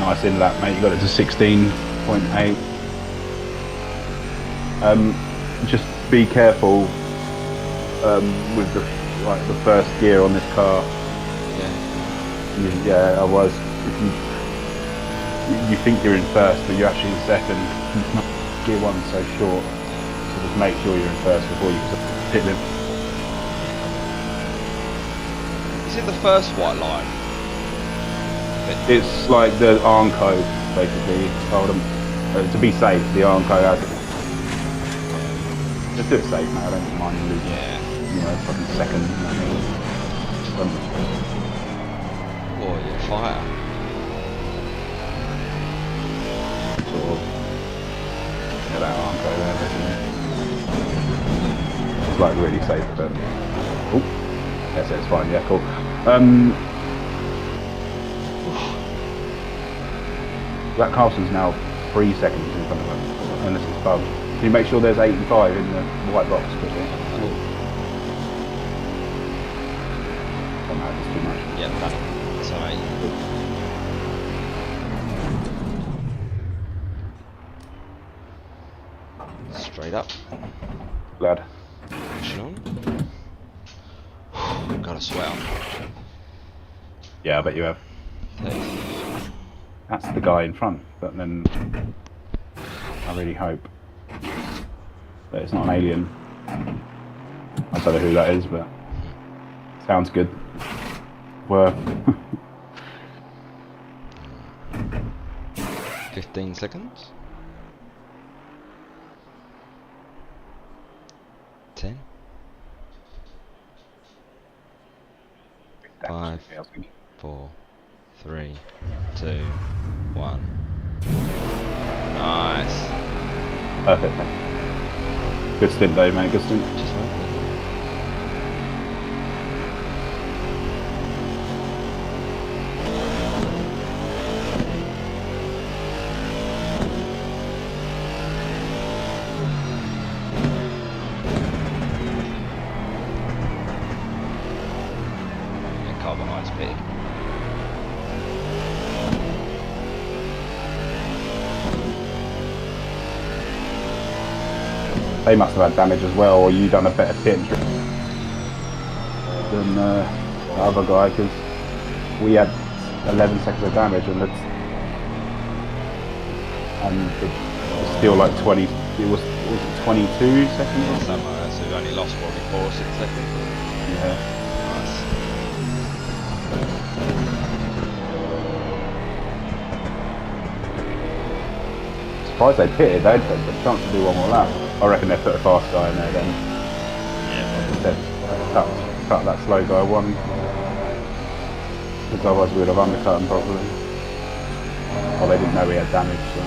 nice in lap, mate. You got it to 16.8. Just be careful with the first gear on this car. Yeah, otherwise if you think you're in first, but you're actually in second. Gear one's so short, so just make sure you're in first before you hit them. Is it the first white line? It's like the Armco, basically. To be safe, the Armco has it. Just do it safe, mate. I don't mind losing. Yeah. You know, fucking second. Oh, you're a fighter. Sort of. Yeah, that Armco there, basically. It's like really safe, but. Oh, yes, it's fine. Yeah, cool. That Carlson's now 3 seconds in front of him, unless it's bugged. Can you make sure there's 8 and 5 in the white box quickly? Oh no, it's too much. Yeah, done. That's alright. Straight up. Glad. Action on. Gotta sweat. Yeah, I bet you have. That's the guy in front, but then I really hope that it's not an alien. I don't know who that is, but sounds good. Worth. 15 seconds. 10. 5, 4, 3, 2, 1. Nice. Perfect. Good stint, though, mate. Good stint. Just like car behind's big. They must have had damage as well, or you done a better pit than the other guy, because we had 11 seconds of damage, and it's still like 20. It was 22 seconds. Yeah, something like that. So we've only lost probably 4 or 6 seconds. Yeah. Nice. Surprised they pitted. They had the chance to do one more lap. I reckon they put a fast guy in there then. Yeah. Instead, cut that slow guy one. Because otherwise we would have undercut him probably. Oh, they didn't know we had damage. So.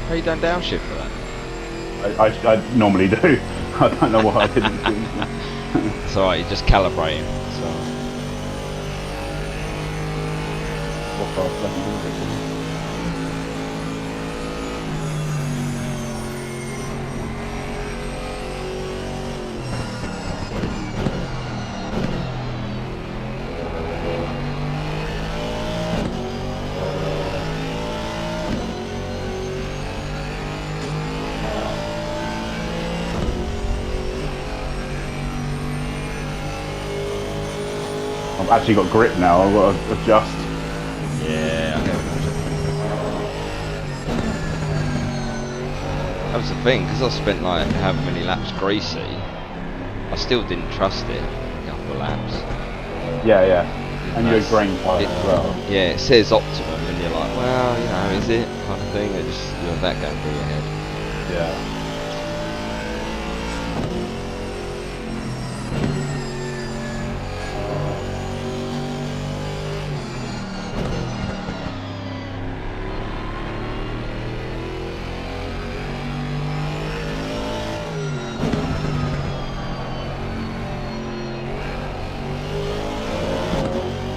How you done downshift for that? I normally do. I don't know why I didn't do. It's alright, you're just calibrating. So fast lap is ridiculous. I've actually got grip now, I've got to adjust. Yeah, I can imagine. That was the thing, because I spent like however many laps greasy, I still didn't trust it a couple of laps. Yeah. And you're That's- grain tyre as well. Yeah, it says optimum, and you're like, well, you know, is it? Kind of thing. It just, you have that going through your head. Yeah.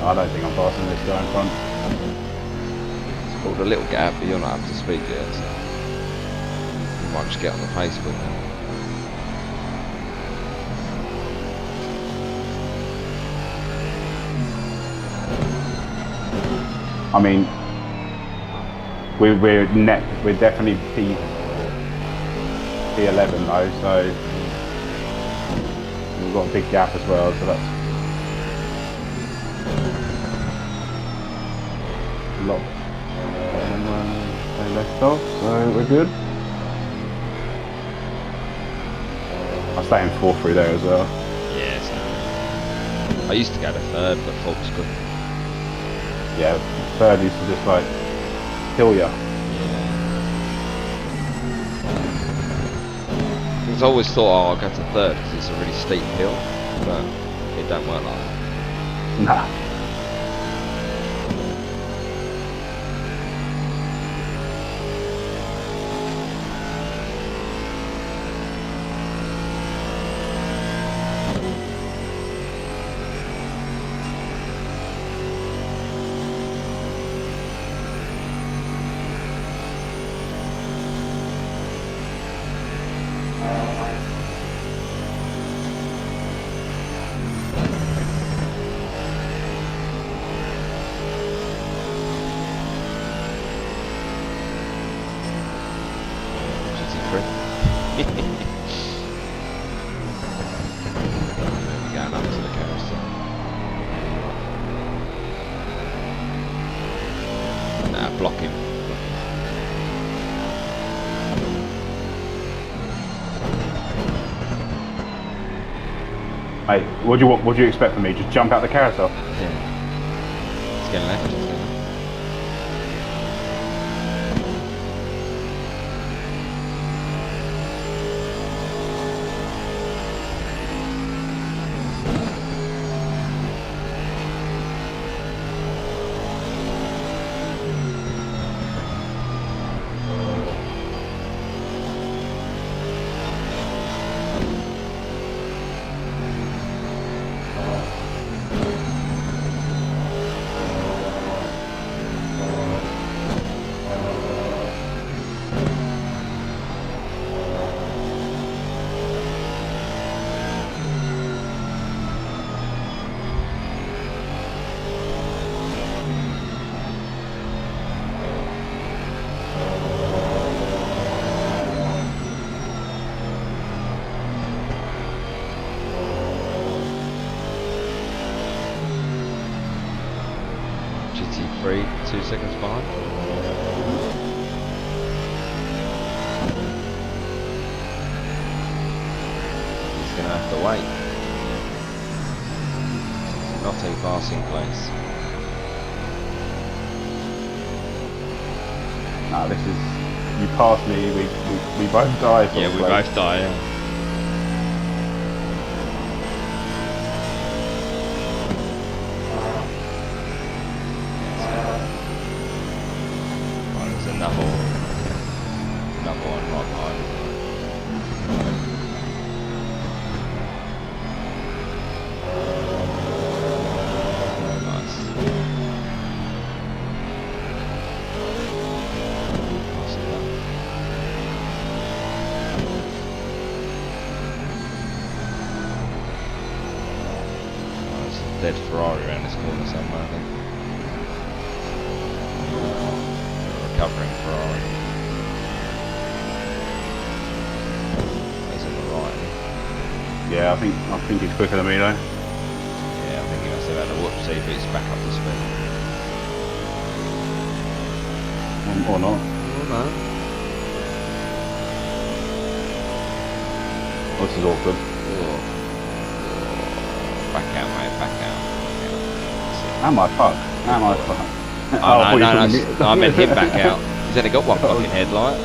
I don't think I'm passing this guy in front. It's called a little gap, but you're not up to speed yet, so you might just get on the pace with it. I mean, we're definitely P11 though, so we've got a big gap as well, so that's a lot. They left off, so we're good. I'll stay in 4-3 there as well. Yeah, I used to go to third, but folks couldn't. Yeah, third used to just like kill ya. Because I always thought, oh, I'll go to third because it's a really steep hill, but it don't work like that. Nah. Going up to the carousel. Nah, block him. Mate, what do you expect from me? Just jump out the carousel? Yeah. It's getting left. It's getting left. GT3, 2 seconds behind. He's going to have to wait. It's not a passing place. Nah, this is, you pass me, we both die. For Yeah, the we place. both die, yeah. Right, there's another one right behind. Nice. dead Ferrari around this corner somewhere, I think. Recovering Ferrari. He's on the right. Yeah, I think he's quicker than me though. Yeah, I think he must have had a whoopsie, but he's back up to speed. Or not. Oh no. Oh, this is awkward. Oh. Back out, mate, back out. Am I fucked? Am I fucked? Oh, I thought you no, were no, talking no, I meant him back out. He's only got one fucking headlight.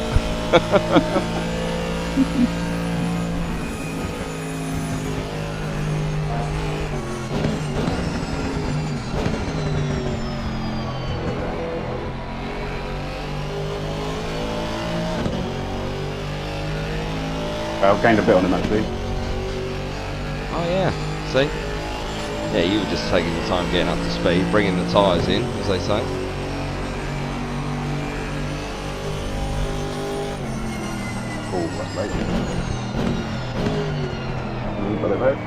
I've gained a bit on him actually. Oh yeah, see? Yeah, you were just taking your time getting up to speed, bringing the tyres in, as they say. Oh, that's late. Got it right.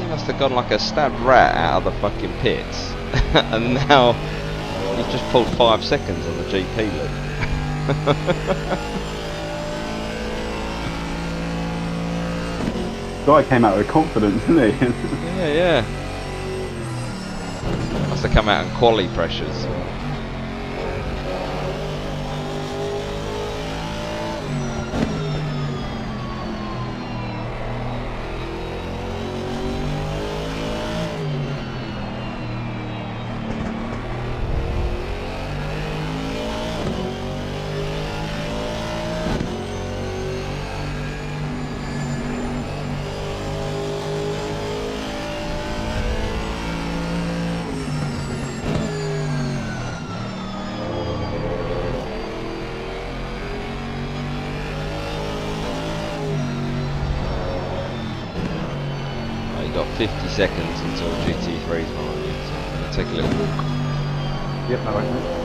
Must have gone like a stabbed rat out of the fucking pits, and now he's just pulled 5 seconds on the GP loop. Guy came out with confidence, didn't he? Yeah. Must have come out in quali pressures. Got 50 seconds until GT3's behind you, so I'm going to take a little walk. Yep, no worries, mate.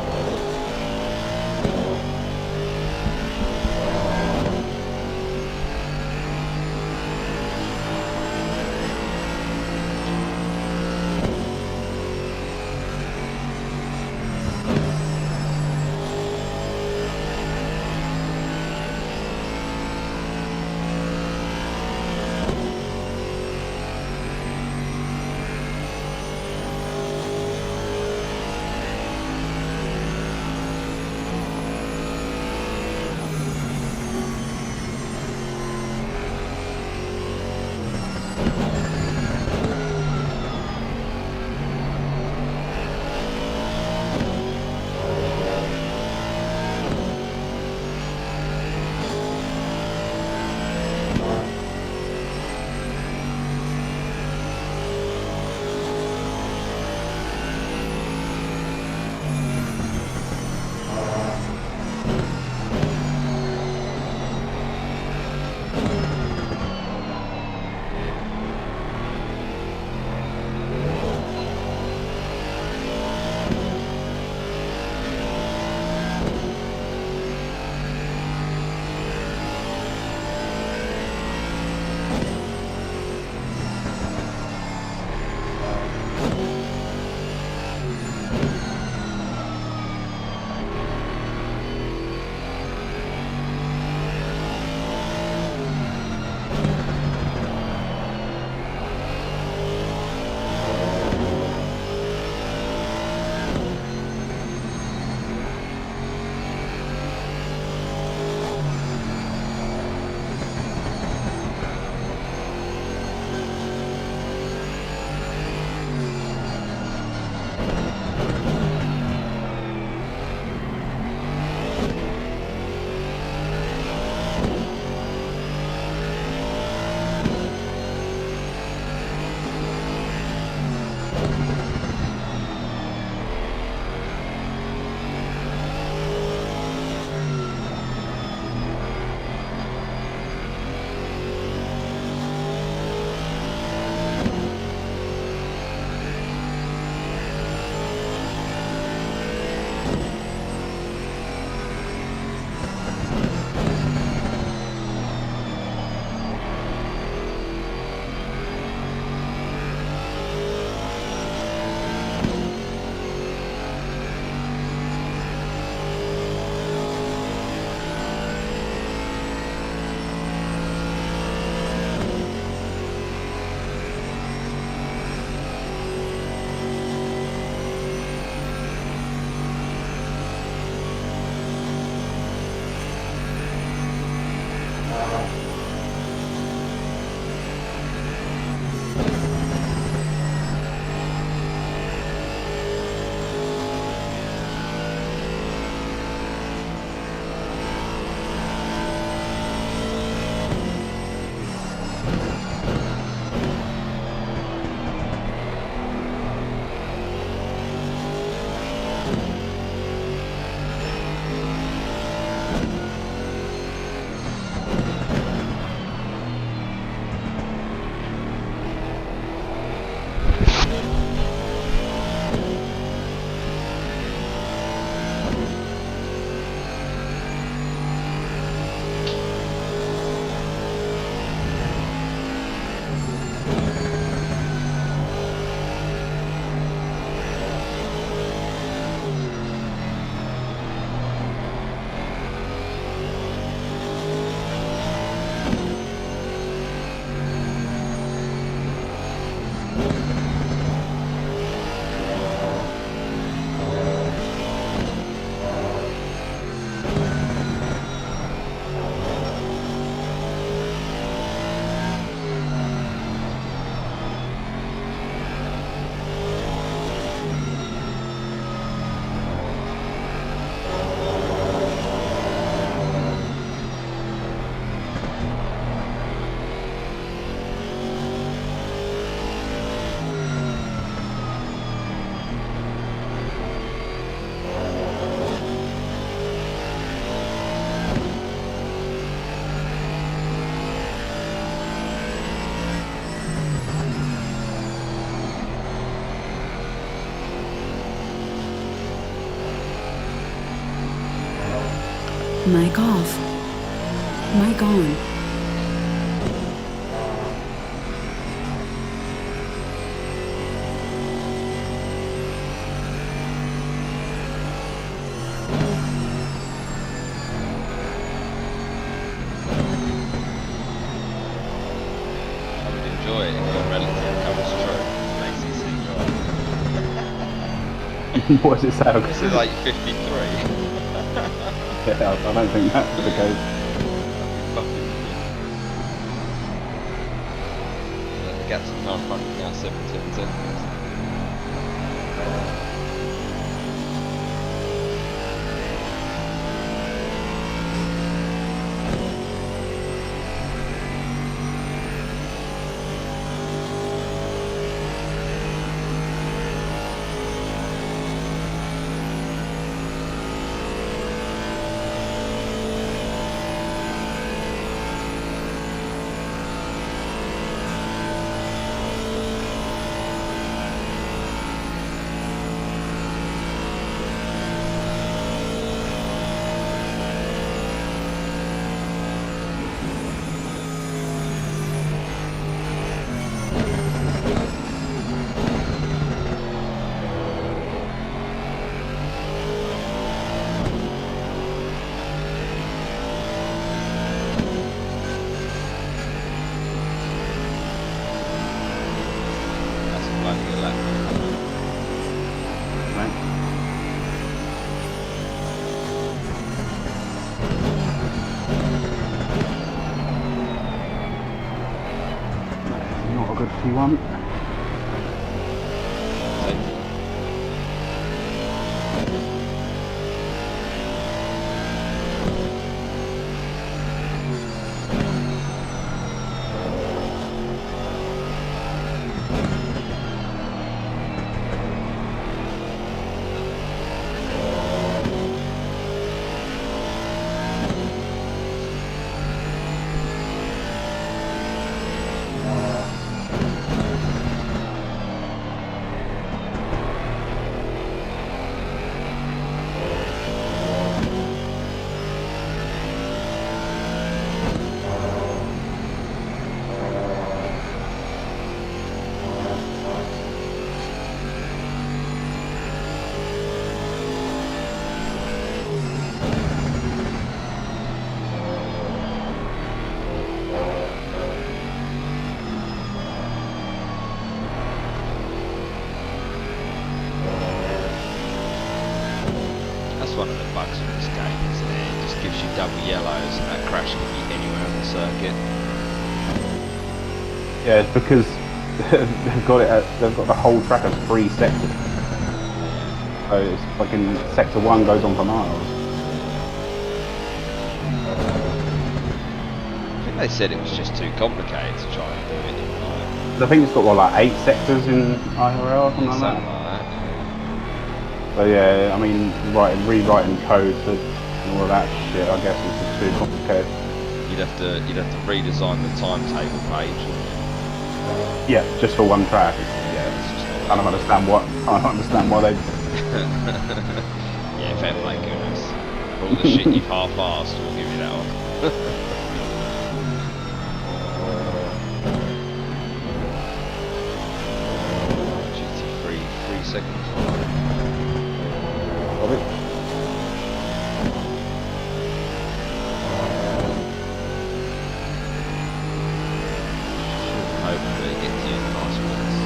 Mic off. Mic on. I would enjoy it if your relative comes true. Makes it seem right. What does it say? This is like 53. Yeah, I don't think that's the case. The gaps in time front now 7:10. That's a bloody good lap. Right. Not a good P1. That's one of the bugs with this game, isn't it? It just gives you double yellows and that crash can be anywhere on the circuit. Yeah, it's because they've got the whole track as 3 sectors. So it's fucking sector 1 goes on for miles. I think they said it was just too complicated to try and do it in I think it's got what, like 8 sectors in IRL or something like something that. like that. So yeah, I mean, rewriting code and all of that shit, I guess is just too complicated. You'd have to redesign the timetable page. Wouldn't you? Yeah, just for one track. Yeah, it's just I don't understand why they. Yeah, fair play, goodness. For all the shit you've half-arsed, we'll give you that one. GT3, 3 seconds. Hopefully it gets you in nice minutes.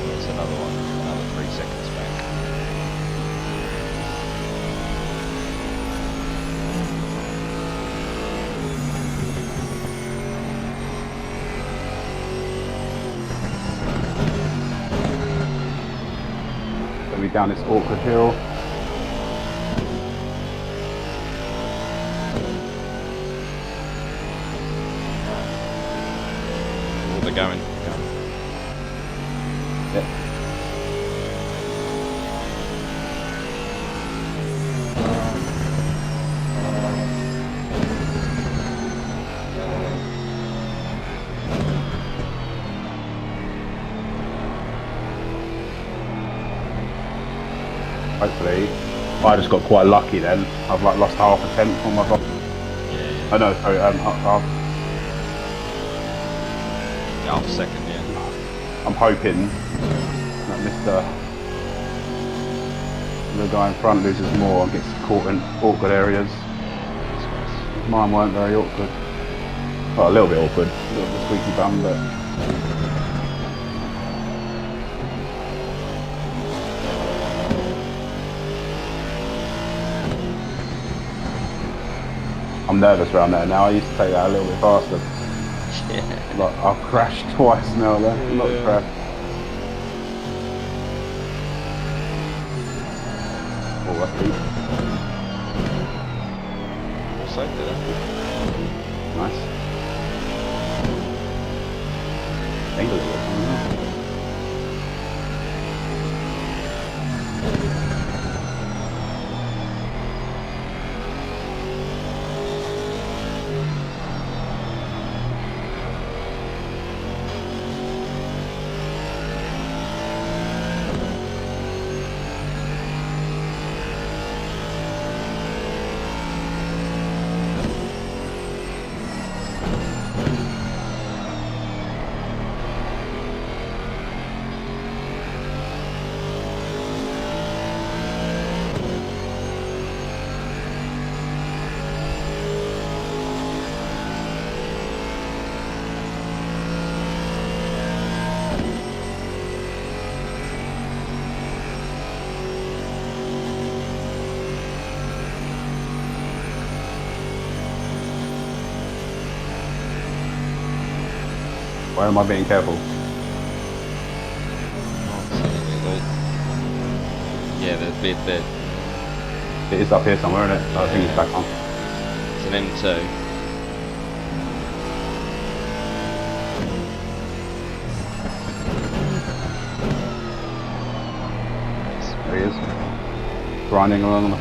There's another one, another 3 seconds back. Gonna be down this awkward hill. Oh, they're going. Yep. hopefully. I just got quite lucky then. I've like lost half a tenth on my box. Yeah. Oh no, sorry, Half a second, yeah. I'm hoping that the guy in front loses more and gets caught in awkward areas. Mine weren't very awkward. Well, a little bit awkward, a little bit squeaky bum, but I'm nervous around there now. I used to take that a little bit faster. Yeah. Like, I've crashed twice now there. Not crash. Oh, that's deep. So good. Nice. Angle it with something. Why am I being careful? Yeah, there's a bit there. It is up here somewhere, isn't it? I think it's back on. It's an M2. There he is. Grinding along. Yeah,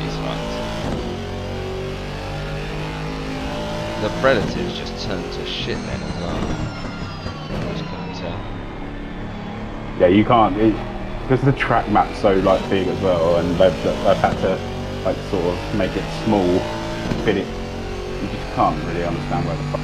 he's right. The relatives just turned to shit then as well. I just couldn't tell. Yeah, you can't. Because the track map's so like big as well, and they've had to like sort of make it small, fit it. You just can't really understand where the fuck.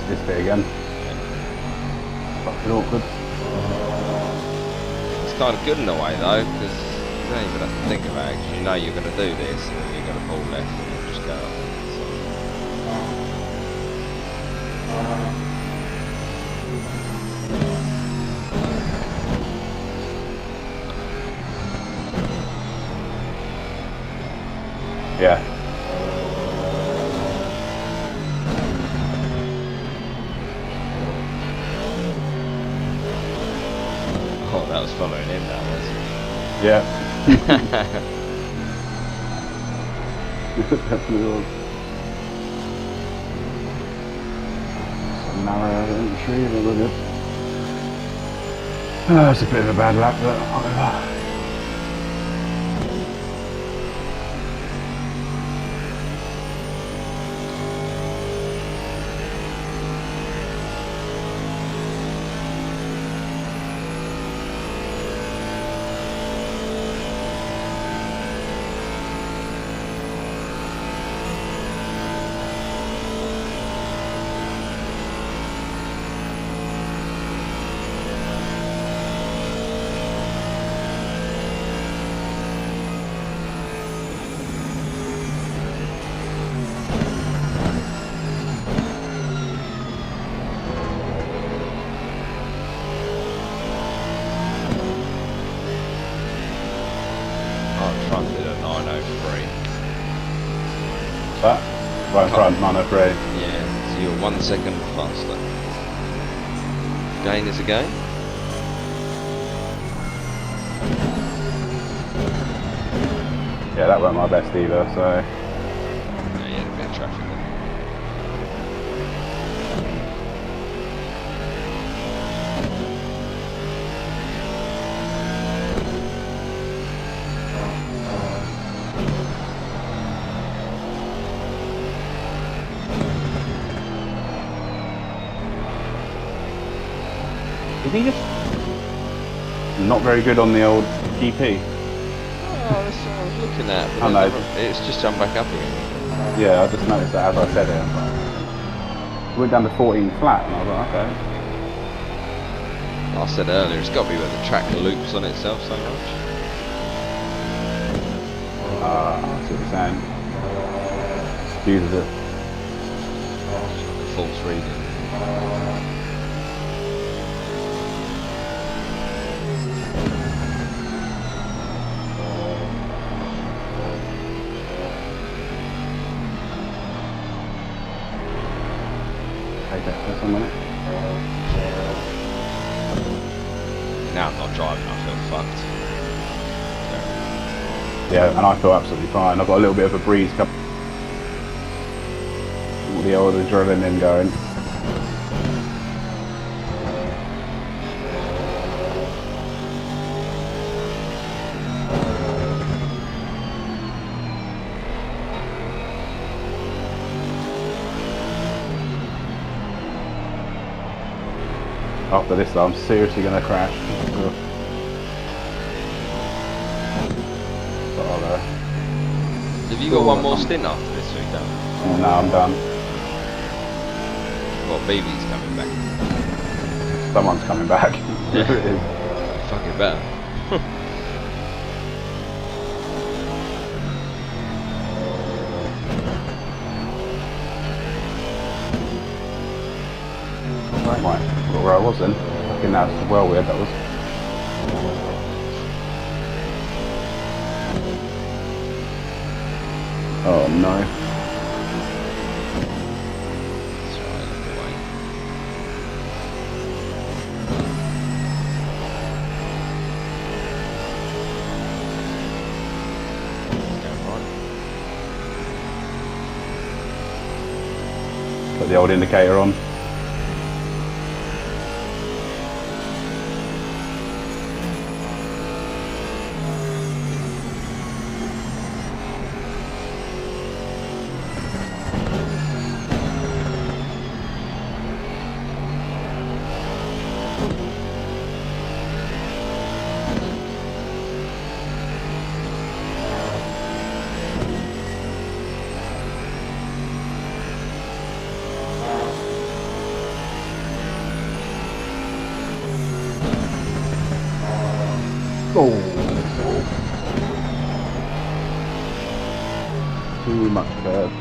This bit again. Fucking awkward. It's kind of good in a way though, because you don't even have to think about it, 'cause you know you're going to do this, and you're going to pull left, and you'll just go up. Yeah. Oh, that was following him, that was. Yeah. Definitely was. Some narrow entry, they were good. It's a bit of a bad lap, but whatever. front did a 903. What's that? Right in front, 903. Yeah, so you're 1 second faster. Gain is a gain. Yeah, that weren't my best either, so... Yeah, you had a bit of traffic there. Is he just not very good on the old GP? Oh, that's what I was looking at, but Oh, then no. it's just jumped back up again. Yeah, I just noticed that as I said it. We went down to 14 flat, and I was like, okay. I said earlier, it's got to be where the track loops on itself so much. I see what you're saying. Uses it. It's like a false reading. Take that for a minute. Now I'm not driving, I feel fucked. Yeah, and I feel absolutely fine. I've got a little bit of a breeze coming. The old adrenaline going. After this, though, I'm seriously going to crash. But I'll go. Have you got one more stint after this week, Dan? No, I'm done. Well, BB's coming back. Someone's coming back. Yeah. Whoever it is. Fucking better. Right, well, where I was then. Fucking that's well weird that was. Oh no. That's right, look away. It's going right. Put the old indicator on. Oh. Too much curve.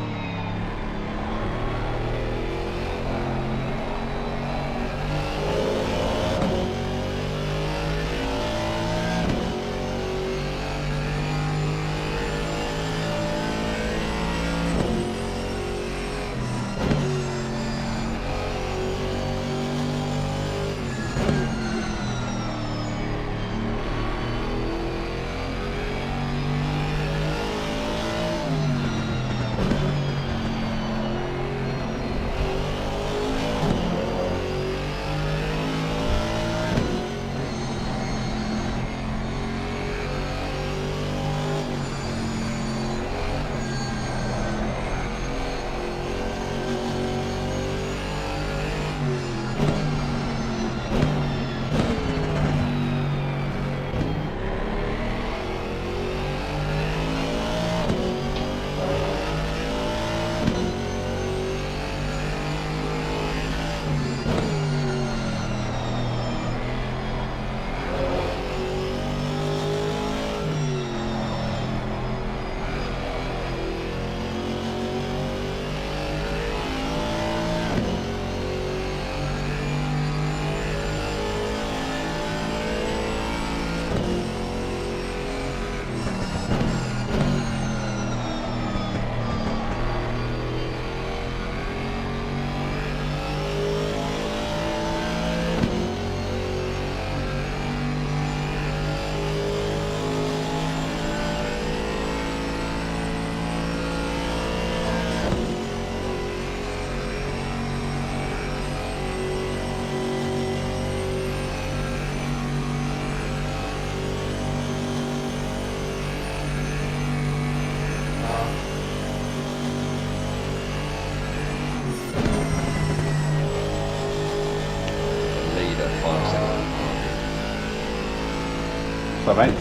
So, mate.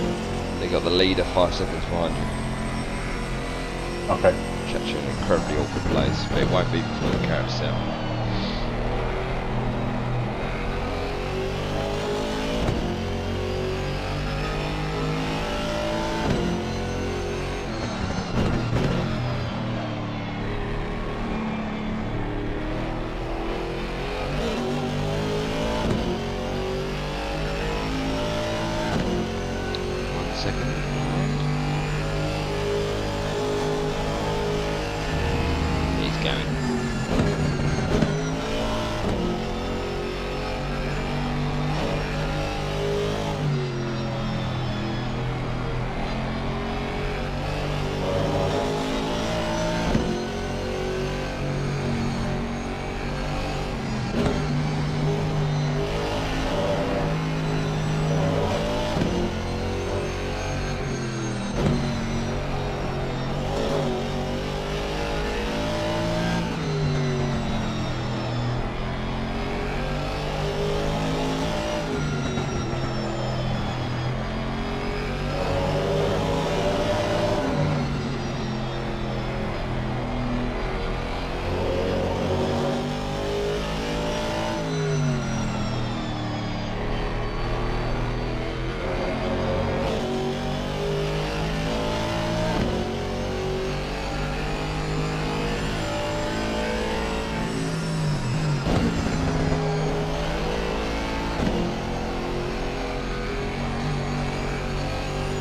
They got the leader 5 seconds behind you. Okay. Catch you in an incredibly awkward place, but it won't be before the carousel. He's going.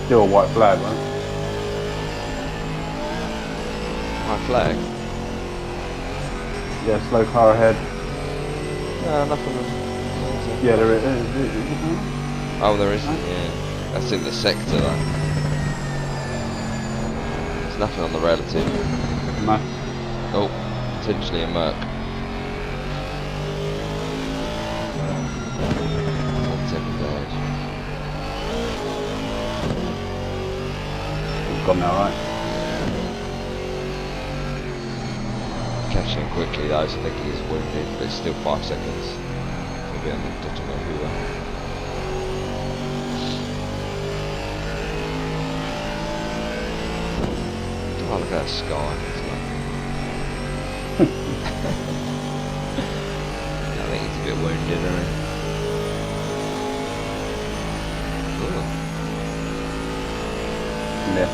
Still a white flag, right? High flag? Yeah, slow car ahead. No, nothing. Yeah, there is. Oh, there isn't, yeah. That's in the sector, though. There's nothing on the relative. No. Oh, potentially a Merc. Gone now, right? Catching quickly though, so I think he's wounded, but it's still 5 seconds. He'll be on the bottom of Hoover. Oh, look at that sky. It's I think he's a bit wounded, isn't he? Yeah,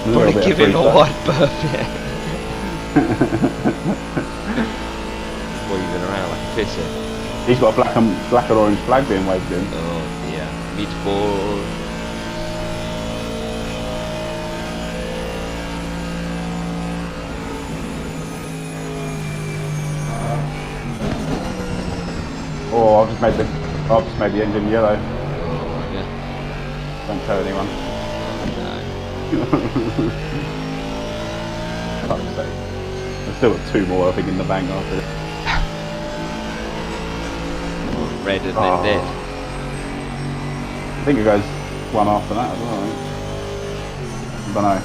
Probably give him a wide berth, yeah. Weaving around like a pisser. He's got a black and orange flag being waved in. Oh yeah, mid-board. Oh, I've just made the engine yellow. Oh yeah. Don't tell anyone. Fuck's sake. I've still got 2 more, I think, in the bank after this. Red and then dead. I think it goes one after that as well, I think. Don't know.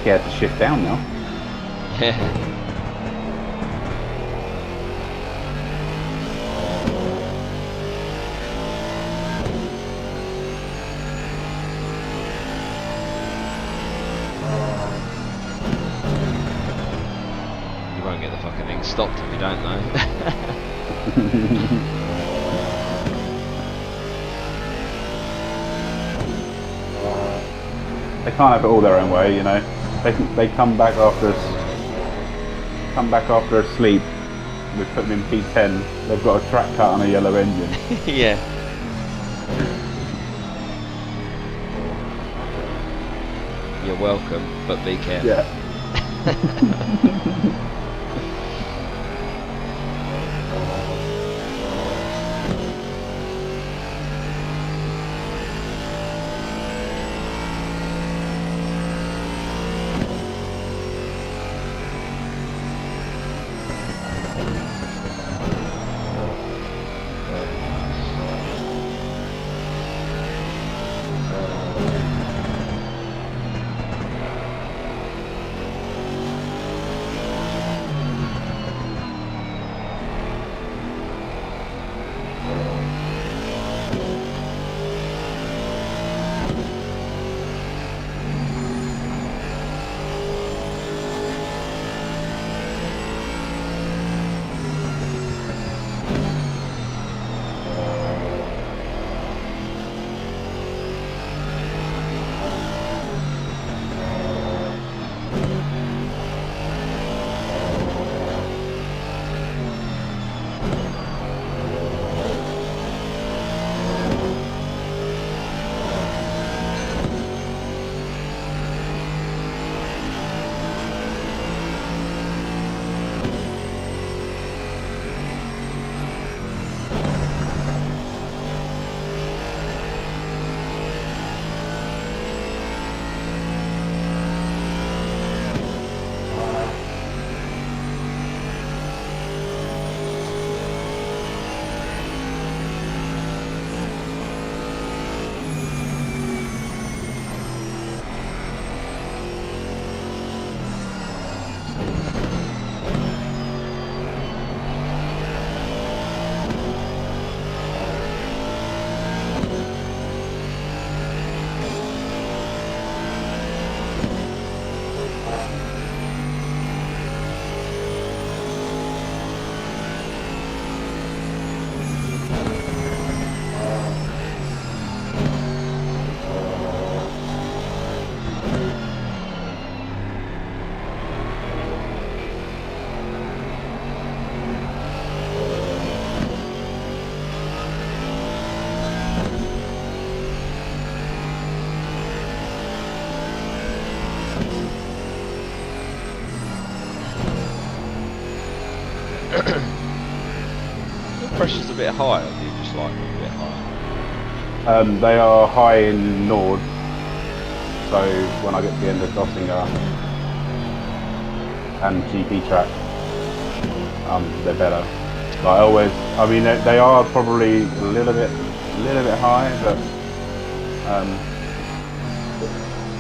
Scared to shift down now. Yeah. You won't get the fucking thing stopped if you don't know. They can't have it all their own way, you know. They come back after a sleep. We put them in P10. They've got a track cut on a yellow engine. Yeah. You're welcome, but be careful. Yeah. pressure's a bit high, or do you just like them a bit higher? They are high in Nord, so when I get to the end of Dossinger and GP track, they're better. Like I mean, they are probably a little bit high, but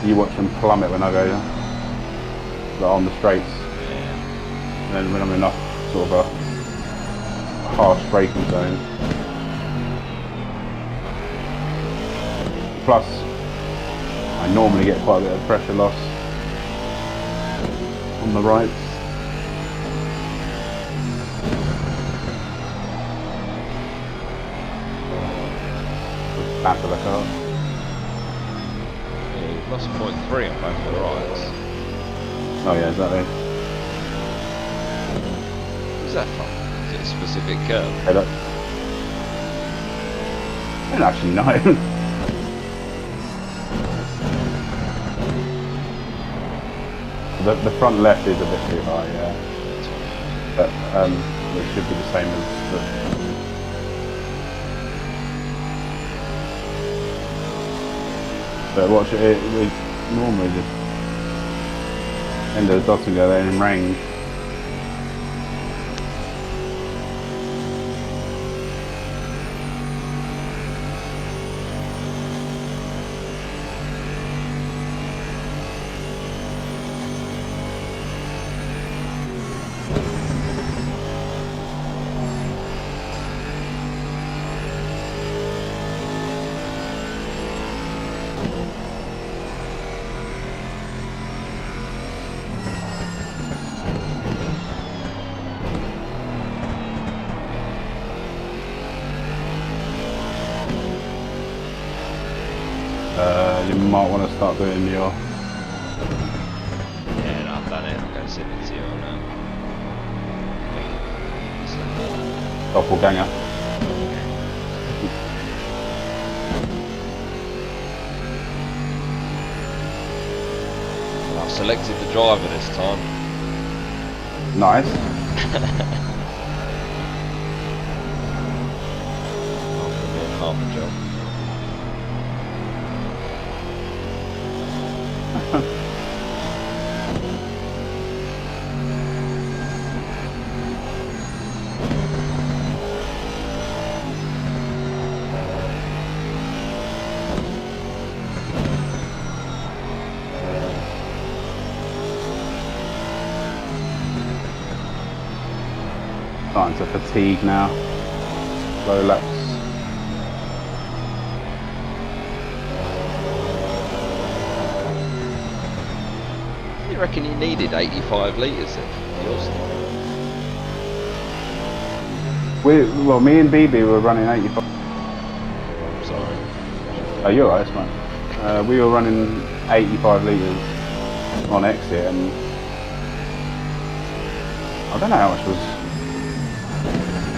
you watch them plummet when I go like, on the straights, and then when I'm in a sort of a harsh braking zone. Plus, I normally get quite a bit of pressure loss on the rights. Back of the car. Yeah, you've lost 0.3 on both the rides. Oh yeah, exactly. Where's that from? Is it a specific curve? Hey, look. I don't actually know. The front left is a bit too high, yeah. But it should be the same as the... But watch it normally just end of the dots and go there in range. You might want to start doing your... Yeah, no, I've done it. I'm going to send it to you on doppelganger. I've selected the driver this time. Nice. After doing half a job. Starting to fatigue now. Low laps. You reckon you needed 85 litres then? Yours? Well, me and BB were running 85. I'm sorry. Oh, you're right, it's fine. We were running 85 litres on exit, and I don't know how much was.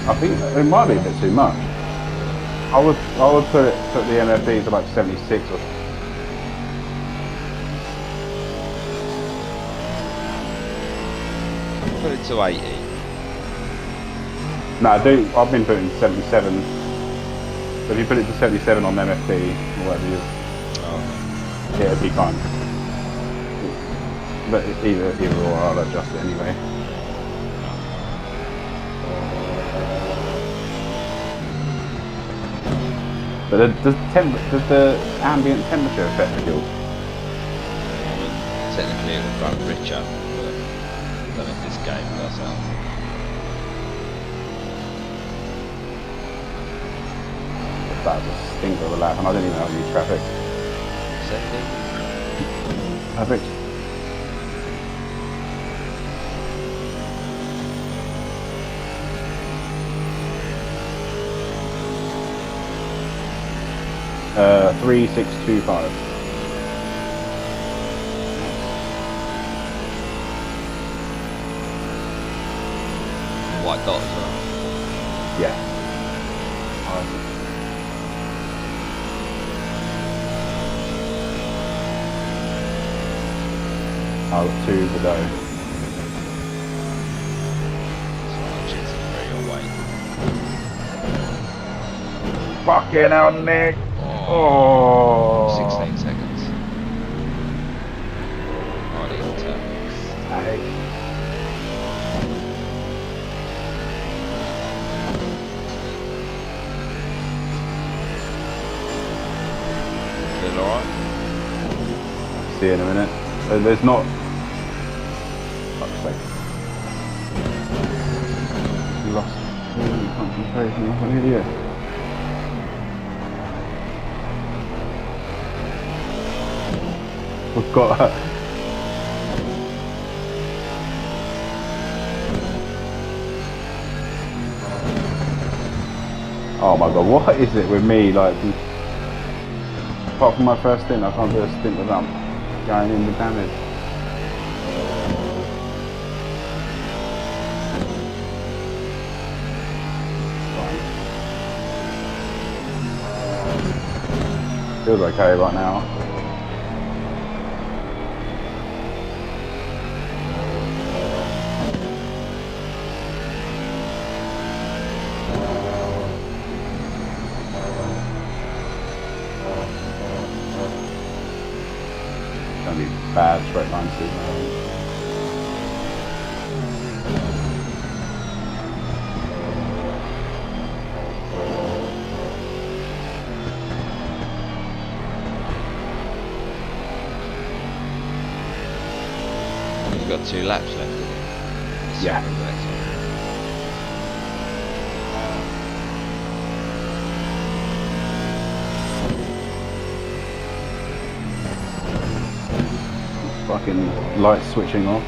I think it might be a bit too much. I would put the MFD to like 76 or. Put it to 80. No, I've been putting 77. So if you put it to 77 on MFD or whatever you, yeah, it'd be fine. But either or, I'll adjust it anyway. But does the ambient temperature affect the fuel? Technically it would run richer, but I don't know if this game does that. That was a stinker of a lap, and I didn't even know I need traffic. Sending. Perfect. Uh, 3625. White dot as well. Yeah. I'll have 2 to go. So GT3 away. Fucking hell, Nick. Oh, Oh. 16 seconds. Right into. Hey. Feel alright? See you in a minute. There's not. Fuck's sake. Lost concentration. I'm an idiot. We've got. Oh my god, what is it with me? Like, apart from my first stint, I can't do a stint without going in the damage. Feels okay right now. Gonna be bad straight lines too. You've got 2 laps left, haven't you? Yeah. The next one. Fucking lights switching off.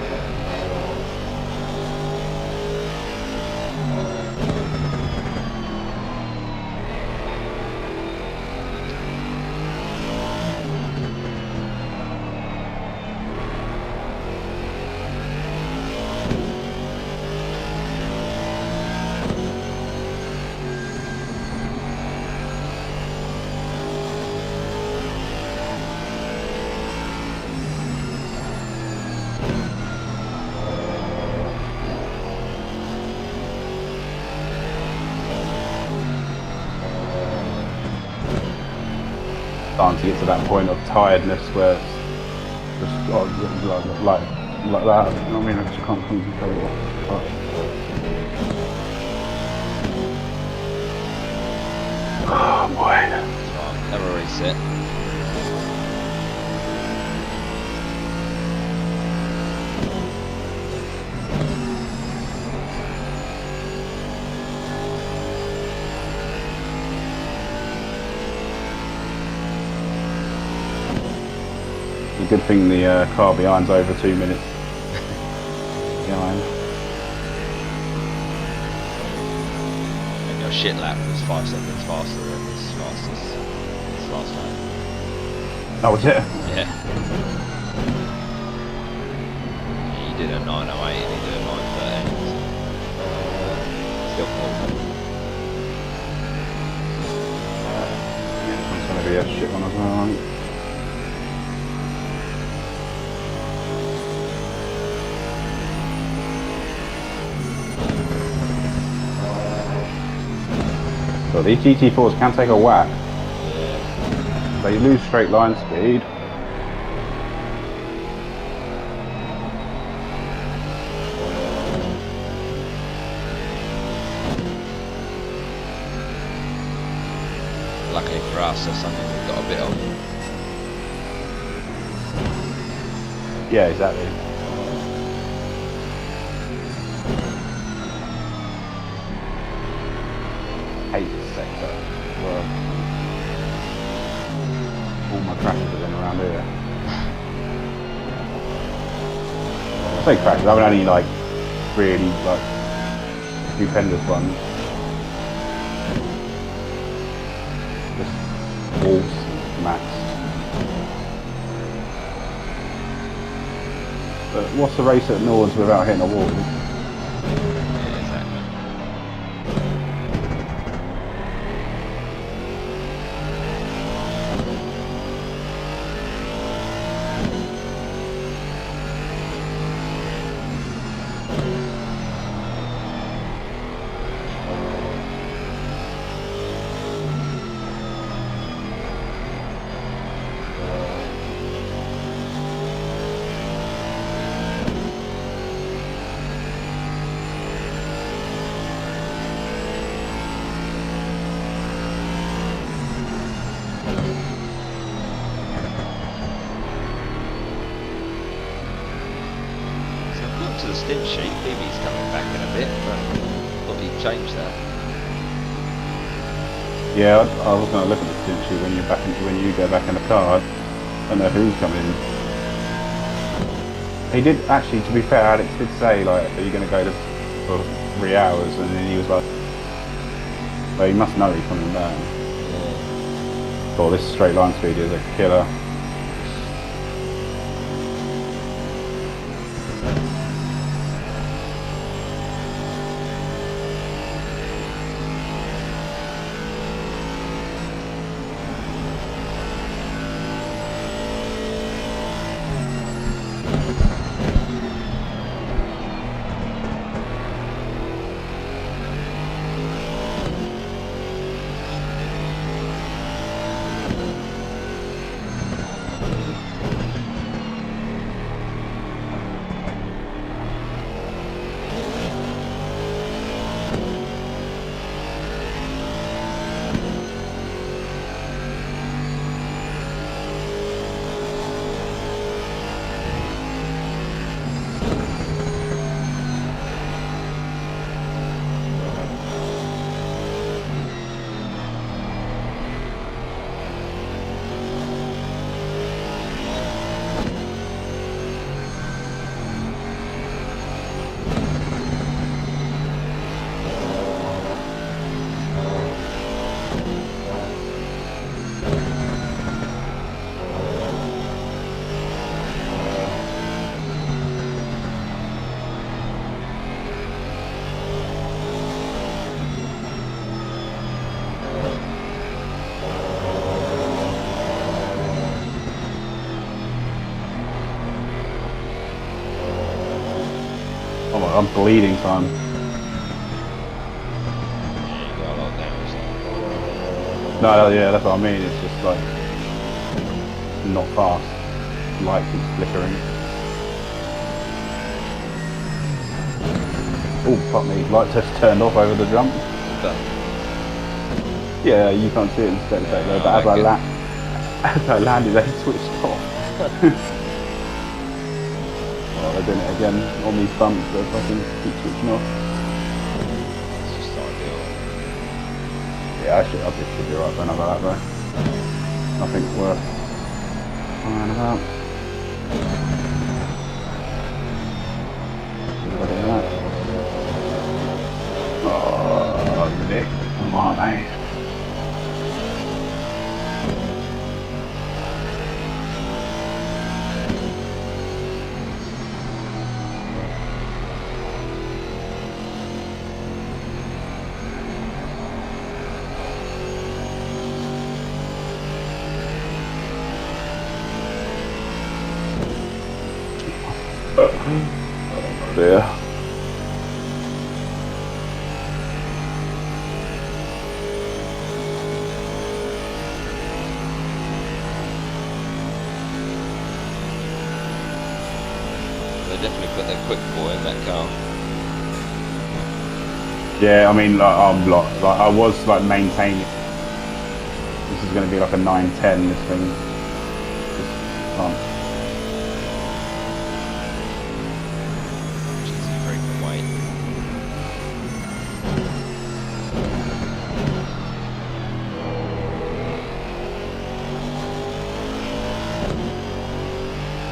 Starting to get to that point of tiredness where it's just like that. You know what I mean? I just can't concentrate. Oh boy. Right, have a reset. The good thing the car behind's over 2 minutes behind. And your shit lap was 5 seconds faster than this fastest. This last lap. That was it. Yeah. You did a 908 and he did a 913. Still cool. Yeah, this one's gonna be a shit one as well. I think. So these GT4s can take a whack. They lose straight line speed. Luckily for us, that's something we've got a bit of. Yeah, exactly. Hate this sector. Well, all my crashes have been around here. I say crashes, I've only like really like stupendous ones. Just walls, max. But what's the race at Nords without hitting a wall? Yeah, exactly. stint sheet. BB's coming back in a bit, but thought he'd change that. Yeah, I was going to look at the stint sheet when you go back in the car. I don't know who's coming in. He did actually, to be fair, Alex did say like, "Are you going to go for 3 hours?" And then he was like, "Well, he must know he's coming back." Yeah. Oh, this straight line speed is a killer. Oh my, I'm bleeding time. Yeah, you got a lot of damage. No, yeah, that's what I mean. It's just like not fast. Light keeps flickering. Oh, fuck me. Light just turned off over the jump. But Yeah, you can't see it in spectator, Yeah, but I like as I landed, they switched off. Oh, they're doing it again on these bumps. They fucking keep switching off. it's just ideal. Yeah, I should be right for another lap though. Nothing worth crying about. Look at that. Oh, Nick, come on, mate. Oh dear. They definitely put their quick boy in that car. Yeah, I mean, like, I was like maintaining. This is going to be like a 910. This thing. Just can't. GT3 can wait.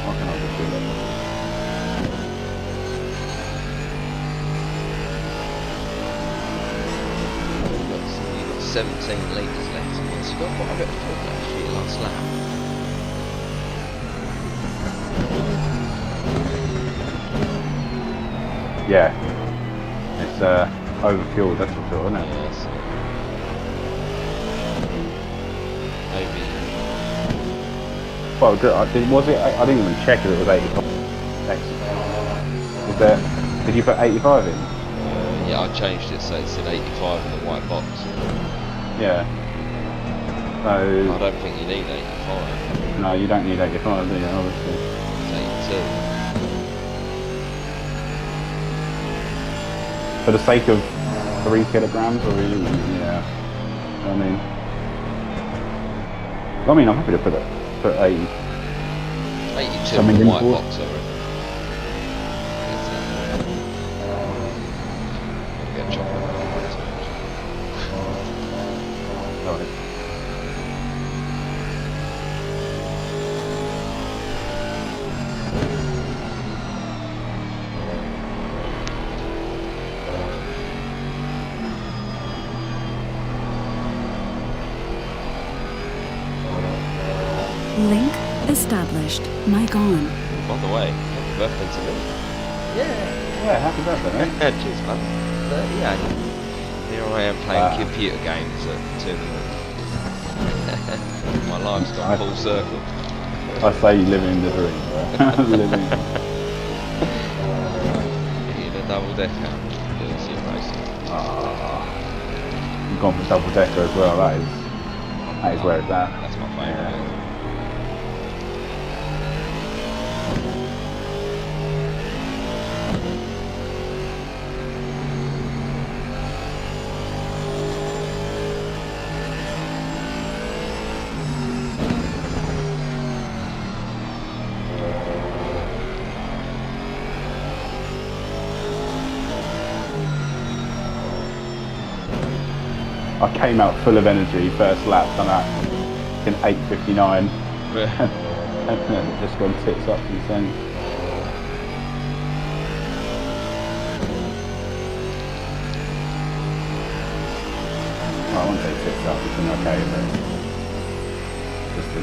Why can't I just do that? You've got 17 litres left. So you've got quite a bit of fuel left for your last lap. Yeah, it's overfueled. That's for sure, isn't it? Yes. Maybe. Well, was it? I didn't even check if it was 85. Was there? Did you put 85 in? Yeah, I changed it so it said 85 in the white box. Yeah. I So don't think you need 85. no, you don't need 85, do you? Obviously. It's 82. For the sake of 3 kilograms, or really, yeah. I mean, I'm happy to put 80. 82 Something in the in white for- box, I reckon. Link established. Mic on. By the way, happy birthday to me. Yeah, happy birthday, mate. Cheers, man. 38. Here I am playing Wow. computer games at tournament. My life's gone full circle. I say you living in the dream, bro. Living. In a double decker. Doing sim racing. You've gone for double decker as well. That is where it's at. That's my favourite. I came out full of energy first lap on that in 8:59 and then just gone tits up since then. Well, I won't say tits up, it's been okay, but just a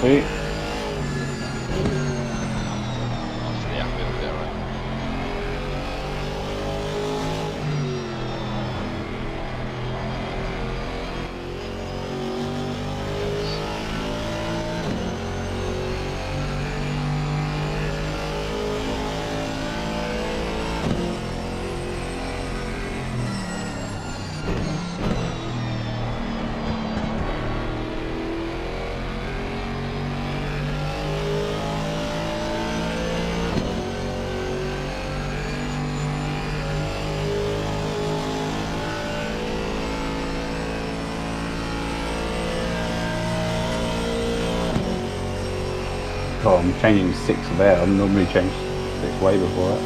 see. Yeah, we'll be alright. Oh, I'm changing 6 there. I normally change 6 way before it.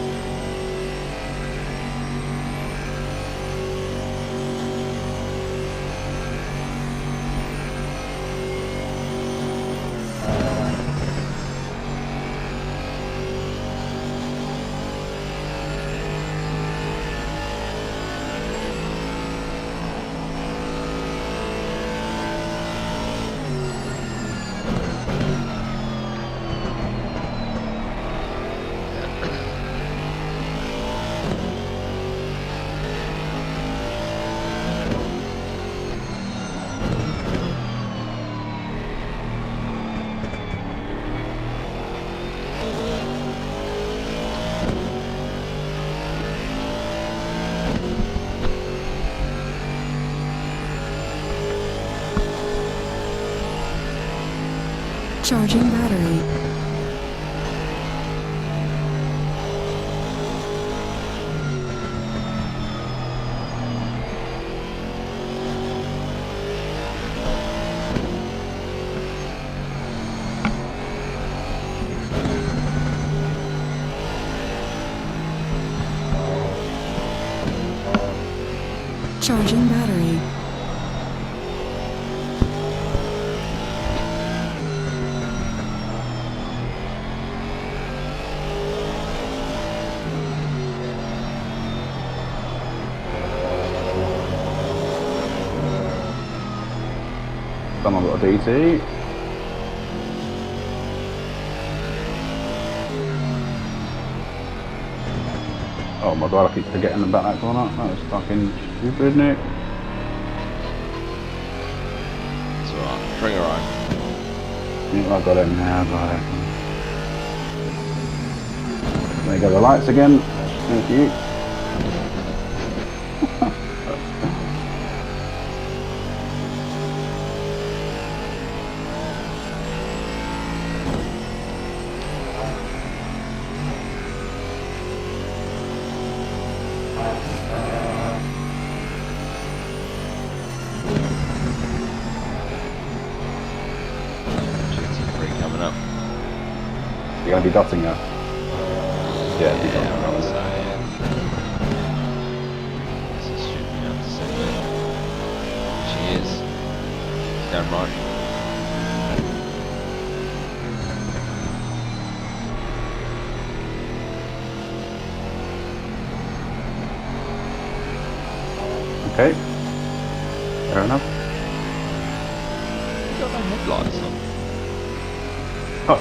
Charging battery. Charging battery. Someone got a DT. Oh my god, I keep forgetting about that corner. That was fucking stupid, isn't it? It's alright. Bring her on. Yeah, I got it now, got it. There go the lights again. Thank you. GT3 coming up. You're going to be dotting her. Yeah, be Yeah, dotting I would her. say, yeah. This is shooting me out to second. She is. She's going right. Okay. Fair enough. You got no headlights on. Oh.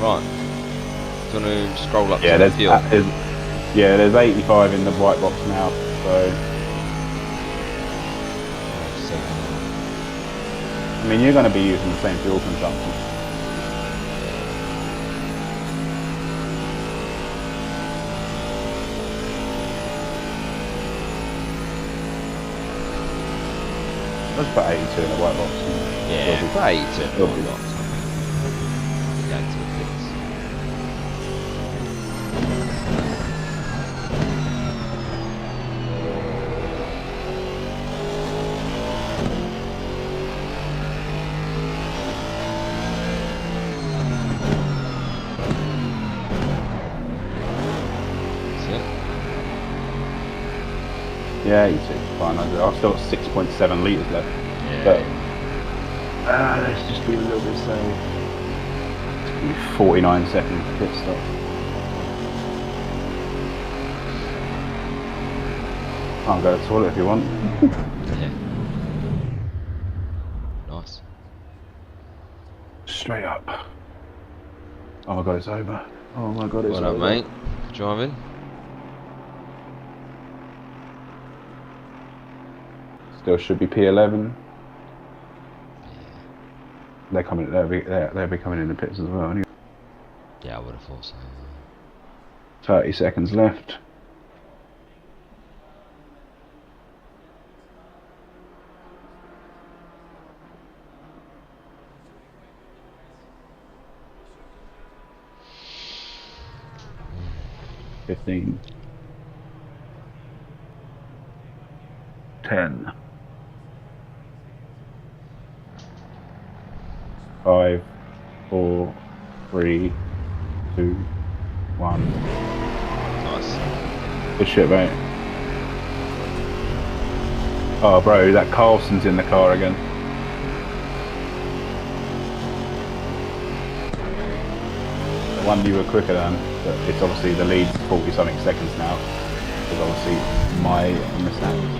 Right. Do you want to scroll up Yeah, to there's, the fuel? there's 85 in the white box now, so I mean you're going to be using the same fuel consumption. Let's put 82 in the white box. Yeah, It'll be- put 82 in it'll the be- white box. Go to the pits. That's it. Yeah, 82 is fine. I've still got 6.7 litres left. Yeah. But let's just be a little bit safe. It's going to be 49 second pit stop. Can't go to the toilet if you want. Yeah. Nice. Straight up. Oh my god, it's over. Oh my god, it's Well over. done, mate. Driving. Still should be P11. They're coming. They'll be coming in the pits as well. Anyway. Yeah, I would have thought so. 30 seconds left. Yeah. 15. 10. 5, 4, 3, 2, 1. Nice. Good shit, mate. Oh, bro, that Carlson's in the car again. The one you were quicker than, but it's obviously the lead's 40 something seconds now. Because obviously my mistake.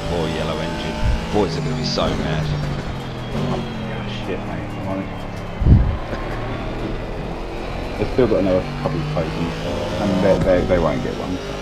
Poor yellow engine. Boys are going to be so mad. Shit, mate. I'm on it. They've still got another couple of plays and they won't get one. So.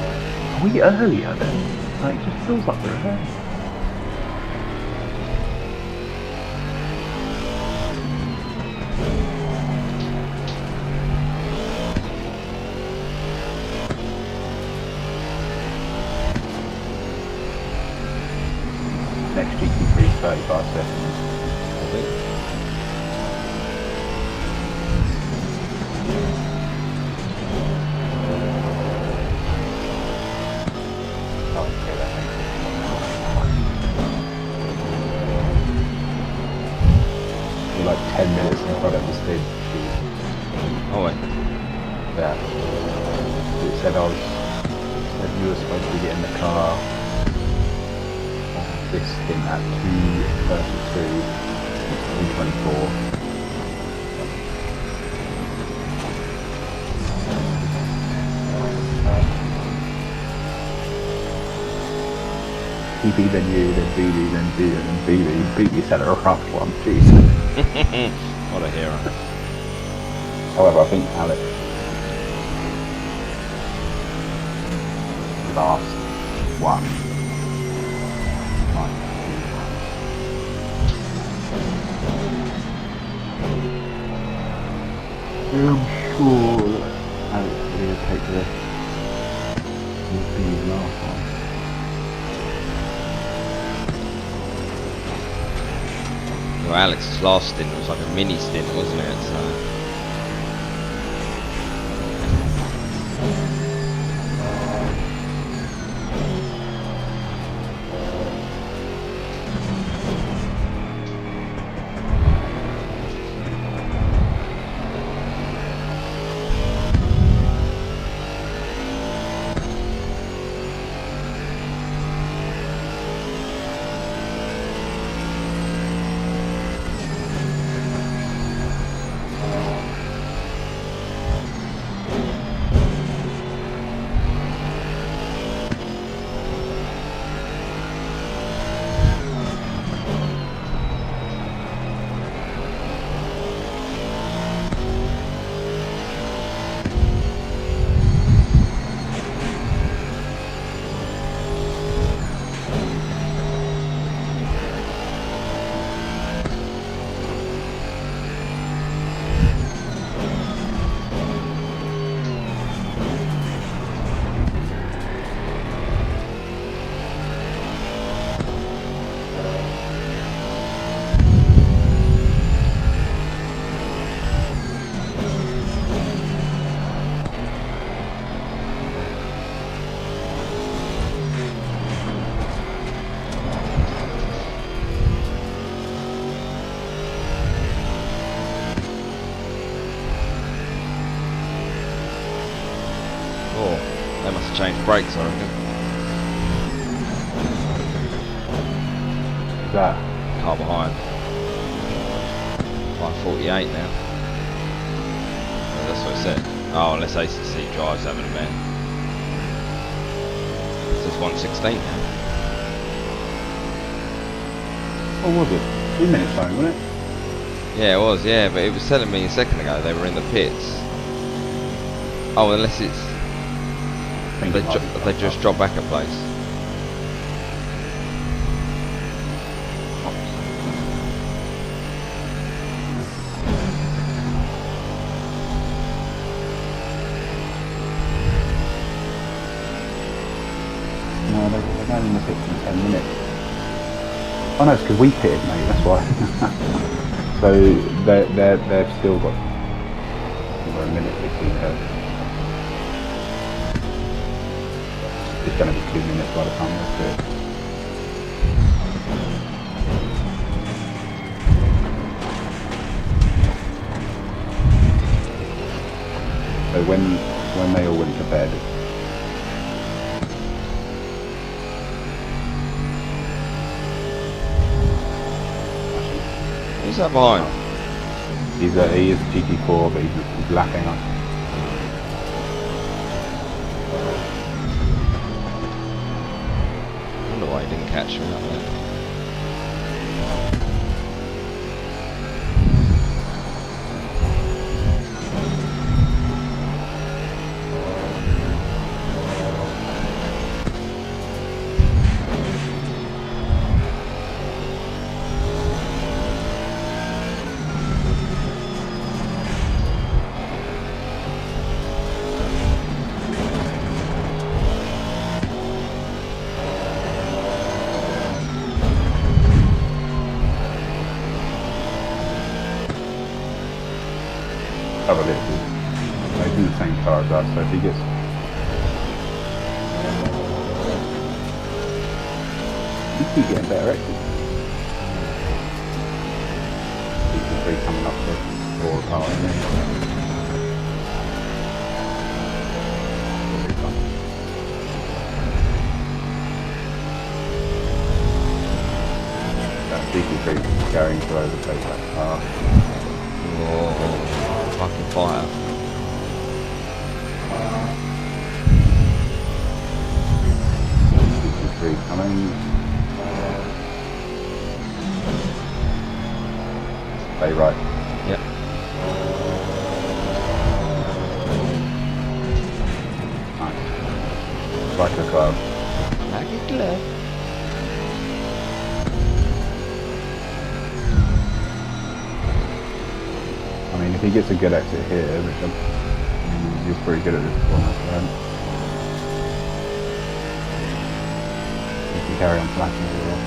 Are we earlier then? Like, it just feels like we're early. Next GT3 is 35 seconds. Oh, okay, that makes it. You're like 10 minutes in front of the speed. Oh wait. Yeah. It said you were supposed to get in the car on this stint at 2:32, 2:24. PB, then you, then BB, then B, then BB. BB said a rough one, jeez. What a hero. However, I think Alex last one. I'm sure Alex will take the last one. Well, Alex's last stint was like a mini stint, wasn't it? So. They must have changed brakes, I reckon. That Car behind. 548 now. That's what it said. Oh, unless ACC drives having a man. It says 116 now. what was it? 2 minutes time, wasn't it? Yeah, it was, yeah, but it was telling me a second ago they were in the pits. Oh, unless it's... They just drop back a place. No, they're going in the pits in 10 minutes. Oh no, it's because we pitted, mate, that's why. So they've still got over a minute between her. It's going to be 2 minutes by the time they're through. So when they all went to bed, Who's that behind? he is GT4, but he's lapping up. I wonder why he didn't catch me up there. trouble is he's in the same car as us, so if he gets... You keep getting better exits. GT3 coming up the door car, isn't it? That GT3 going to overtake that car. Oh, fucking fire. GT3 coming. Stay right. Yep. Nice. Like a club. Like a glove. I mean, if he gets a good exit here, which he's pretty good at this corner, so he can carry on flashing as well.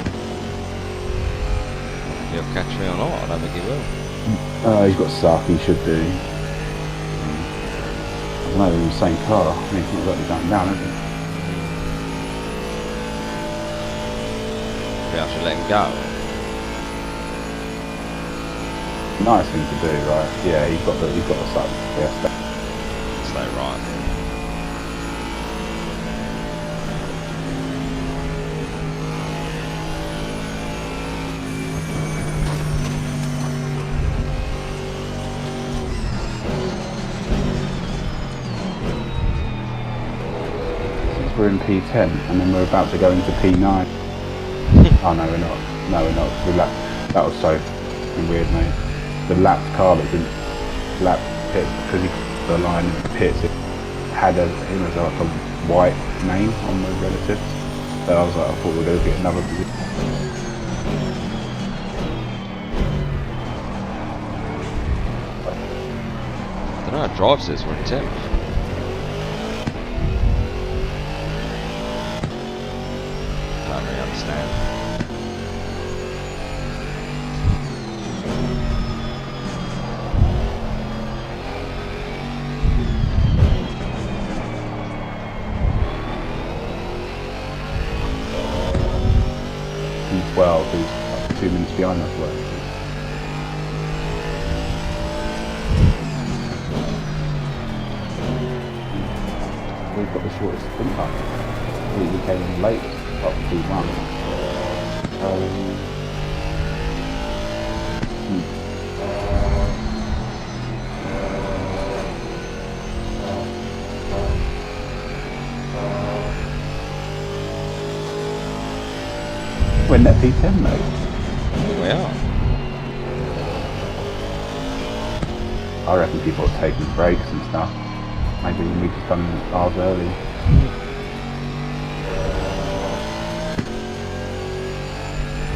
He'll catch me or not, I don't think he will. He's got suck, he should do. I don't know, they're in the same car. I mean, he's not really going down, is he? Maybe I should let him go. Nice thing to do, right? Yeah, he's got the suck. Yeah, Stay right. we're in P10 and then we're about to go into P9. Oh no, we're not. No, we're not. That was so weird, mate. The lapped car that's in lap pit, because he crossed the line in the pits, it had a white name on the relatives. So I was like, I thought we were going to get another position. I don't know how drive says we're in 10th. Don't really understand. P12, who's like 2 minutes behind us. Right? We've got the shortest sprint time. We came in late, up to P1. We're net P10, mate. We are. I reckon people are taking breaks and stuff. Maybe we just done ours early.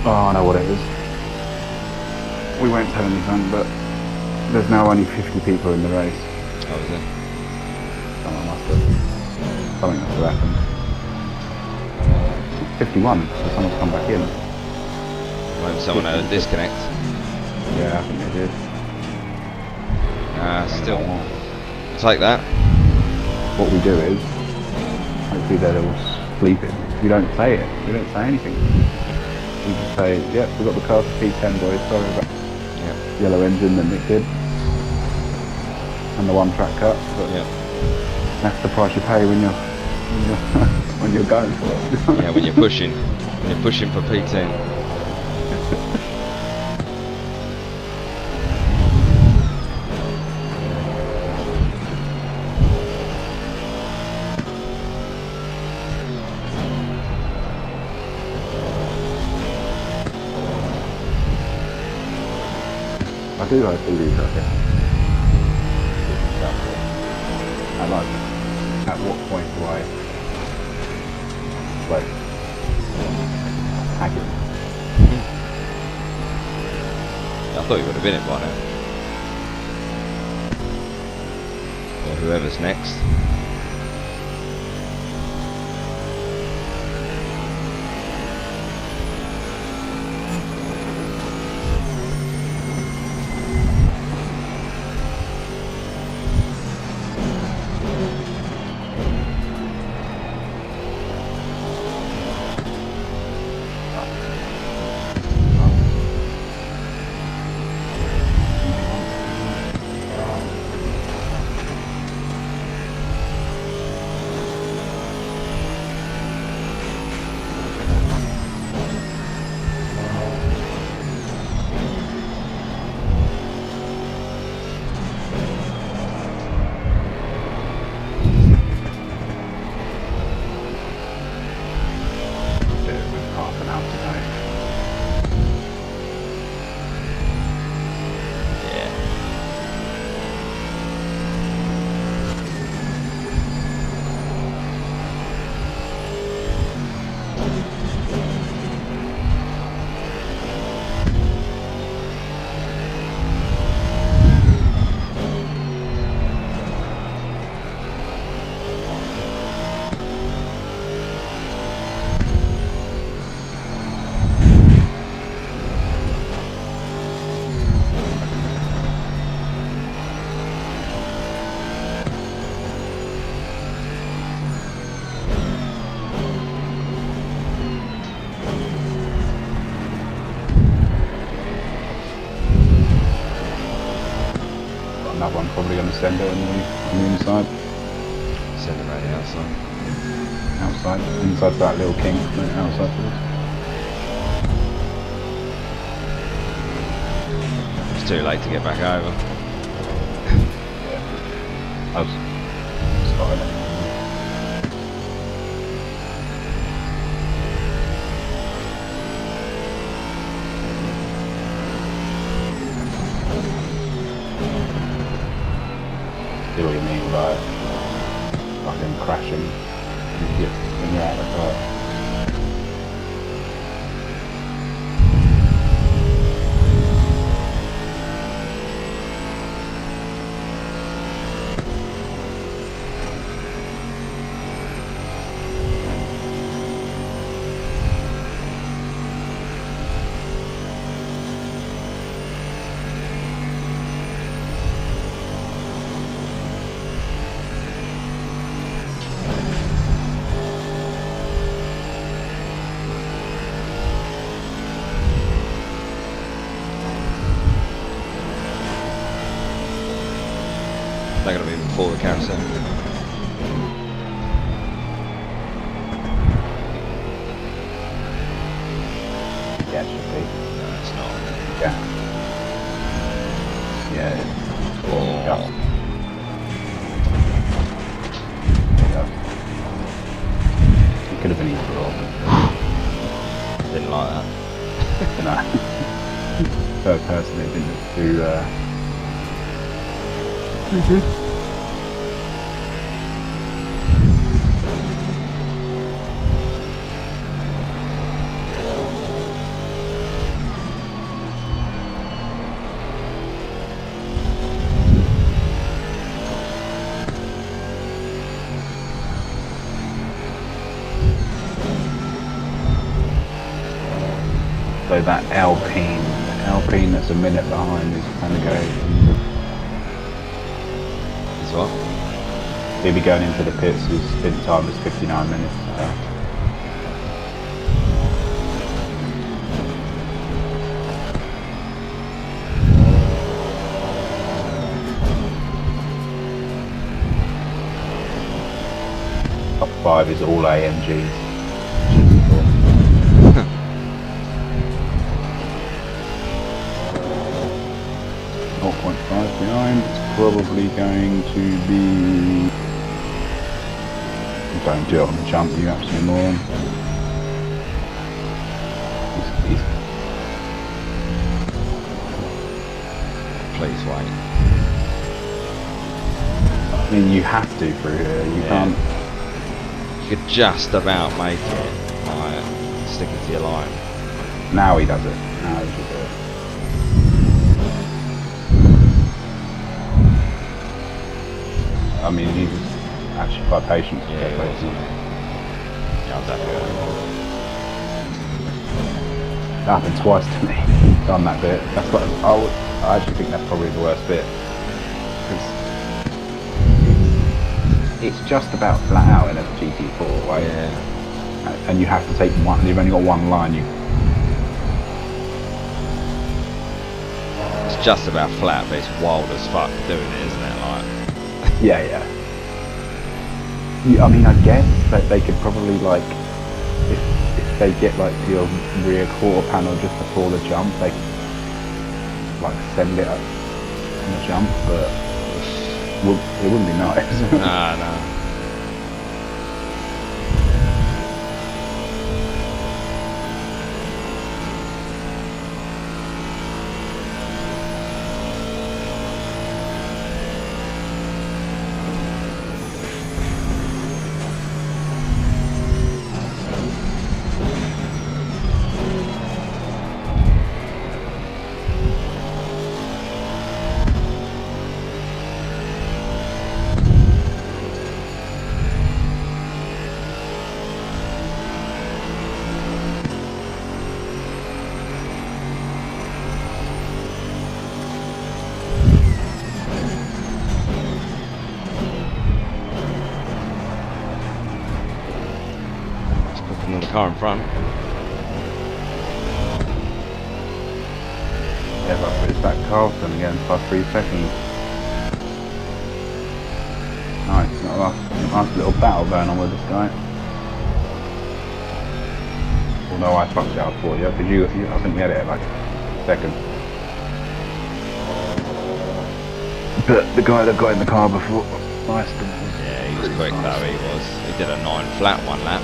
Oh, I know what it is. We won't tell anything, but there's now only 50 people in the race. Oh, is it? Something must have happened. 51, so someone's come back in. Maybe someone had a disconnect. Yeah, I think they did. Still. Take that. What we do is, hopefully they're all sleeping. We don't say it. We don't say anything. We just say, yep, we've got the car for P10, boys. Sorry about the yellow engine that Nick did. And the one track cut. But that's the price you pay when you're when you're going for it. Yeah, when you're pushing for P10. I do like to lose, I think. I like it. At what point do I hack it? I thought you would have been it by now. Or whoever's next. probably going to send it on the inside. Send it around the outside. Outside. Inside that little kink. Outside for It's too late to get back over. yeah. I was starting it. See what you mean by fucking crashing when you're out of the car. They're going to be before the carousel. Yeah, it should be. No, it's not. Yeah. Yeah. Yeah. It could have been either or. Didn't like that. No. Third person, it didn't do. So that Alpine that's a minute behind is kind of going. It's what? He'll be going into the pits. His stint time is 59 minutes. So. Top 5 is all AMGs. 0.5 behind, it's probably going to be... Don't do it on the jump, you absolute moron. Please wait. I mean, you have to through here, you can't... You could just about make it, like, sticking to your line. Now he does it. Now he should do it. I mean, he was actually quite patient. Yeah, it was. Yeah, I'm definitely That happened twice to me. Done that bit. That's what I actually think that's probably the worst bit, because it's just about flat out in a GT4, right? Yeah. And you have to take one. You've only got one line. It's just about flat, but it's wild as fuck doing it, isn't it? Like. Yeah. I mean, I guess that they could probably, like, if they get like to your rear quarter panel just before the jump, they could, like, send it up on the jump, but it wouldn't be nice. No. Another car in front. Yeah, but it's back Carlton again by 3 seconds. nice little battle going on with this guy. Although I fucked it up for you, because you I think we had it at like second. But the guy that got in the car before, Aston, Yeah, he was quick though, he was. He did a 9 flat one lap.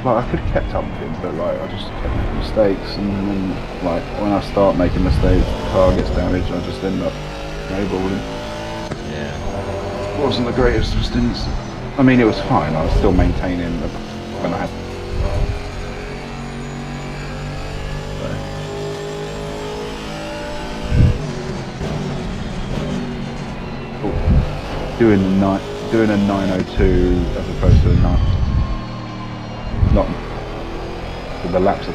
like I could have kept up with him, but like I just kept making mistakes, and then like when I start making mistakes, the car gets damaged, I just end up snowballing. Yeah. It wasn't the greatest of stints. I mean, it was fine. I was still maintaining when I had. Doing a 902 as opposed to a 9. Not with the laps.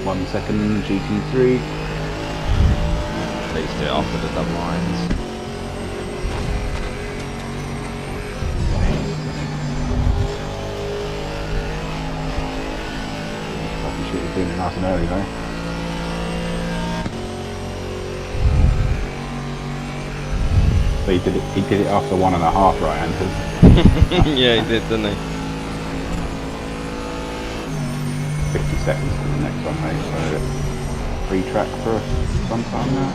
1 second, GT3. Please do it after the double lines. Fucking shit, he's doing it nice and early though. But he did it after 1.5 right-handers. Yeah, he did, didn't he? 50 seconds to the next one, mate. So free track for some time now.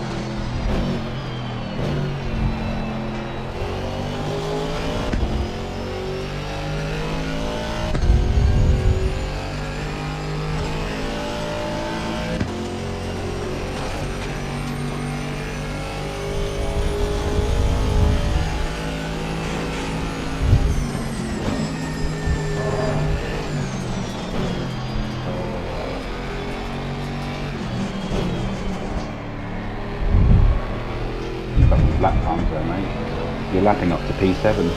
Lap times there, mate. You're lapping up to P7.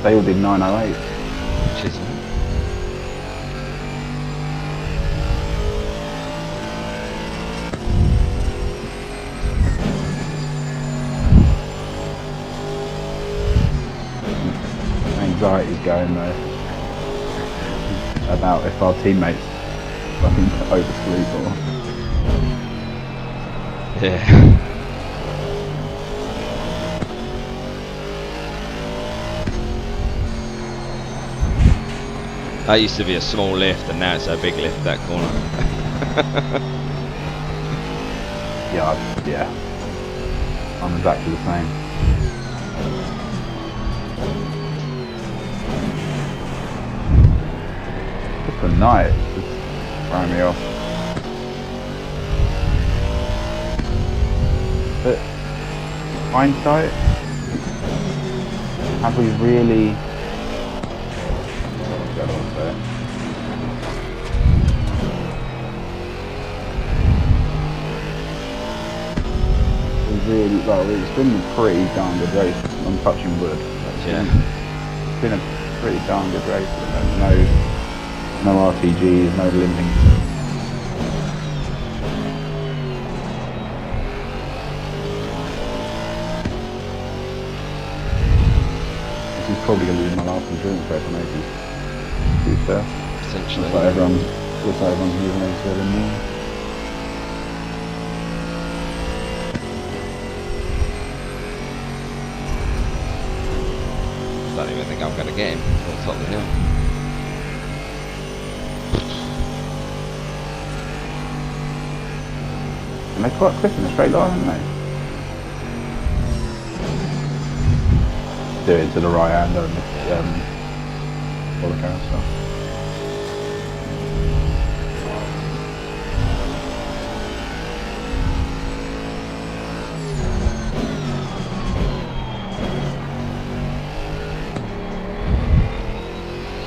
They all did 908. Which is Anxiety's going though about if our teammates fucking oversleep or. yeah. That used to be a small lift and now it's a big lift, that corner. Yeah, I'm exactly the same. Just the night, it's just throwing me off. But hindsight, have we really? Really, well, it's been a pretty darn good race. I'm touching wood. Yeah. It's been a pretty darn good race. No RTGs, no limping. This is probably going to be my last endurance race on 80. To be fair. Essentially. Looks like everyone's moving over to the moon. I don't even think I'm going to get him on top of the hill. And they're quite quick in a straight line, aren't they? Do it to the right hander and all the kind of stuff.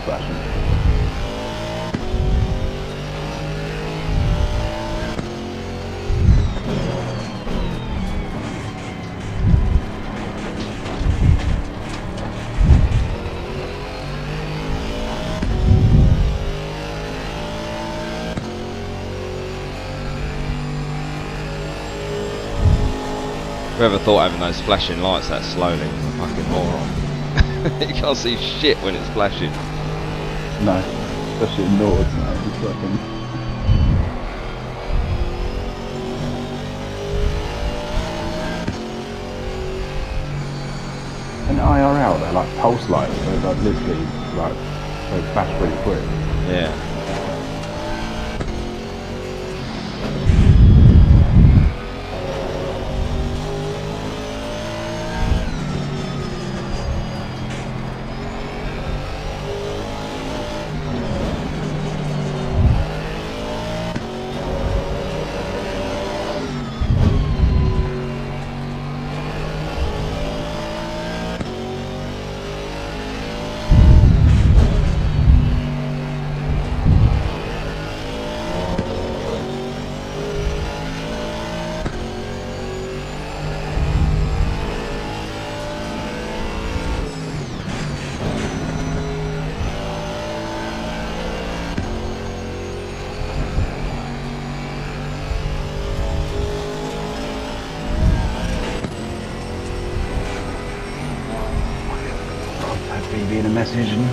Splashing. Whoever thought having those flashing lights that slowly was a fucking moron. You can't see shit when it's flashing. No, especially indoors, mate. It's fucking... And IRL, they're like pulse lights, so they're like literally like they flash pretty quick. Yeah. BB in a message and...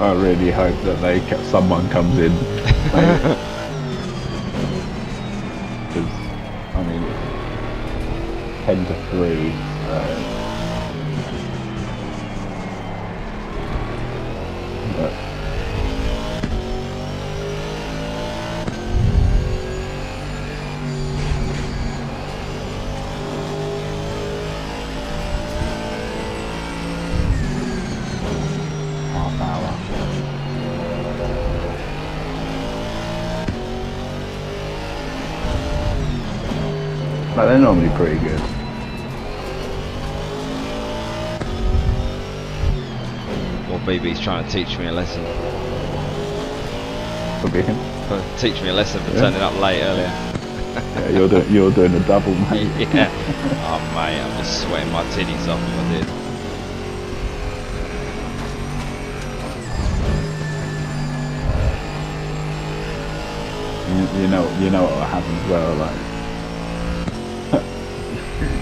I really hope that someone comes in. Because, I mean, it's 10 to 3. But half hour. But they're normally pretty good. Well, BB's trying to teach me a lesson. Could be him. Teach me a lesson for Yeah. turning up late earlier. Yeah, you're doing a double, mate. Yeah. Oh mate, I'm just sweating my titties off if I did. You know what will happen as well. Like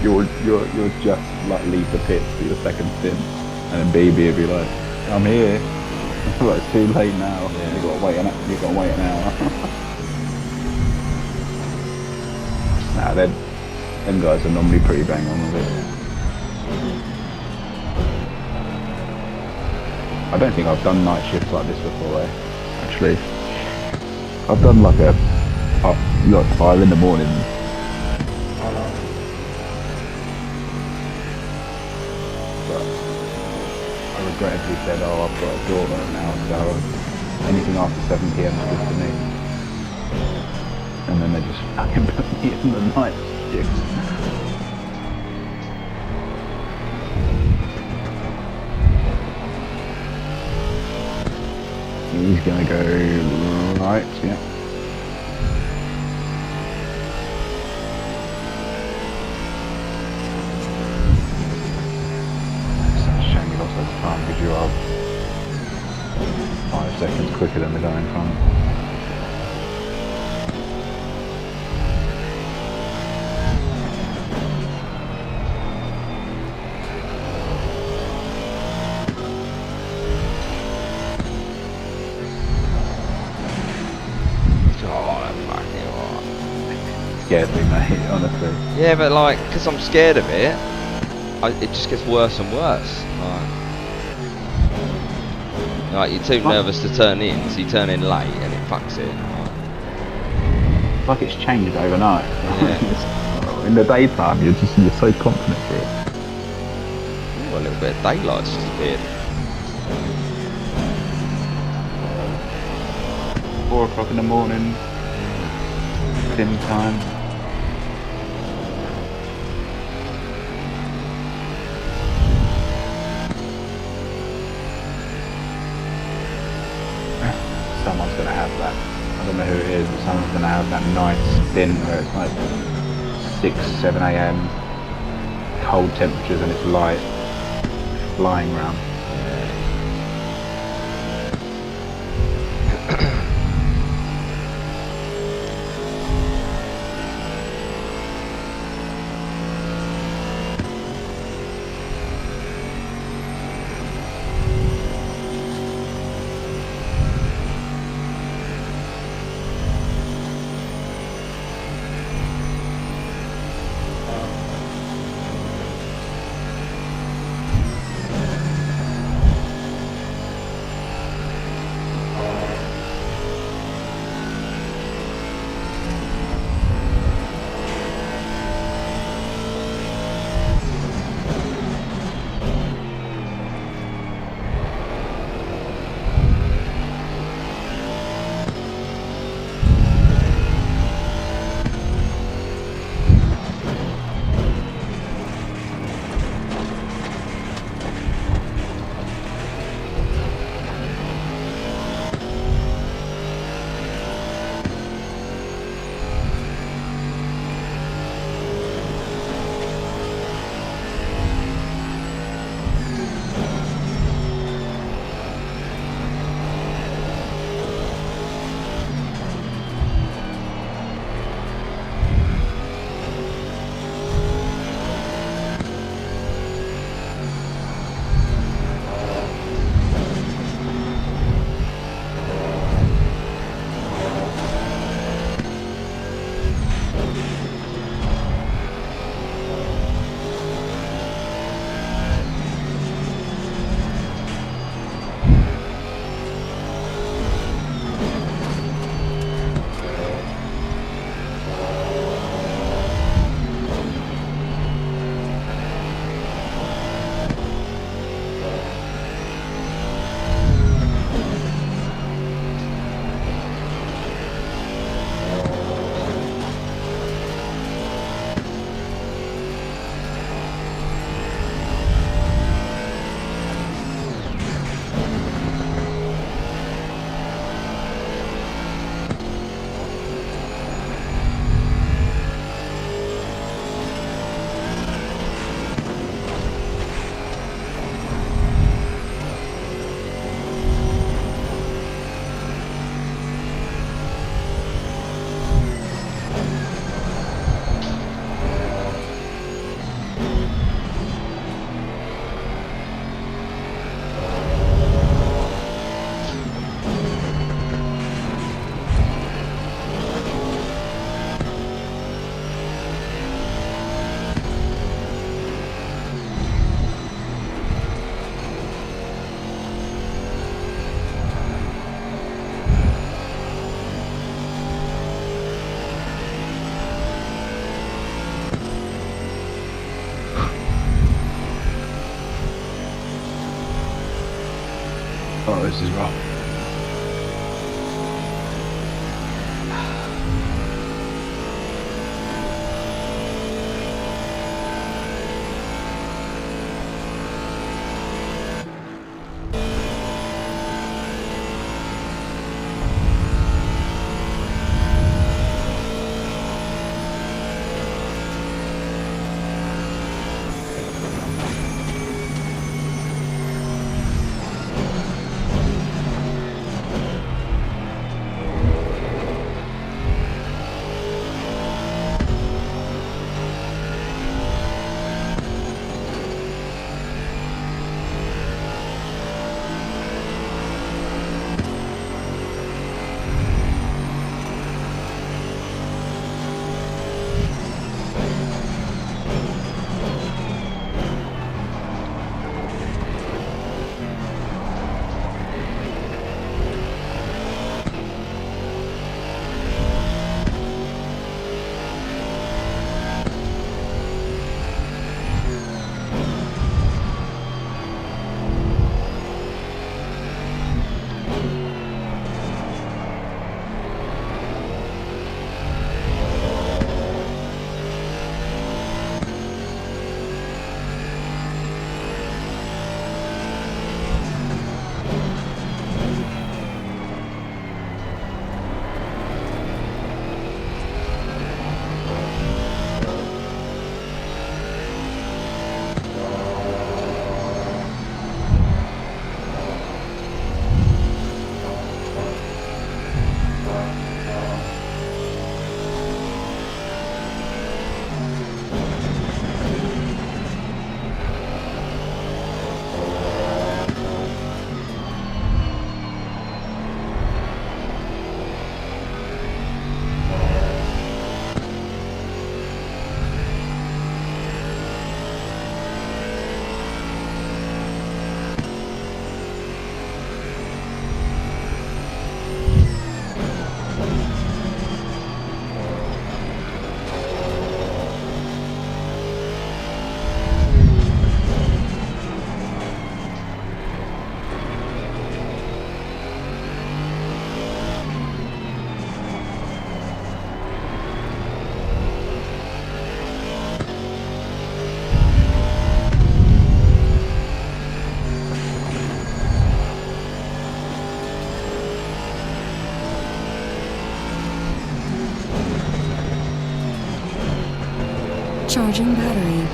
you'll just like leave the pits for your second stint, and then BB will be like, "I'm here." Like, it's too late now. Yeah. You got to wait an hour. Nah, them guys are normally pretty bang on with it. I don't think I've done night shifts like this before, actually. I've done like 5 in the morning. But I regrettably said, oh, I've got a daughter now, so anything after 7 PM is good for me. And then they just fucking put me in the night shift. He's gonna go right, yeah. It's such a shame you lost that time because you are 5 seconds quicker than the guy in front. Scares me, mate, honestly. Yeah, but like, because I'm scared of it, it just gets worse and worse. Like you're too nervous to turn in, so you turn in late and it fucks it. It's like it's changed overnight. Yeah. In the daytime, you're so confident for it. Well, a little bit of daylight's just appeared. 4 o'clock in the morning, dim time. Someone's going to have that. I don't know who it is, but someone's going to have that nice stint where it's like 6, 7 AM, cold temperatures and it's light, flying round. this as well. Charging battery.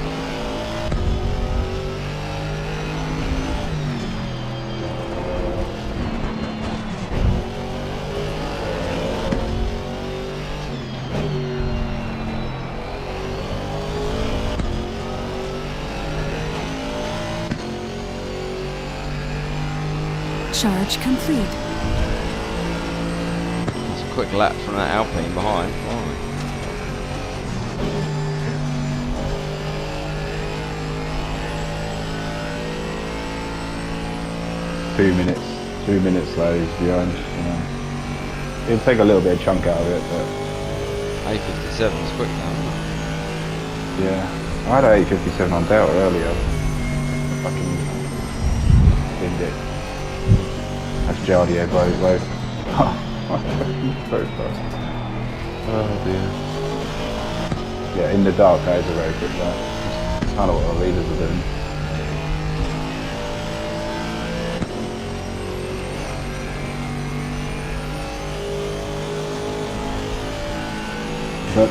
Charge complete. That's a quick lap from that Alpine behind. Right. 2 minutes slow is behind. It'll take a little bit of chunk out of it, but A57 is quick now. yeah. I had an 857 on Delta earlier. Fucking binned it. That's Jardio Boat. So fast. Oh dear. Yeah, in the dark that is a very quick lap. It's kind of what our leaders are doing. But,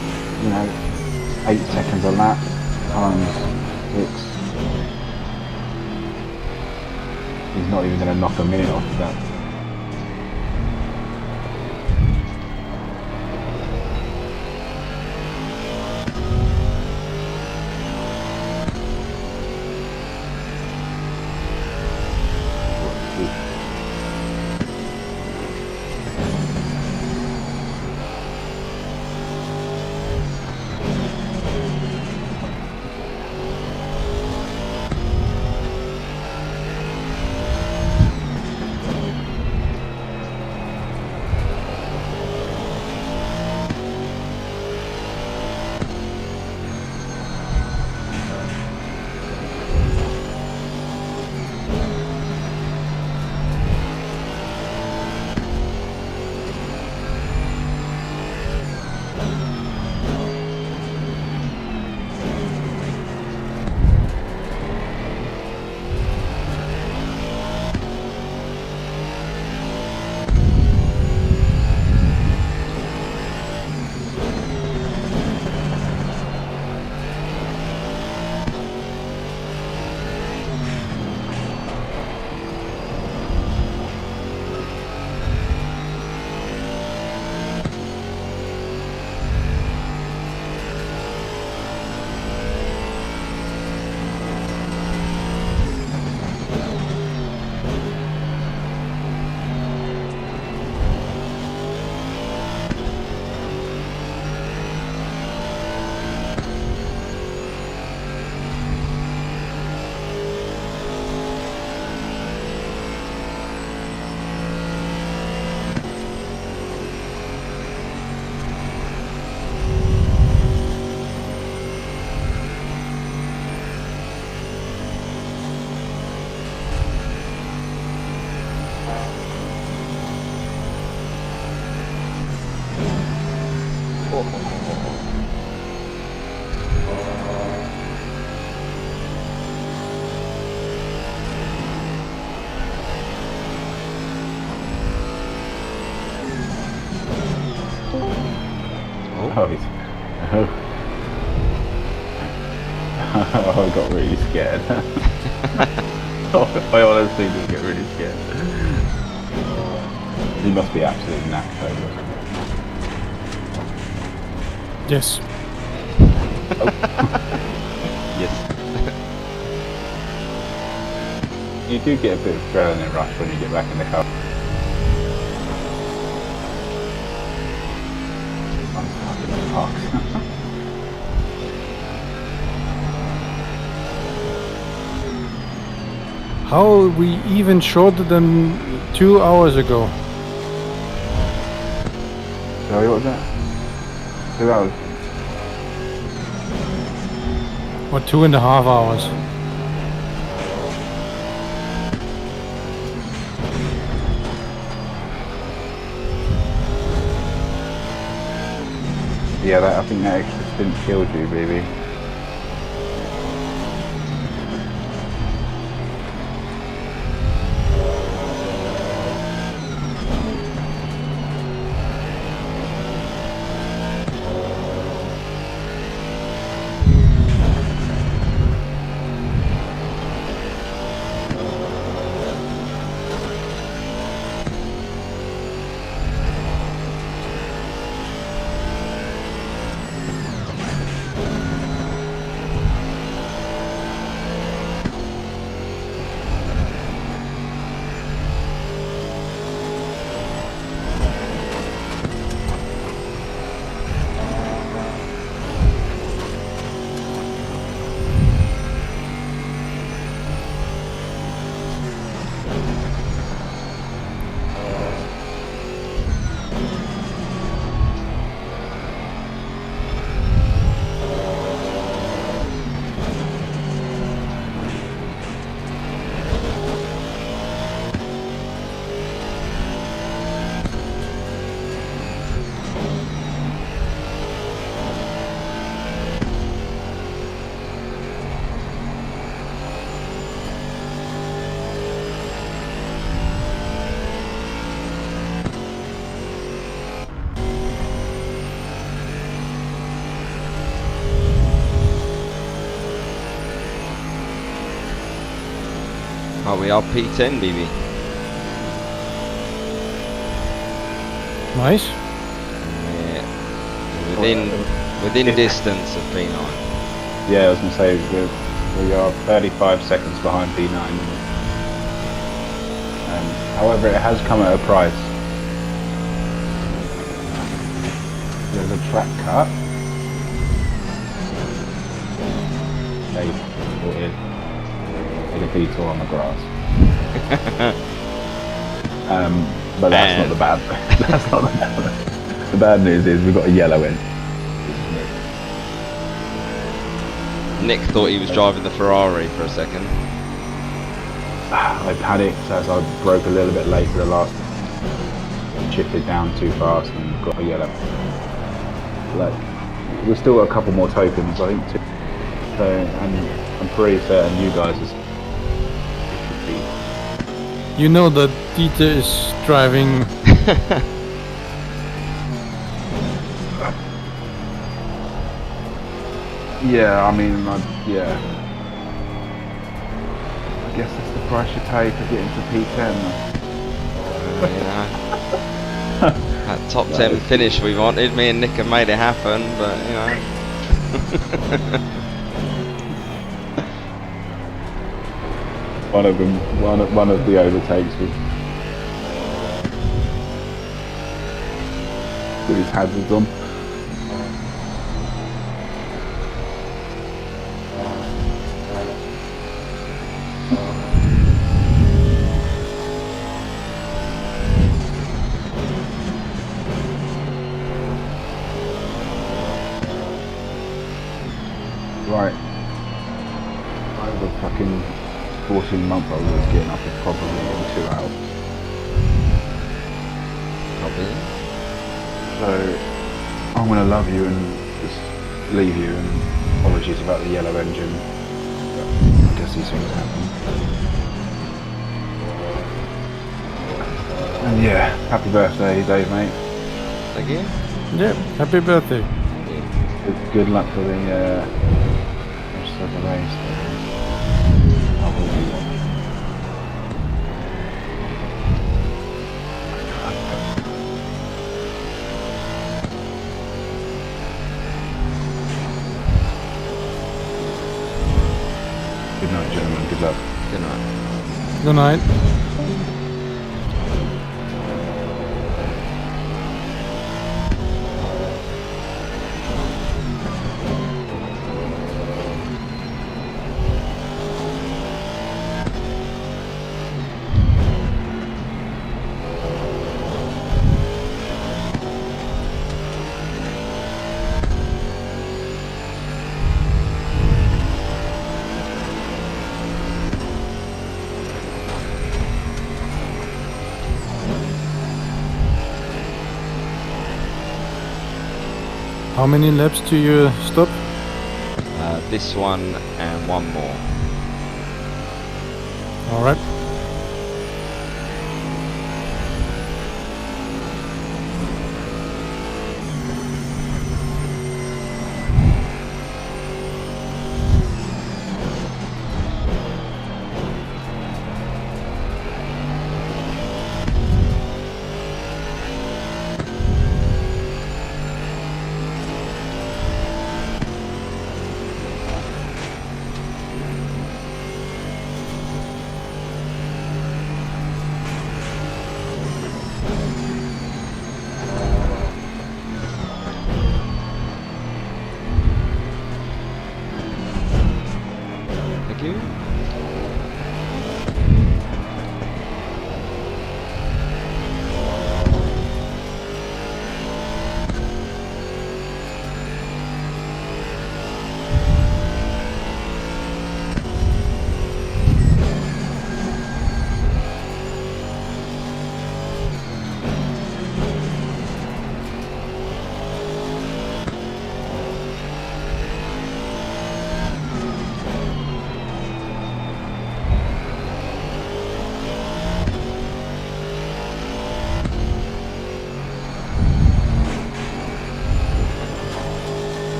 8 seconds a lap times 6. He's not even going to knock a minute off of that. Oh, he's... Oh, I got really scared. I honestly did get really scared. He must be absolutely knackered over. Yes. Yes. You do get a bit of adrenaline rush when you get back in the car. I'm stuck in the park. How we even shorted them 2 hours ago? Sorry, what was that? 2 hours. Or 2.5 hours? Yeah, I think that extra stint killed you, baby. Oh, we are P10, BB. Nice. Yeah. Within distance of P9. Yeah, I was going to say, we are 35 seconds behind B9. However, it has come at a price. There's a track cut. Take a detour on the grass. But that's not the bad. That's not the bad. The bad news is we've got a yellow in. Nick thought he was driving the Ferrari for a second. I panicked as I broke a little bit late to the last. Chipped it down too fast and got a yellow. Like, we've still got a couple more tokens, I think. So, and I'm pretty certain you guys are. You know that Dieter is driving. Yeah, I mean, yeah. I guess that's the price you pay for getting to P10. You know, that top 10 finish we wanted. Me and Nick have made it happen, but you know. One of the overtakes with his hazards on. Right. Over fucking 14-month-old was getting up in probably in 2 hours. Copy. So I'm gonna love you and just leave you. And apologies about the yellow engine. But I guess these things happen. And yeah, happy birthday, Dave, mate. Thank you. Yeah, happy birthday. Good luck for the rest of the race. I will be one. Good night, gentlemen. Good luck. Good night. Good night. How many laps do you stop? This one and one more. All right.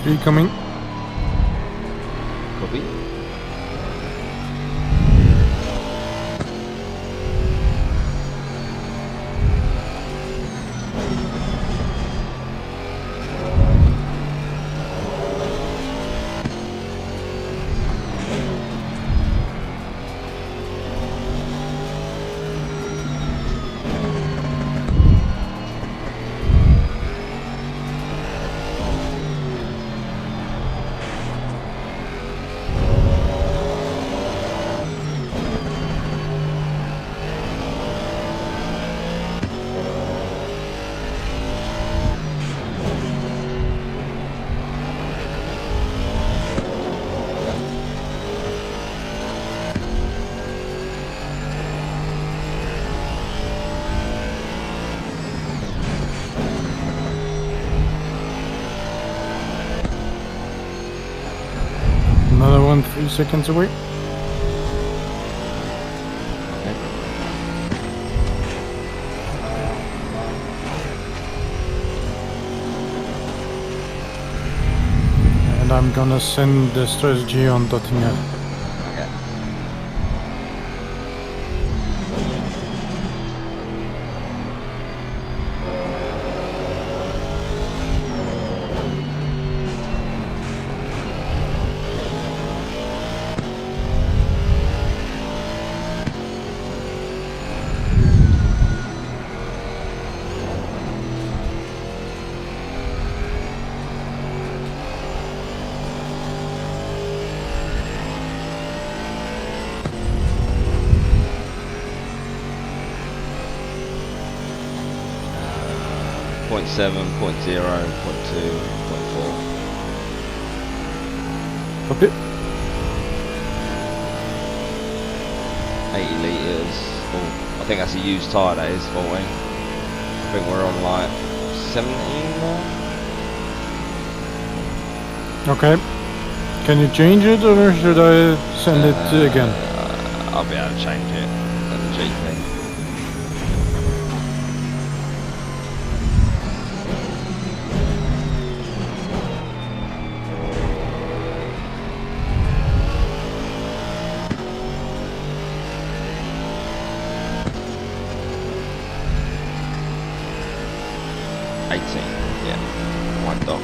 3 coming. Copy. Another one 3 seconds away. And I'm gonna send the strategy on Dottinger. Okay. Point 7, point 0, point 2, point 4. Copy. 80 litres. Oh, I think that's a used tyre, that is 14. I think we're on like 17 now. Okay. Can you change it or should I send it again? I'll be able to change it at the GP. Yeah, white dot.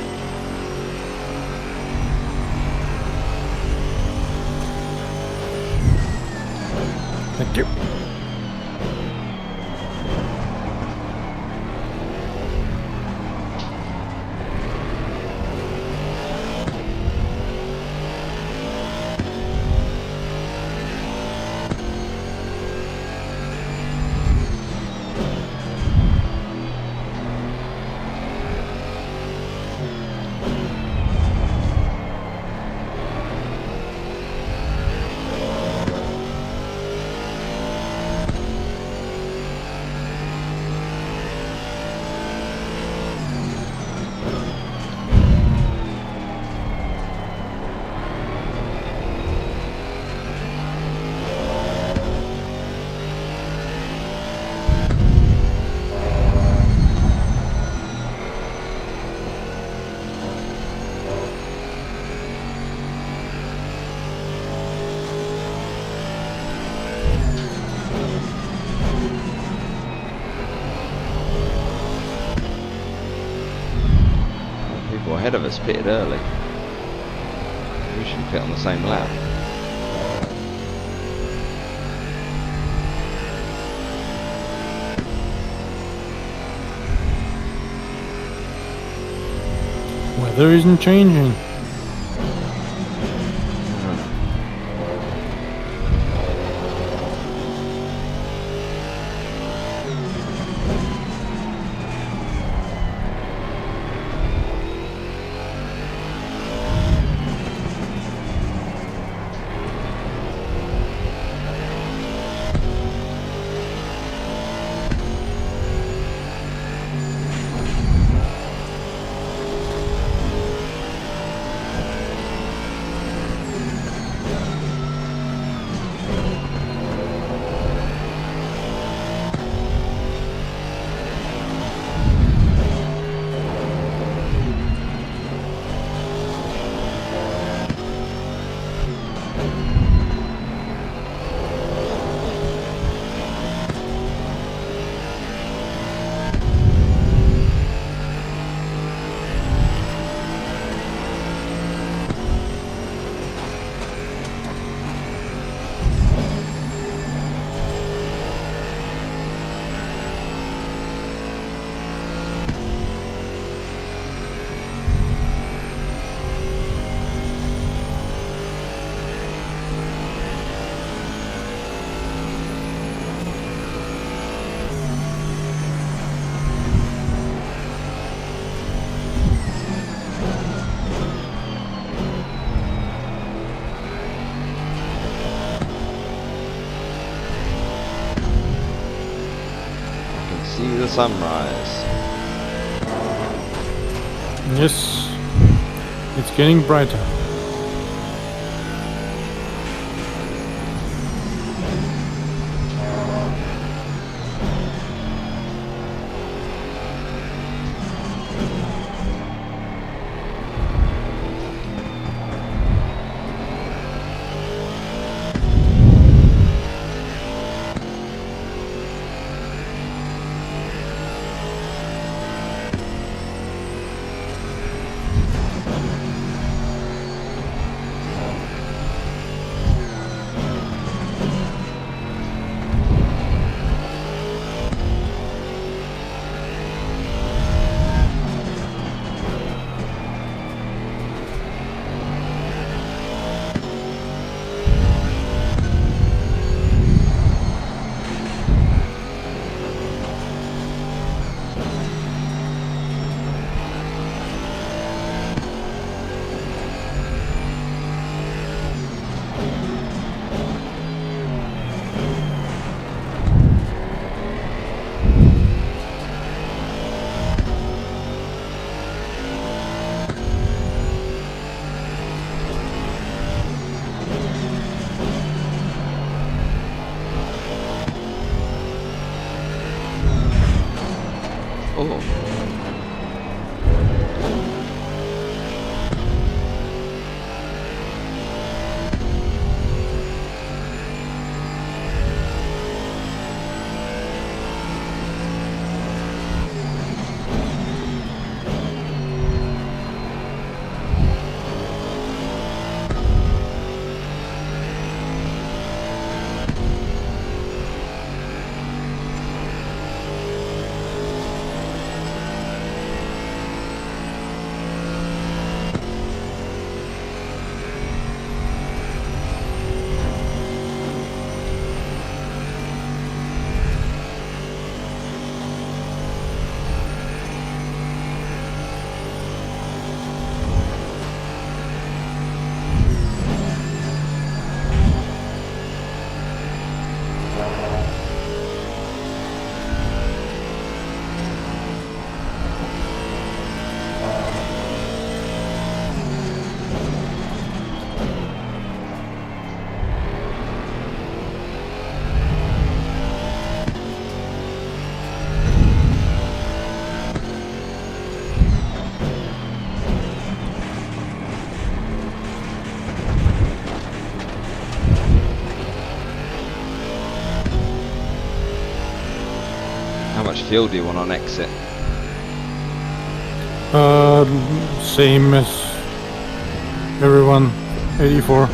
Thank you. People ahead of us pitted early. We should pit on the same lap. Weather isn't changing. sunrise. Yes, it's getting brighter. Oh. How much fuel do you want on exit? Same as everyone, 84. Okay.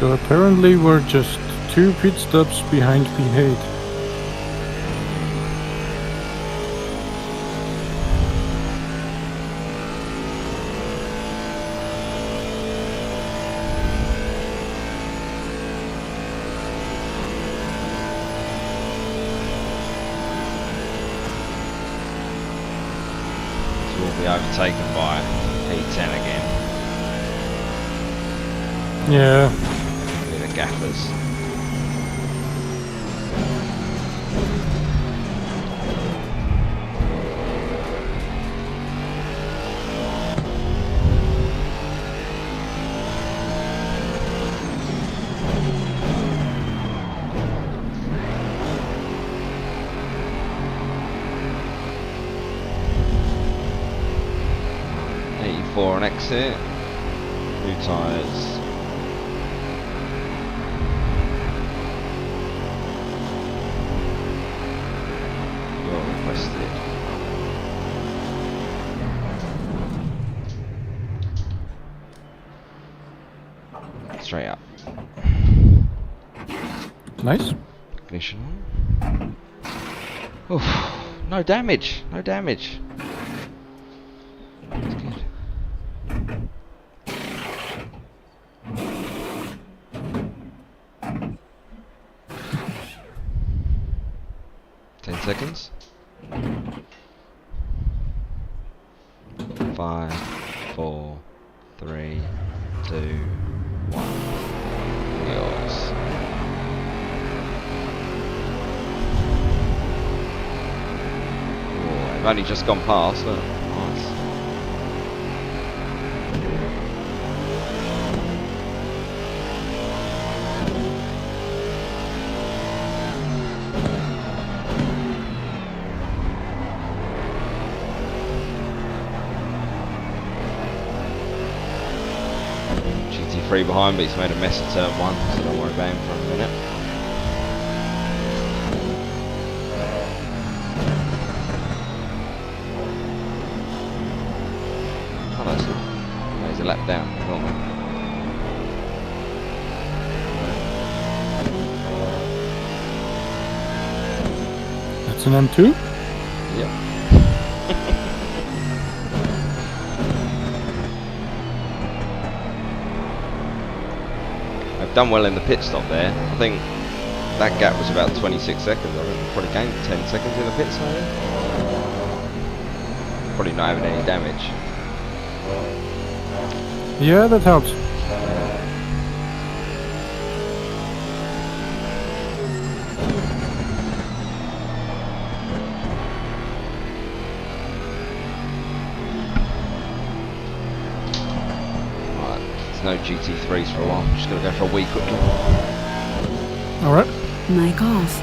So apparently we're just 2 pit stops behind P8. So we'll be overtaken by P10 again. Yeah, With the gaffers. For an exit, 2 tyres. You're requested. Straight up. nice. Ignition on. Oof, no damage, no damage. That's good. 10 seconds. 5, 4, 3, 2, 1. Yours. Oh, I've only just gone past. Look. Nice. GT3 behind, but he's made a mess of turn 1, so don't worry about him for a minute. Oh, that's good. No, he's a lap down. Come on. That's an M2. Yep. I've done well in the pit stop there. I think that gap was about 26 seconds. I think we probably gained 10 seconds in the pit stop there. Probably not having any damage. Yeah, that helps. Right, there's no GT3s for a while. Just gonna go for a wee quickly. Alright. Mic off.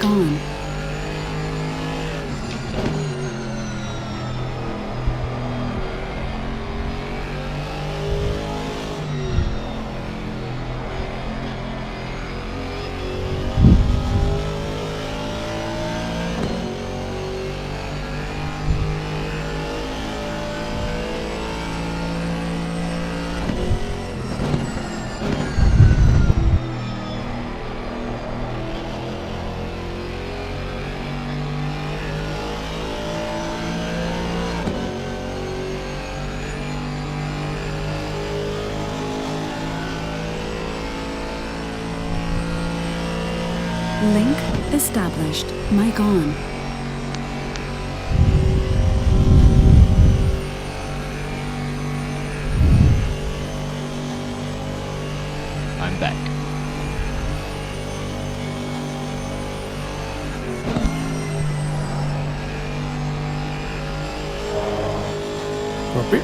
Mic on. Link established. Mic on. I'm back. Copy.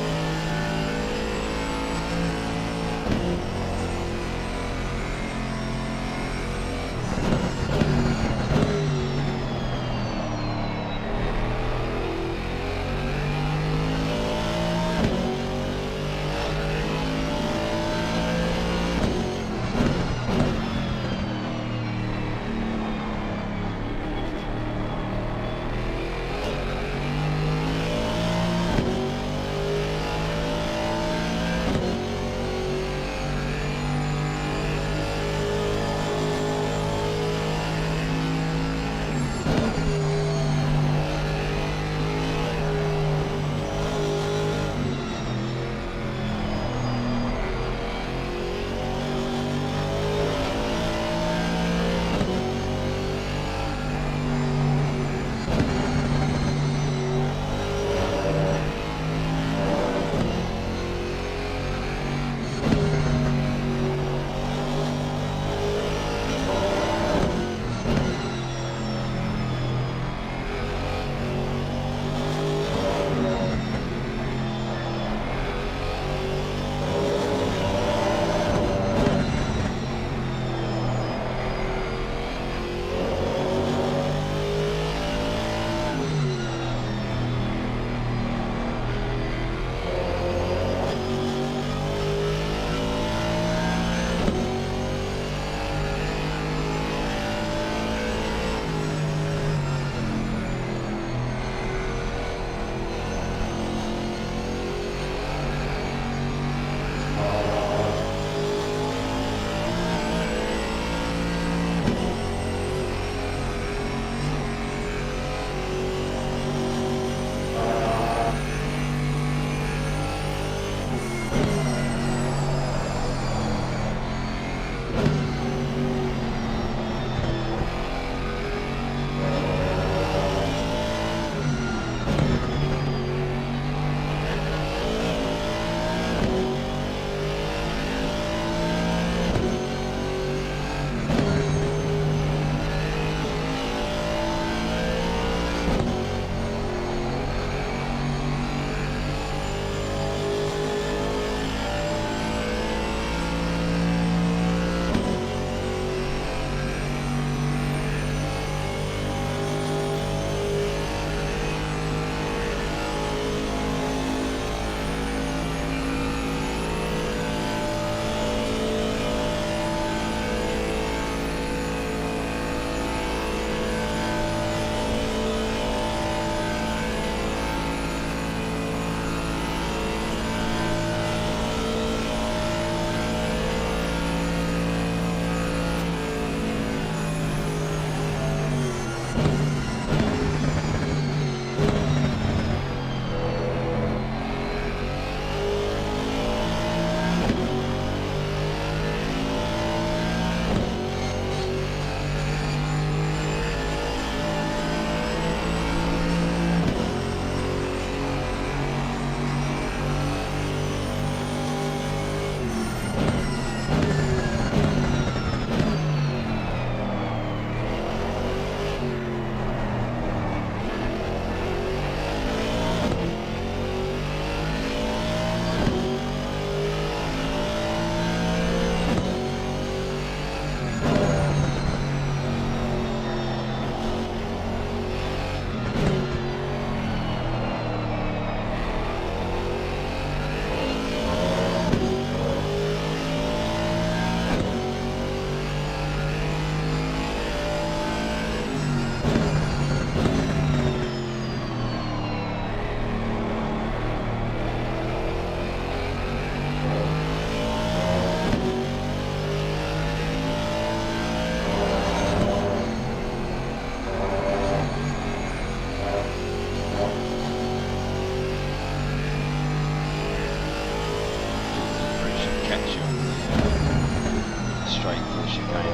chicane.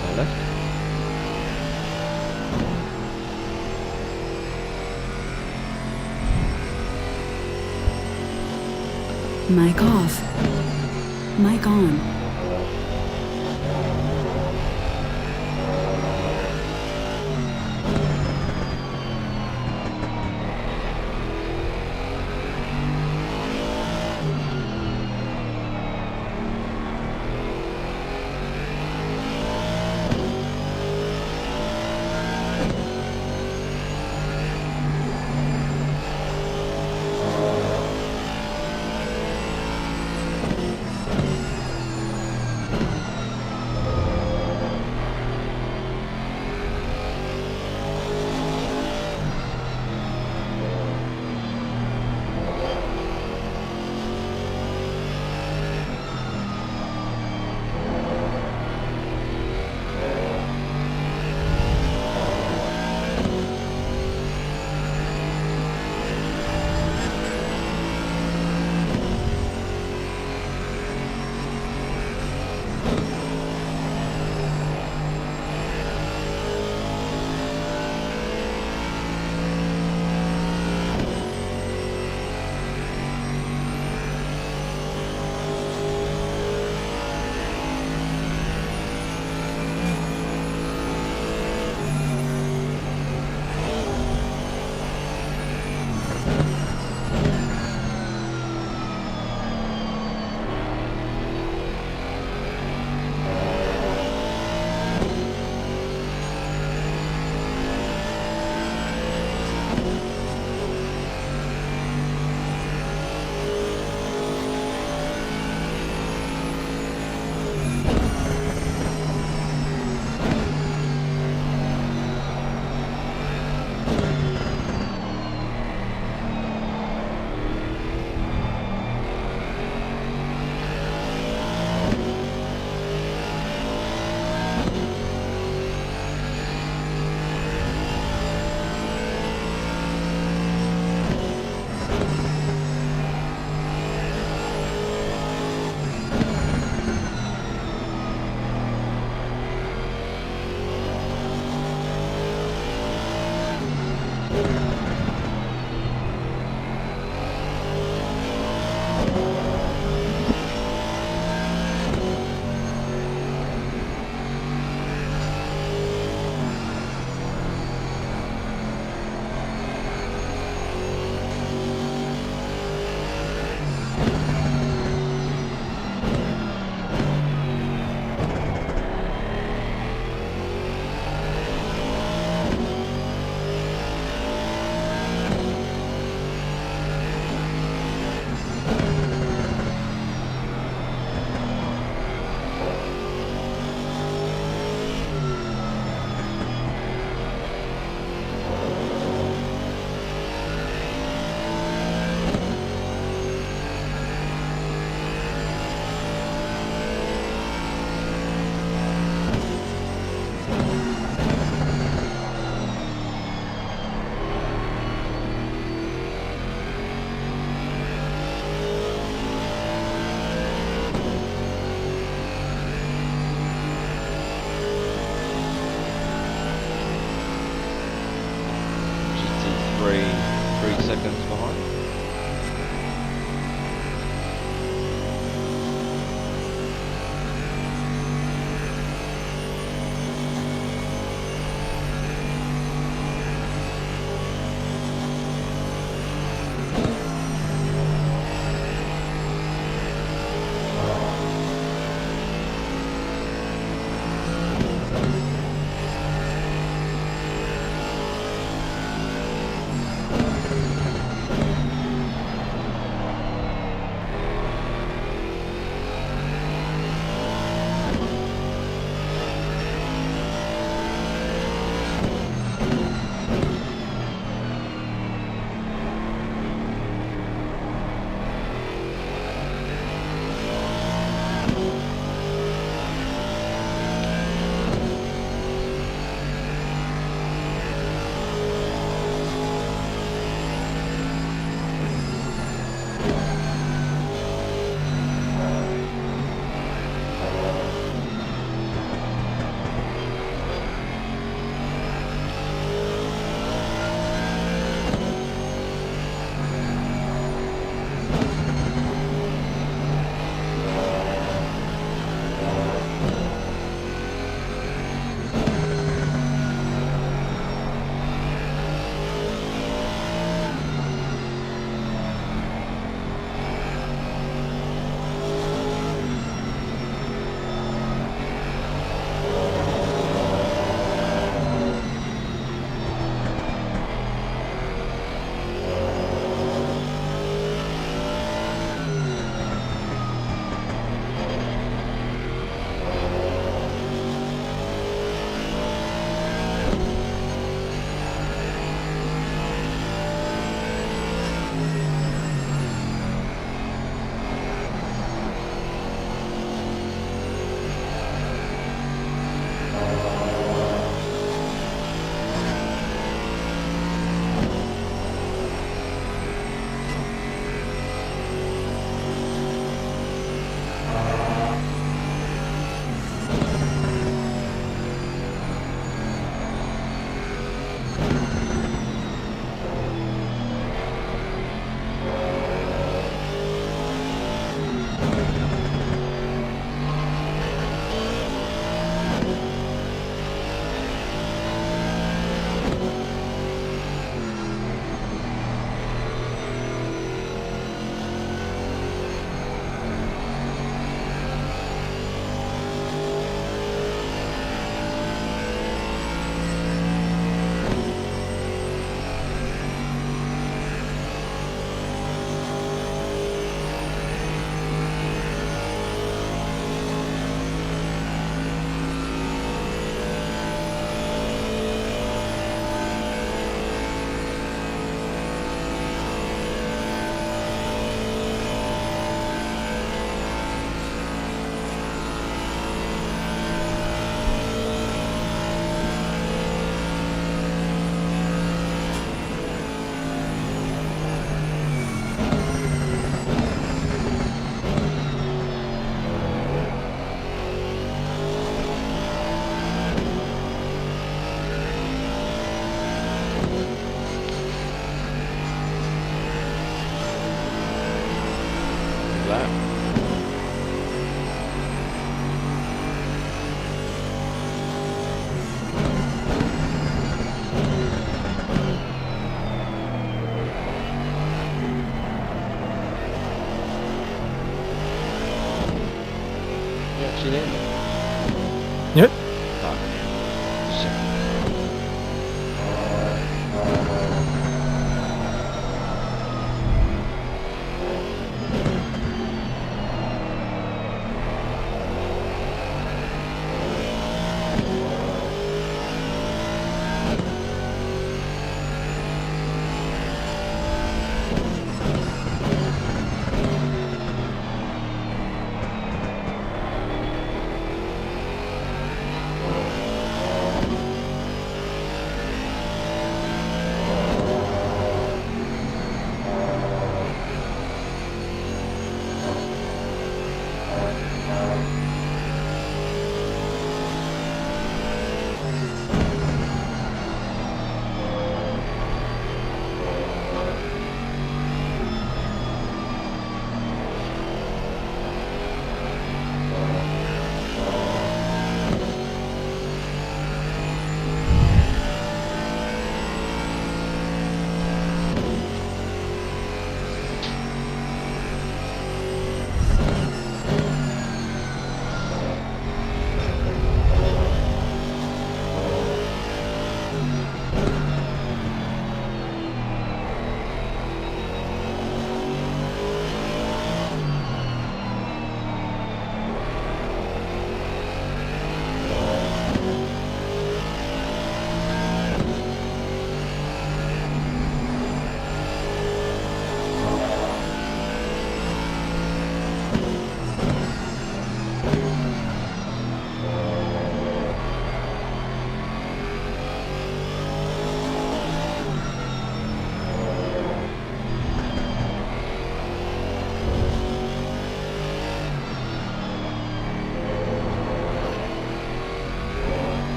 So left. Mic off. Mic on. lap. You actually there? Yep.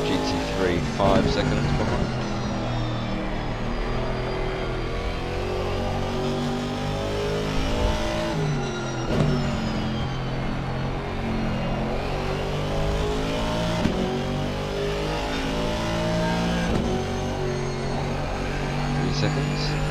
GT3 5 seconds behind. Seconds.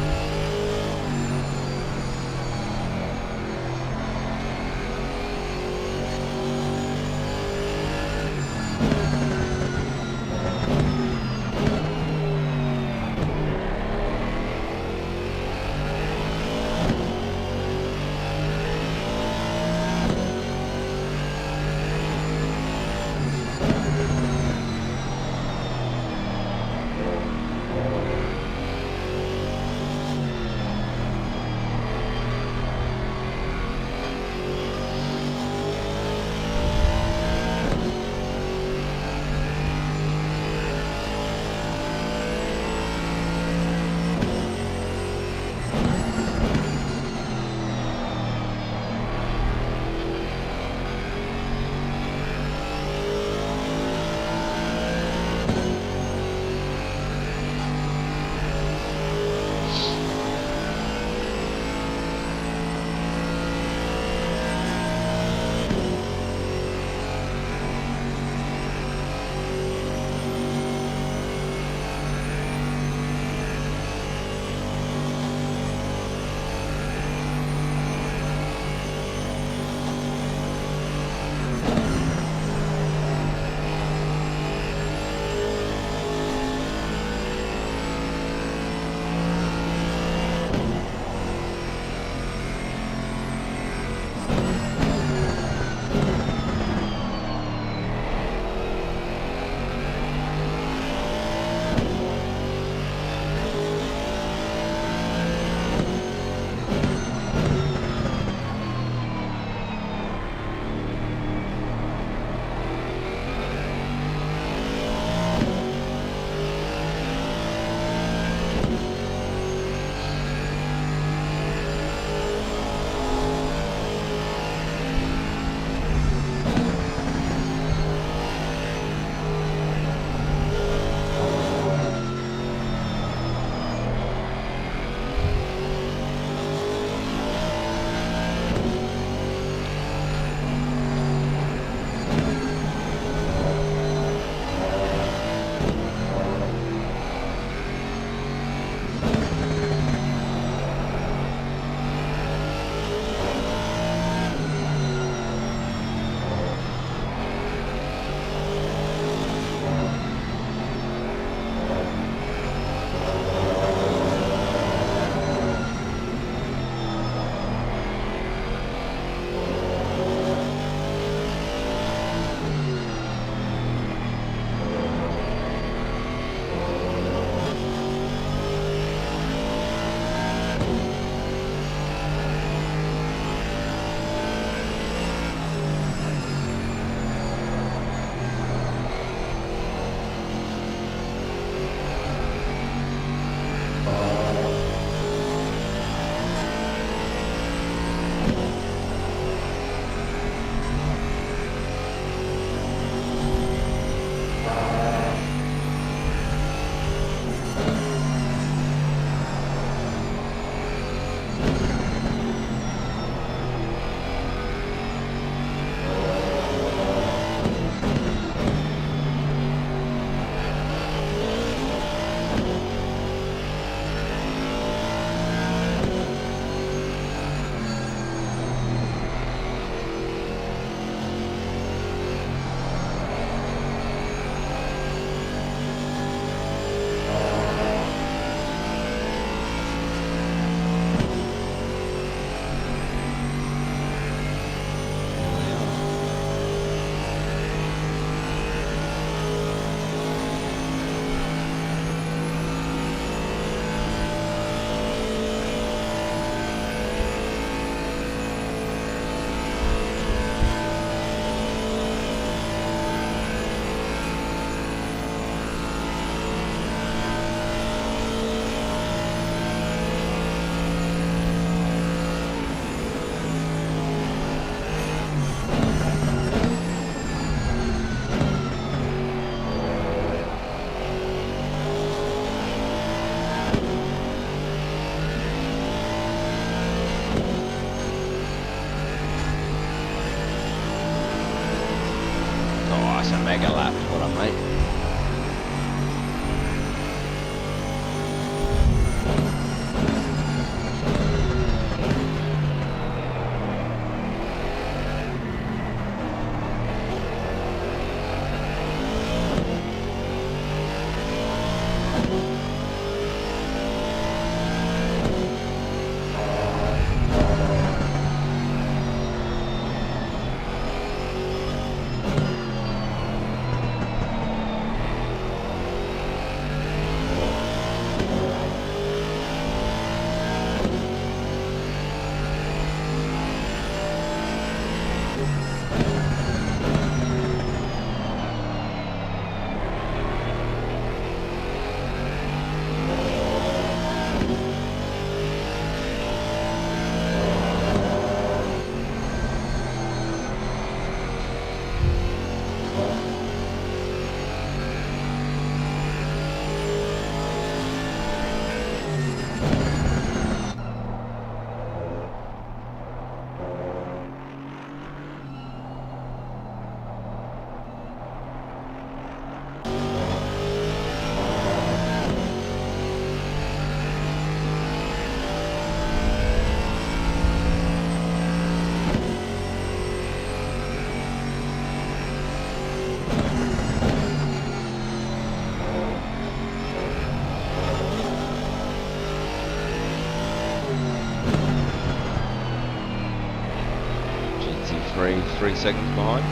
3 seconds behind.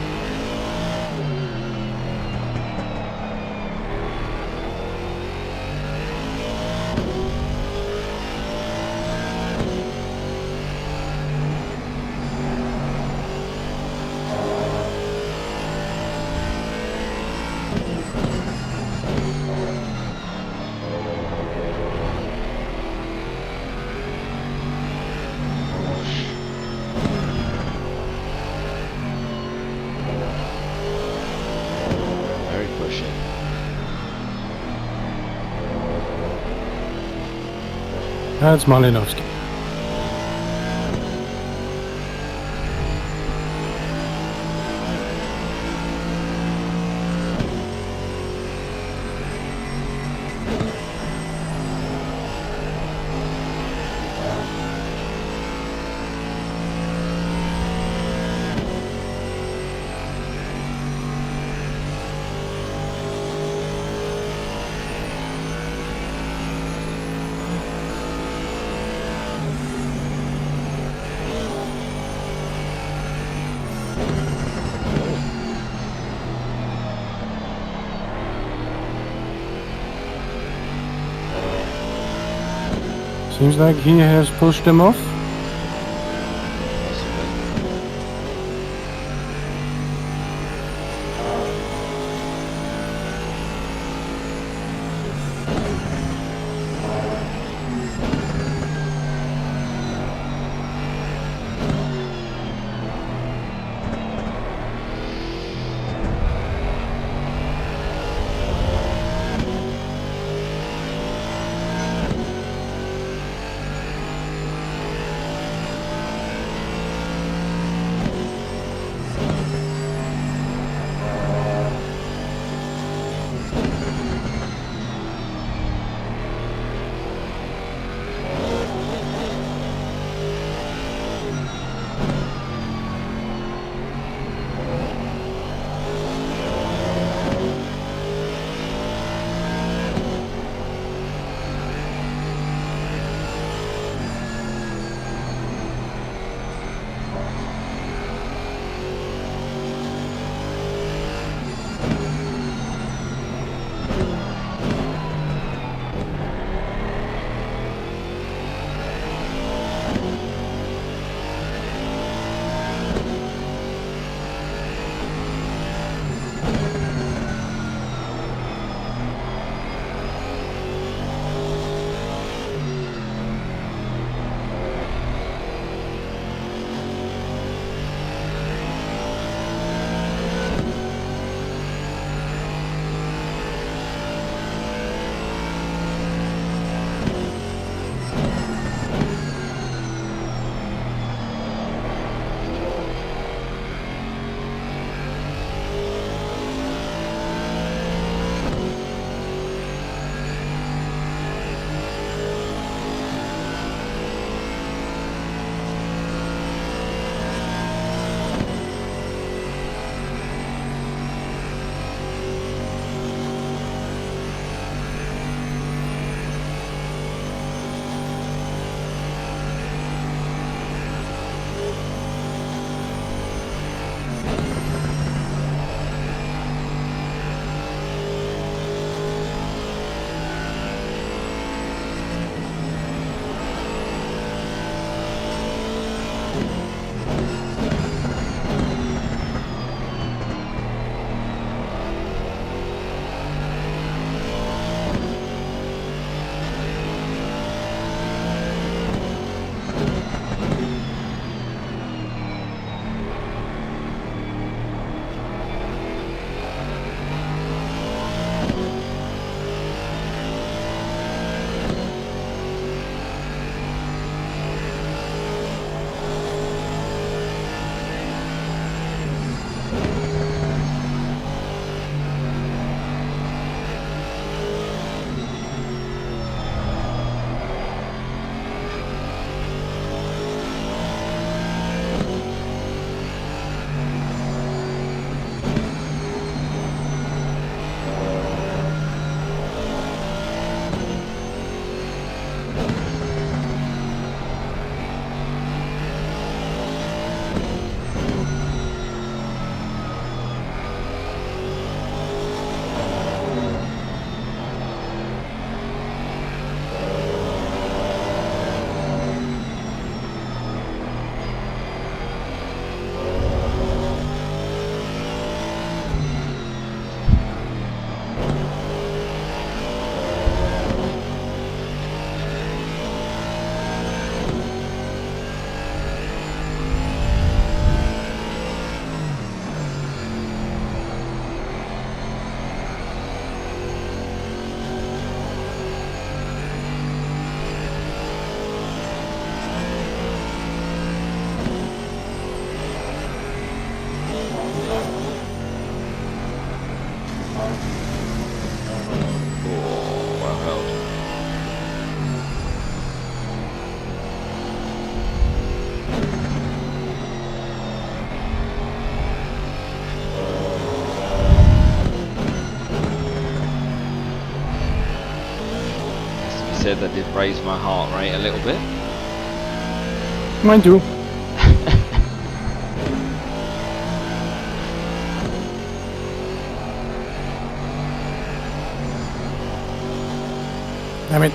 Very pushy. That's Malinowski. Seems like he has pushed him off. Oh, well held. Has to be said, that did raise my heart rate a little bit. Mine too. Damn it.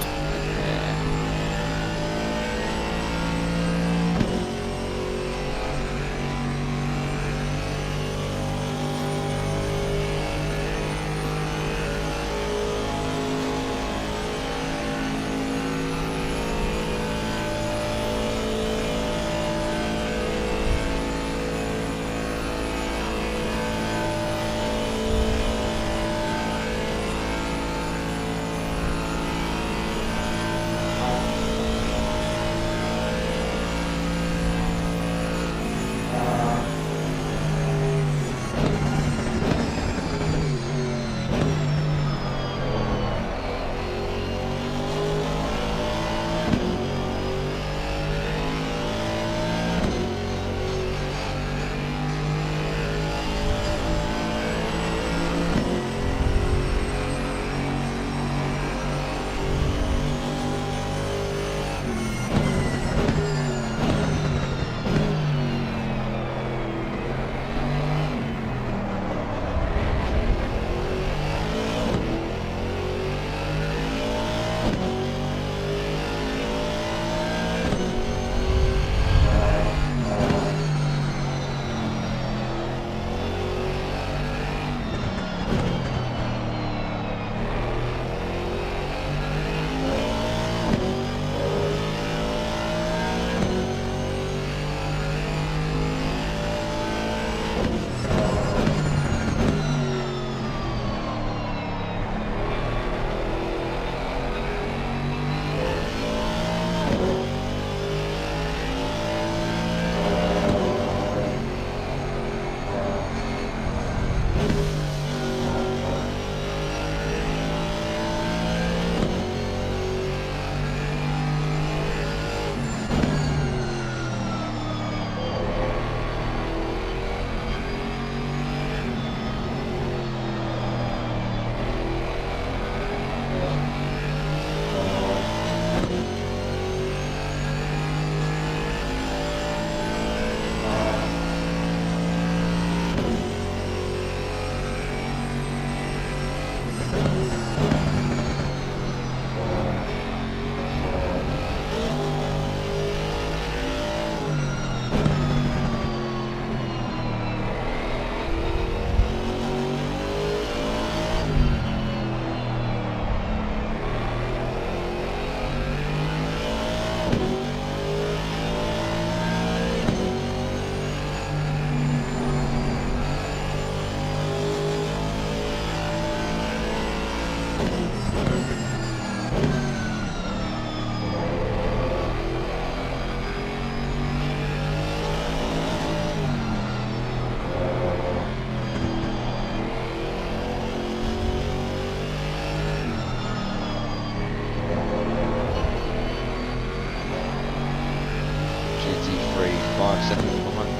GT3, 5 seconds behind.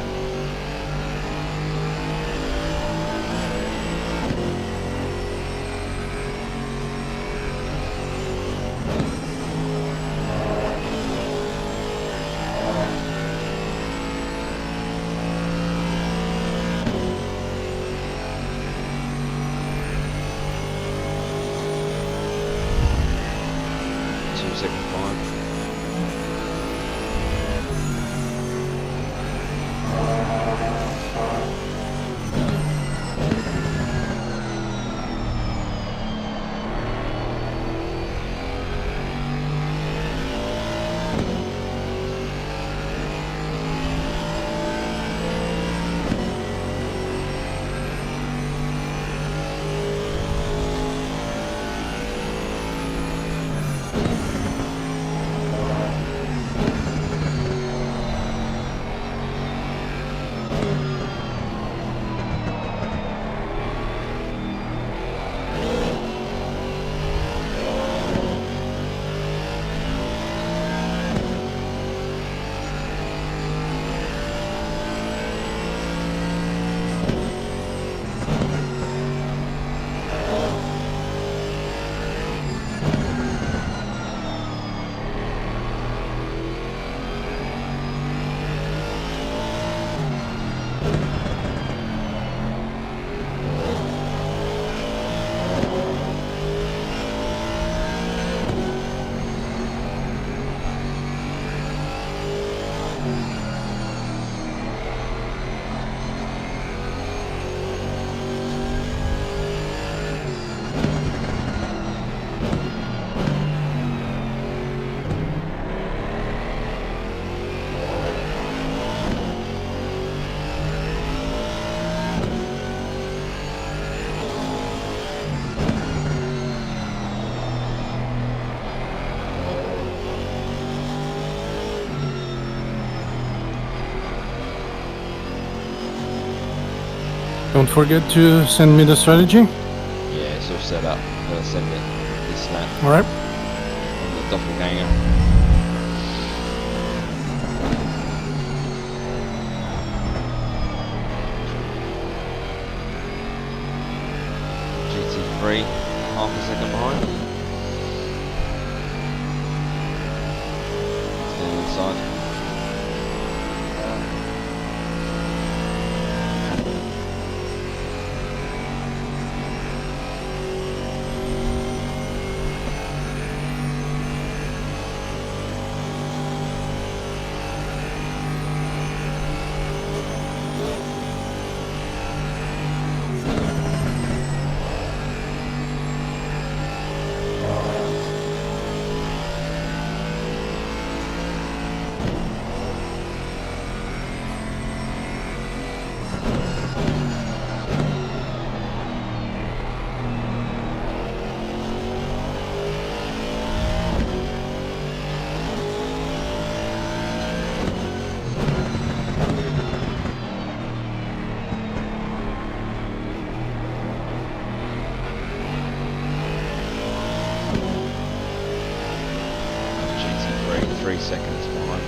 Second behind. Don't forget to send me the strategy. Yeah, it's all set up. I'll send it this snap Alright. on the doppelganger. GT3, half a second behind. Stand inside. GT3, 3 seconds behind.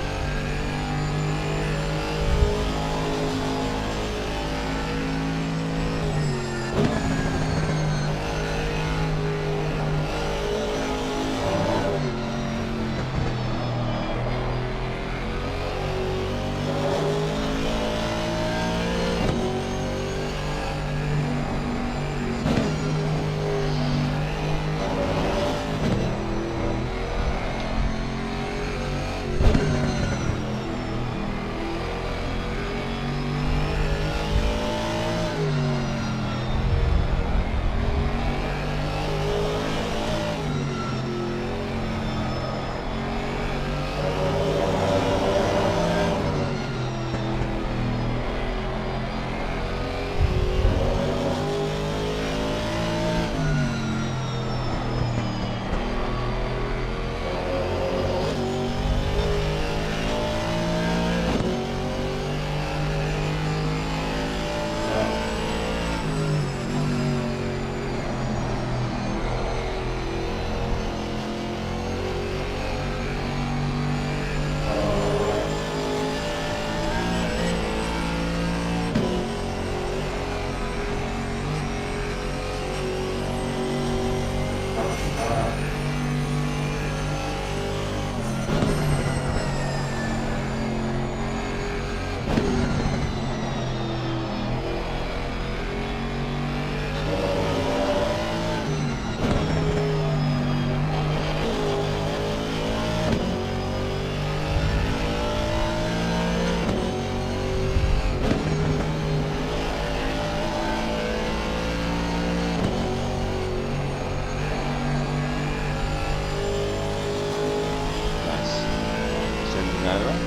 Over.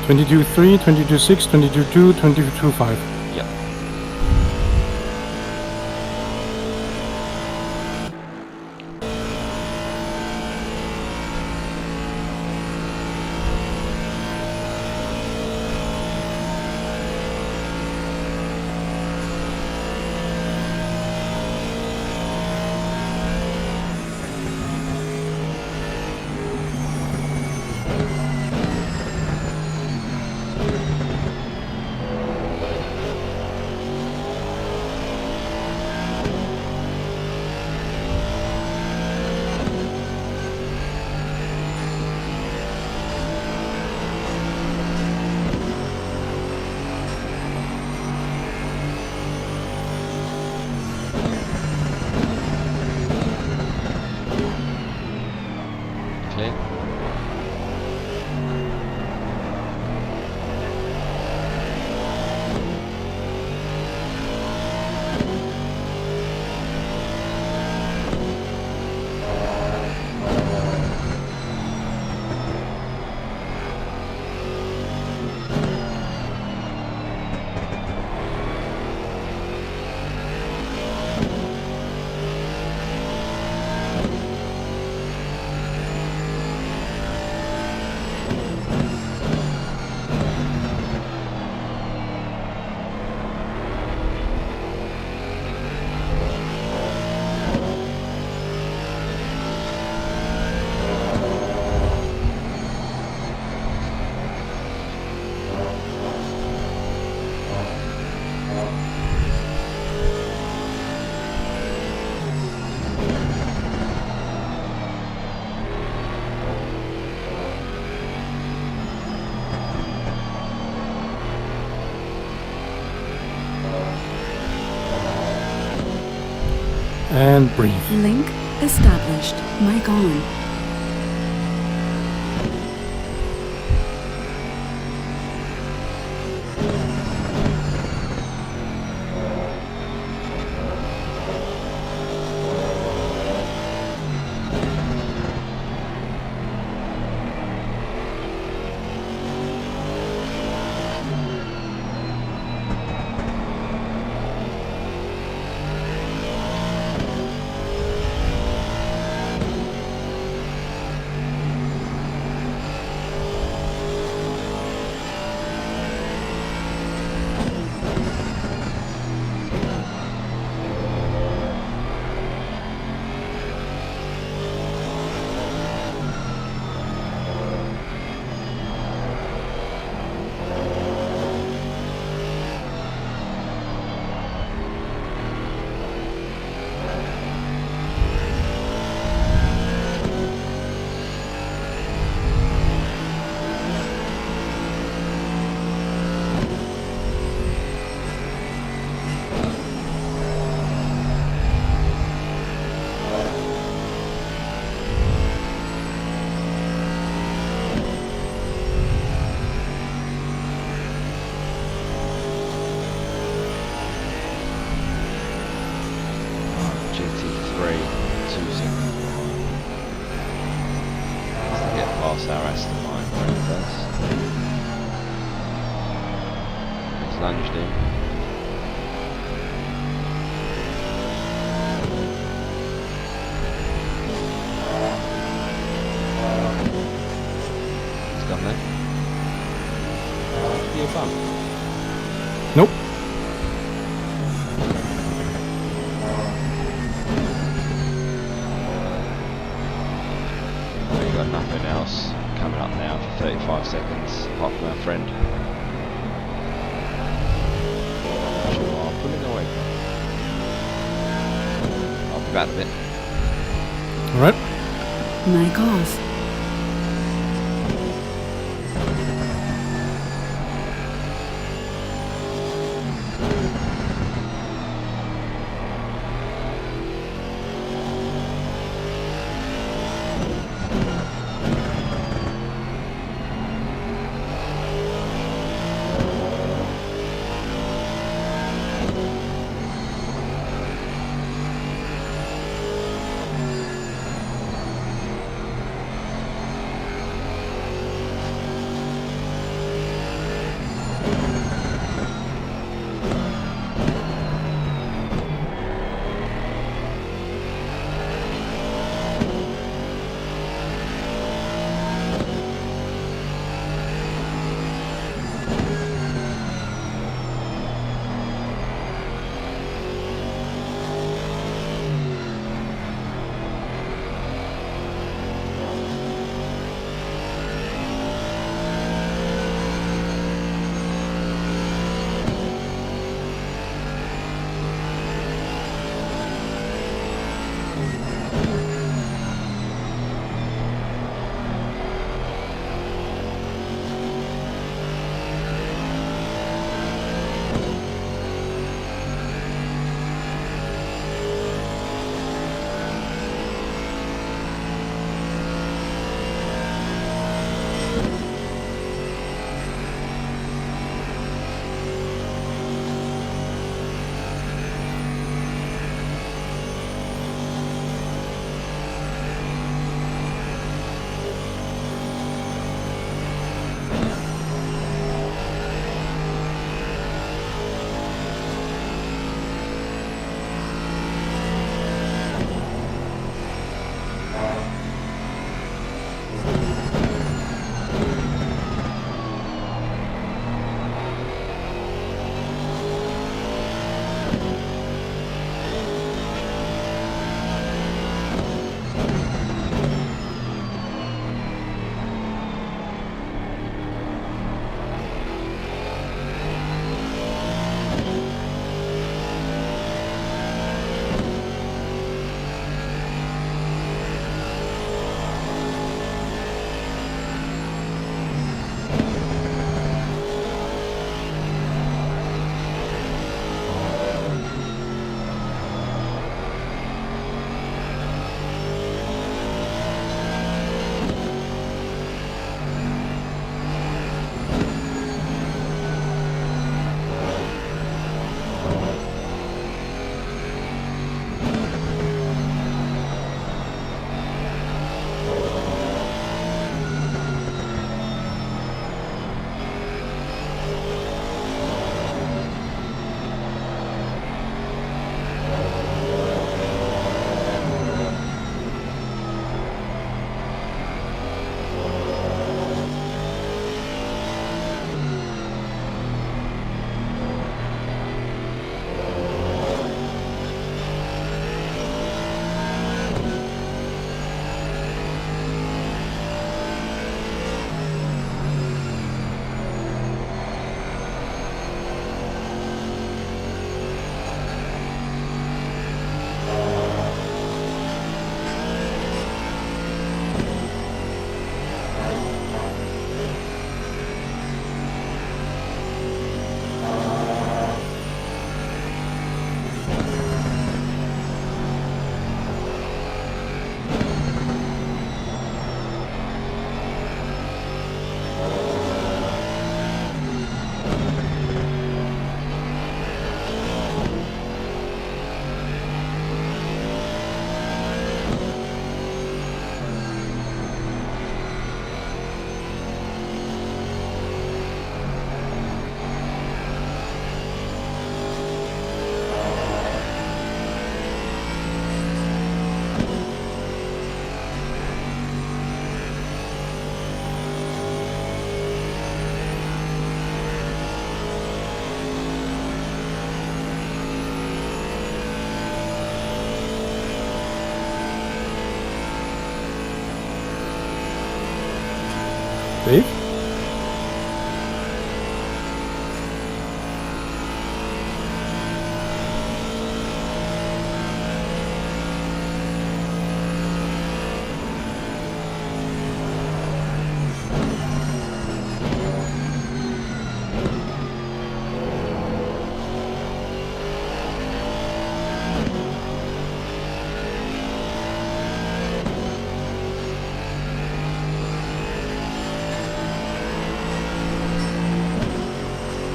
22.3, 22.6, 22.2, 22.5. Yep. And breathe. Link established. Mic on. GT3 2-0. Let's get past our Aston Martin first. It's lunged in. It's gone then. Your bum. Nope. We've got nothing else coming up now for 35 seconds, apart from our friend. You are pulling away. I'll be back in a bit. Alright. Mic off.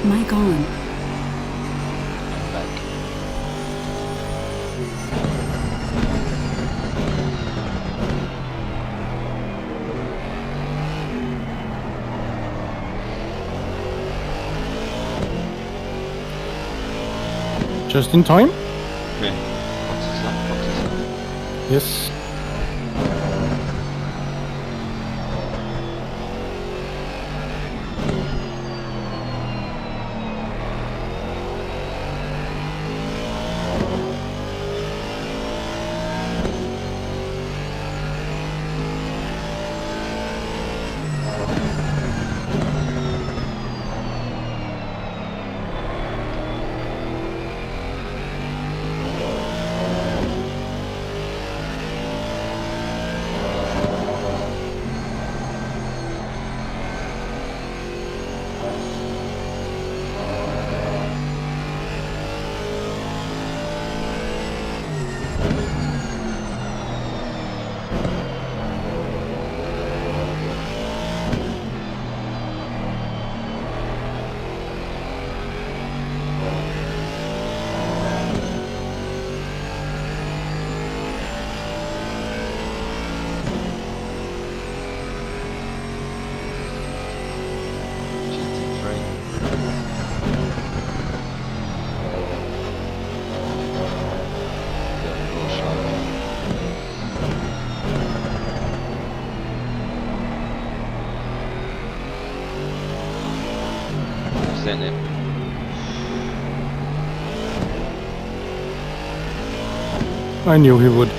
Mic on. I'm back. Just in time? Come in. Boxes up, boxes up. Yes. GT3. Isn't it? I knew he would.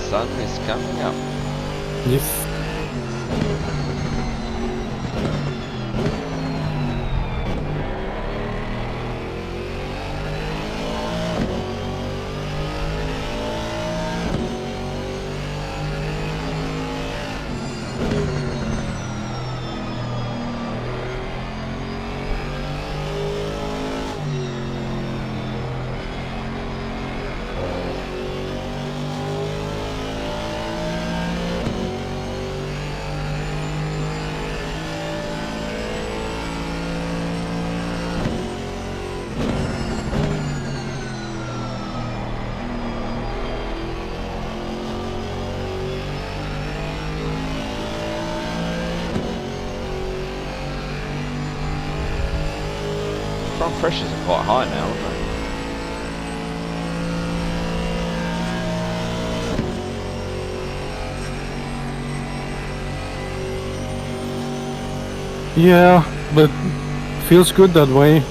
Sun is coming up. Yes. front pressures are quite high now, aren't they? Yeah, but feels good that way.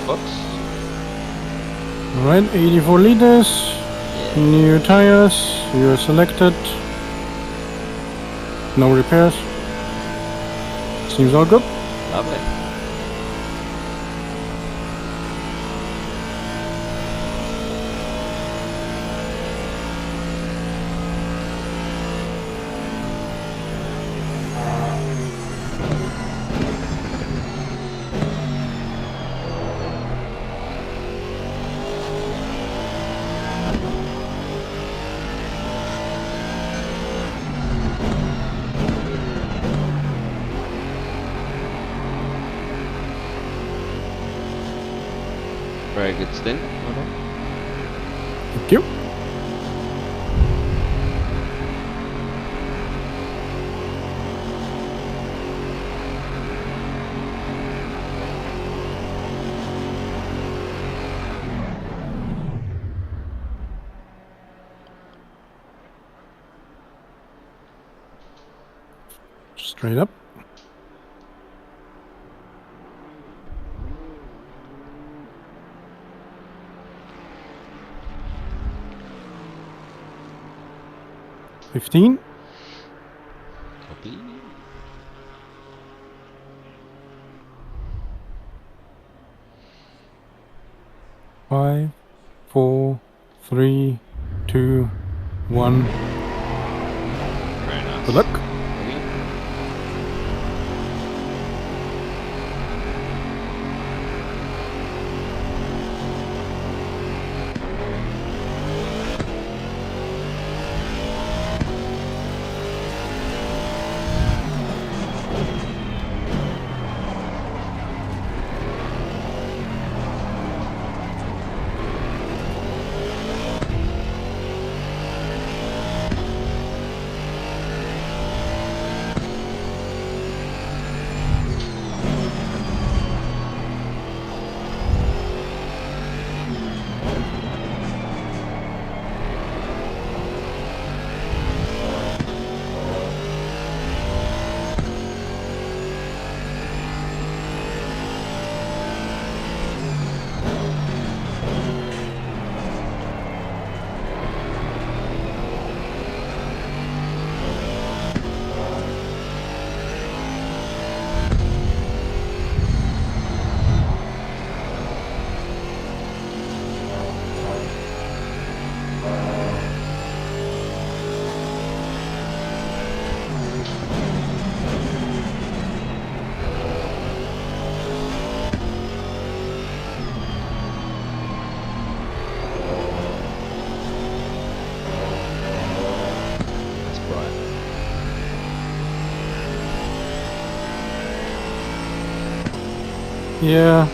Box. Alright, 84 liters, new tires, you're selected. No repairs. Seems all good. Lovely. Very good stint. Well done. Thank you. Straight up. $15. Copy. Five, 4, 3, 2, 1. Very nice. Good luck. Copy. Yeah,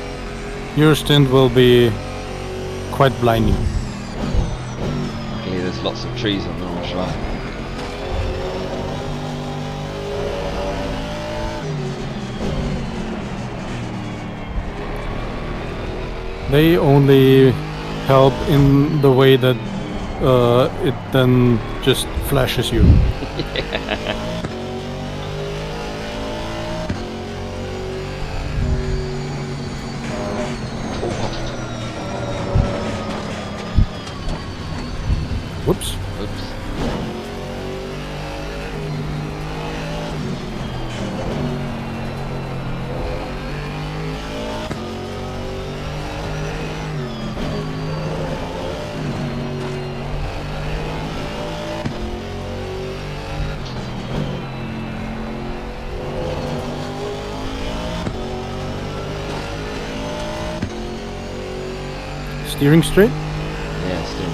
your stint will be quite blinding. Luckily there's lots of trees on the wrong side. They only help in the way that it then just flashes you. Whoops. Oops. Steering straight? Yeah, still.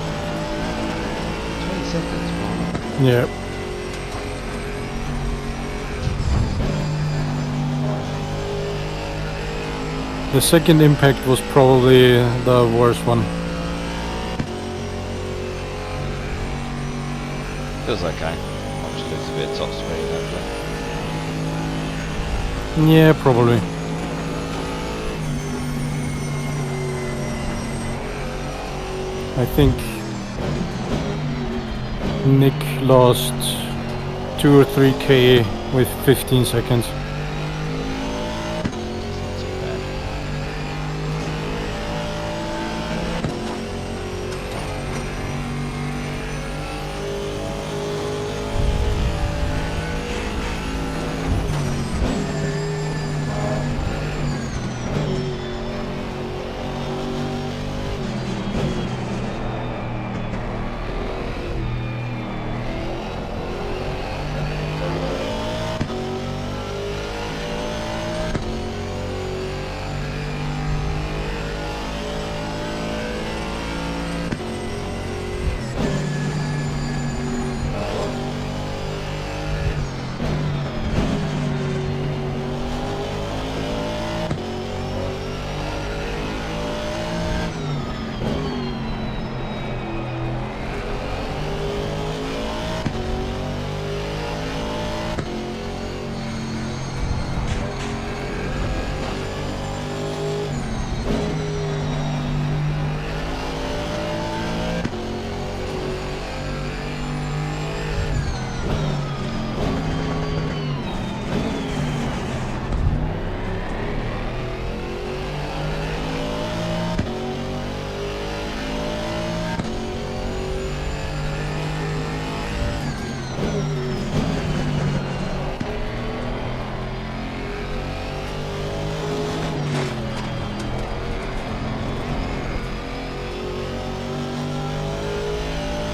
20 seconds, wow. Yeah. The second impact was probably the worst one. Feels okay. I'll just lose a bit of top speed, hopefully. Yeah, probably. I think Nick lost 2 or 3k with 15 seconds. It's not too bad.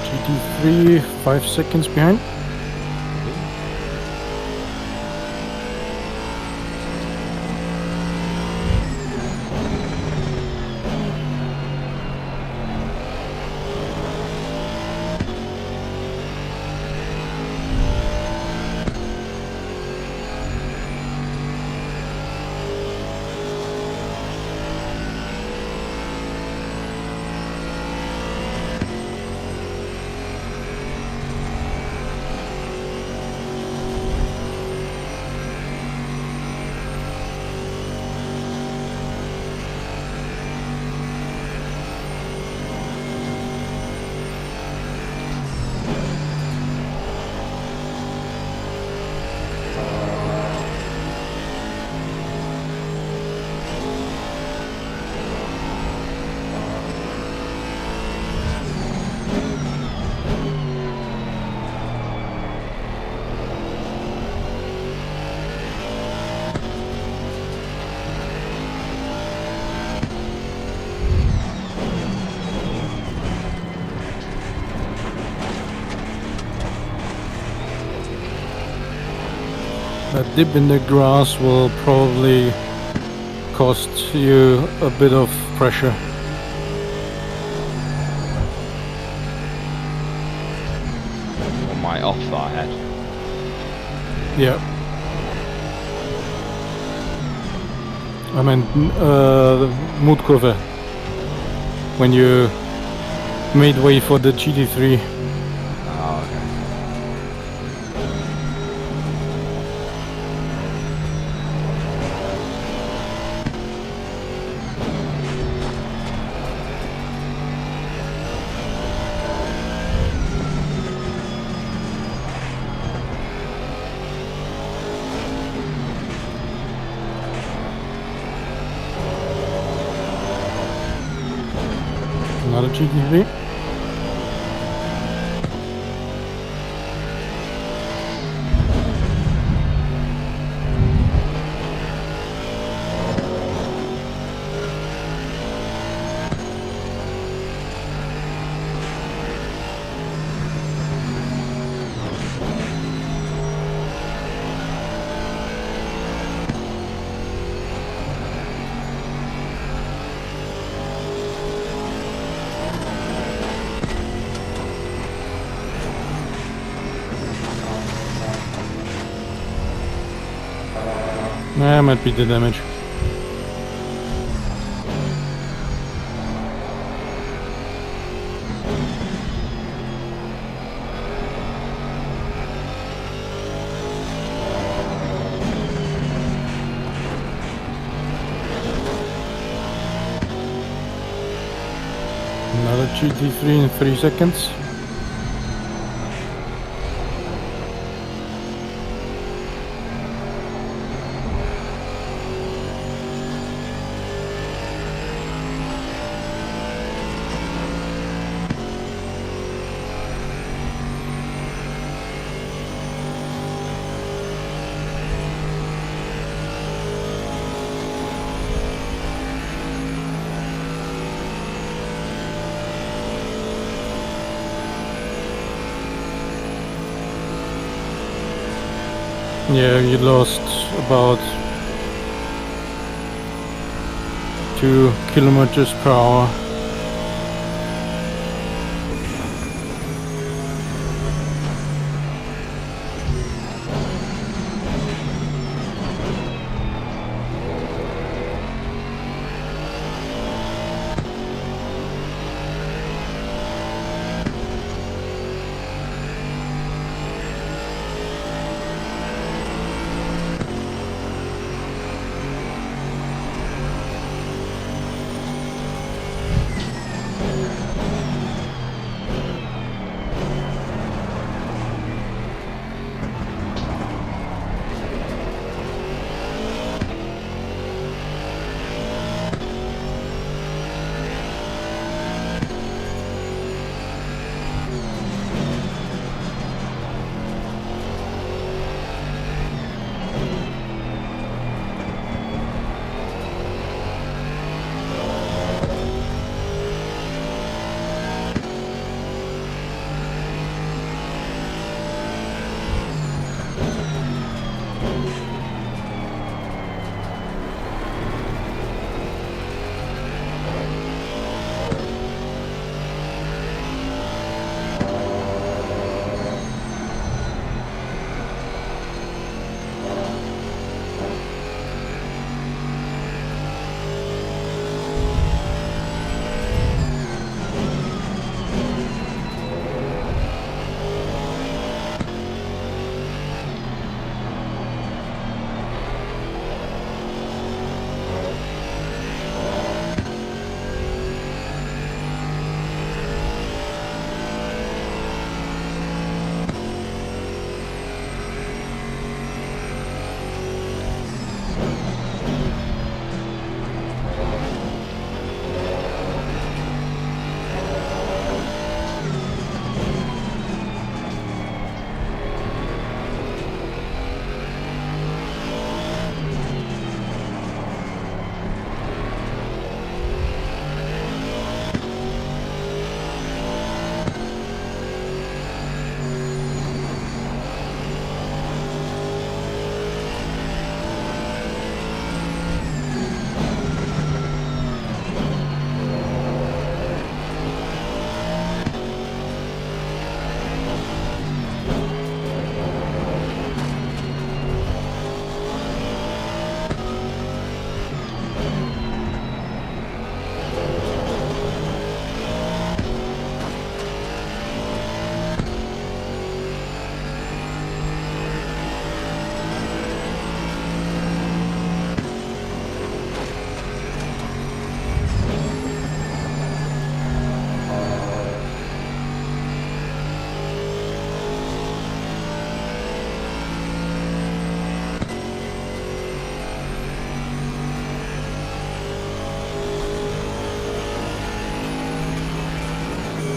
GT3, 5 seconds behind. That dip in the grass will probably cost you a bit of pressure. On my off that I had. Yeah. I meant moedkurve. When you made way for the GT3. Oh, okay. Another GT3. Nah, might be the damage. Another GT3 in 3 seconds. Yeah, you lost about 2 kilometers per hour.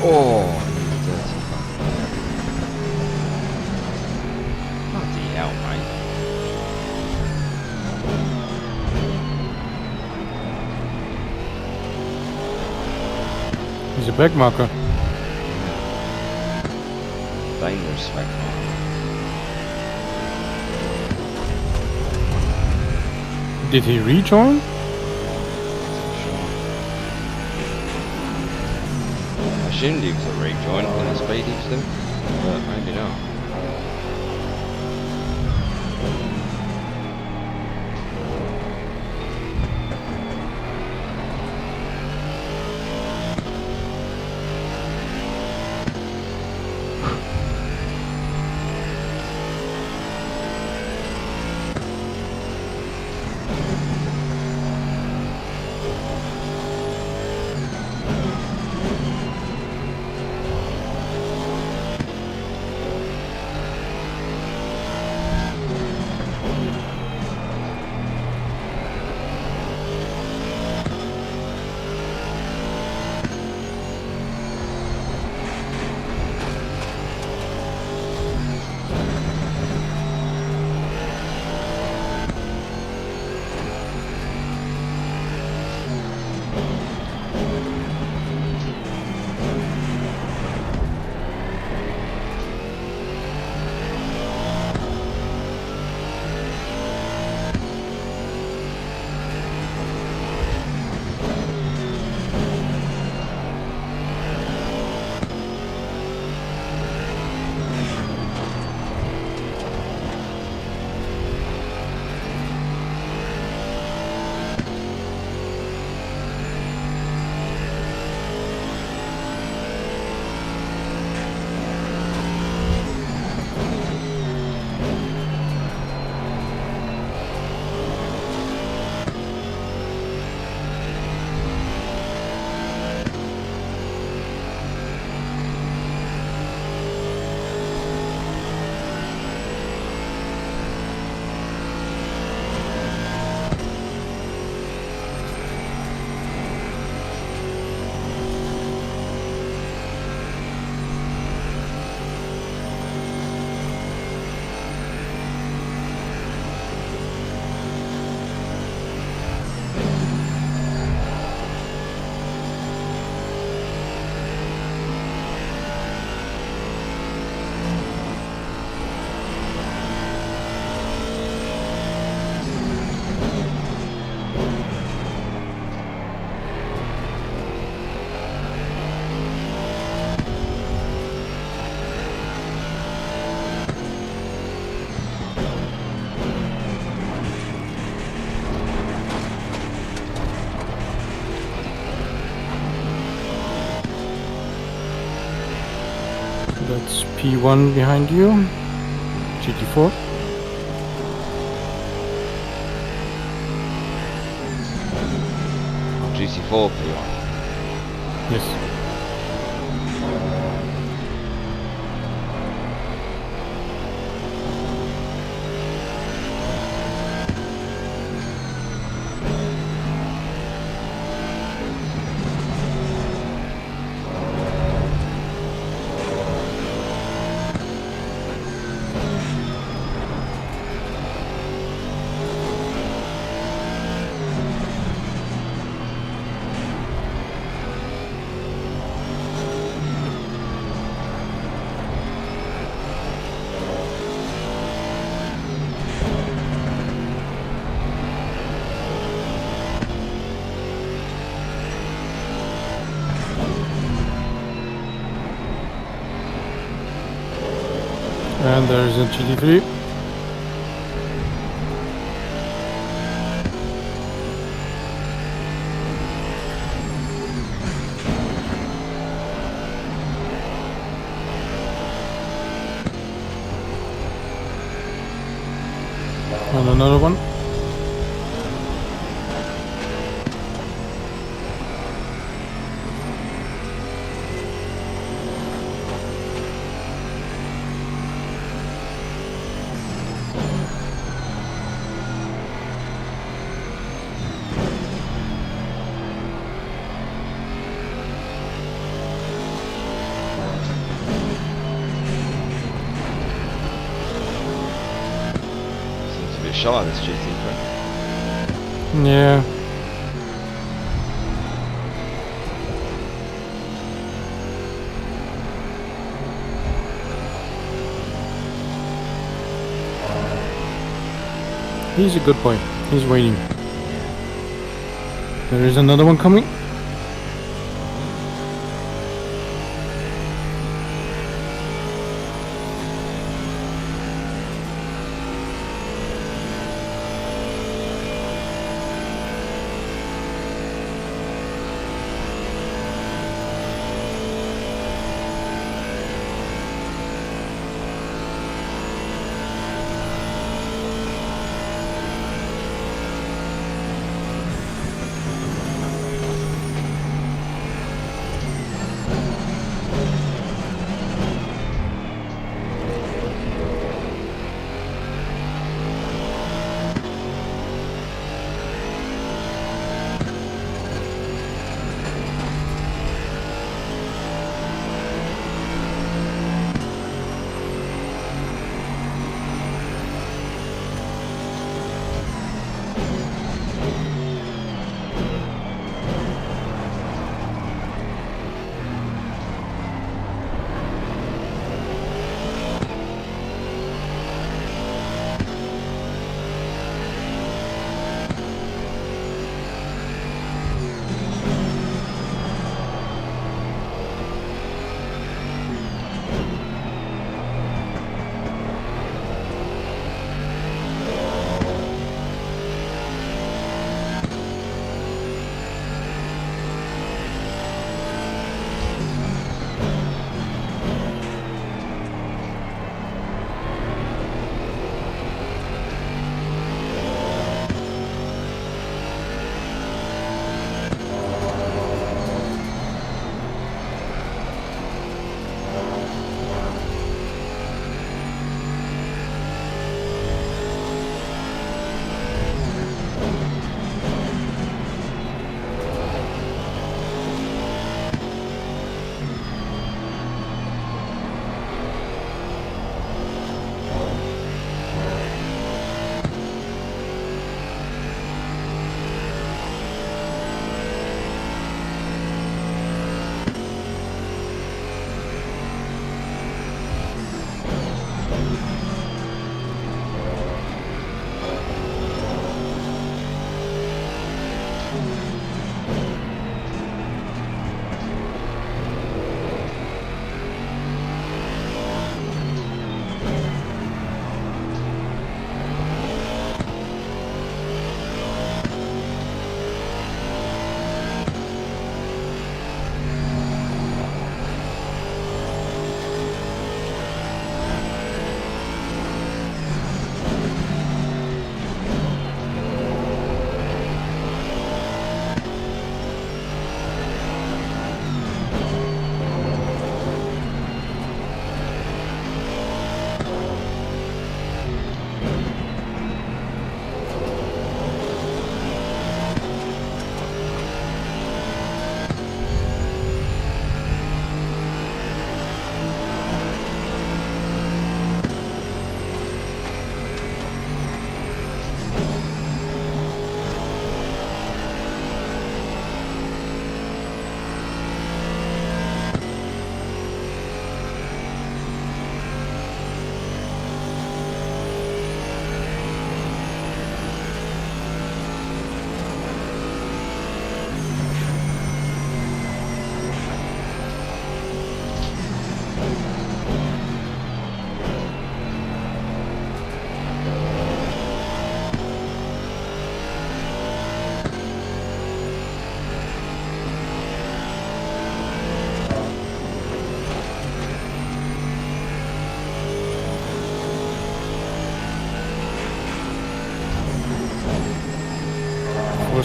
Oh, you dirty fuck. Bloody hell, mate. He's a back marker. Dangerous back marker. Did he rejoin? I assumed he was a rejoin on the speed he was doing, but maybe not. That's P1 behind you. GT4. GT4 P1. Yes. And there's a GT3. And another one. shy, this GT3. Yeah. He's a good boy. He's waiting. There is another one coming.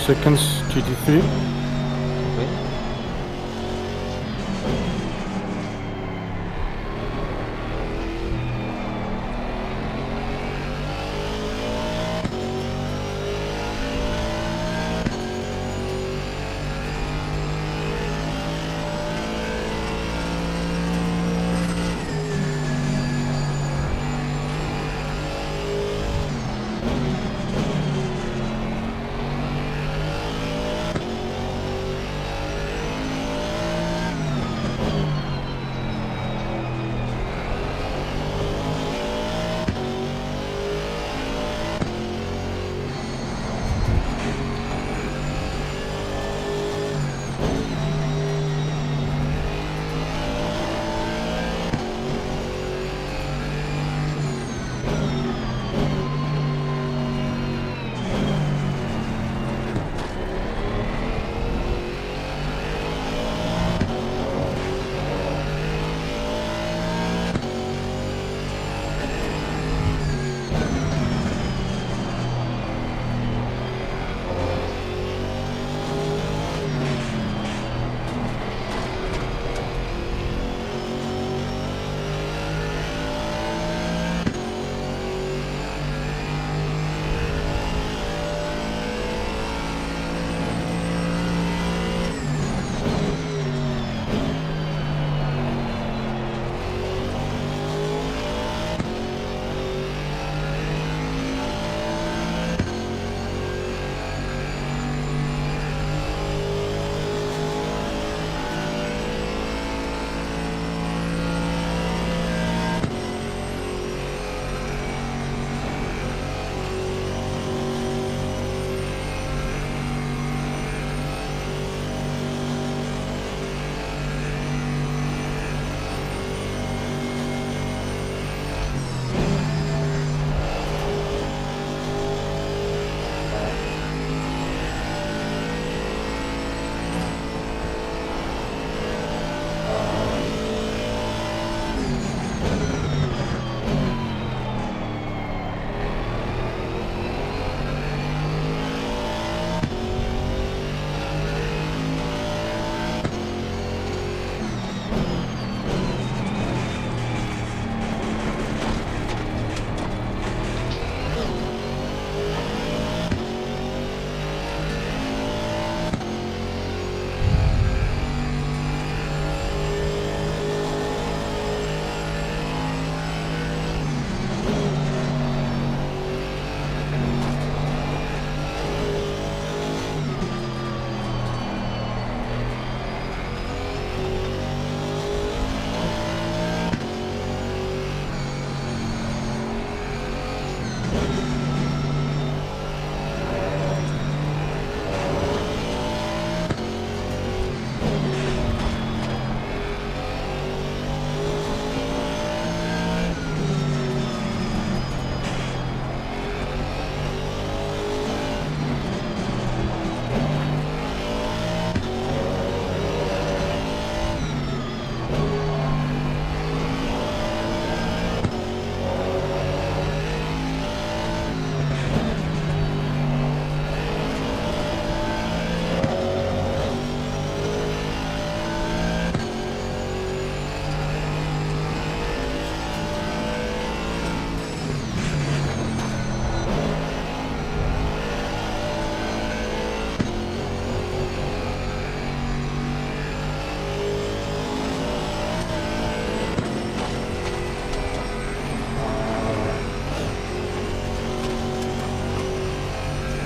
Seconds, GT3.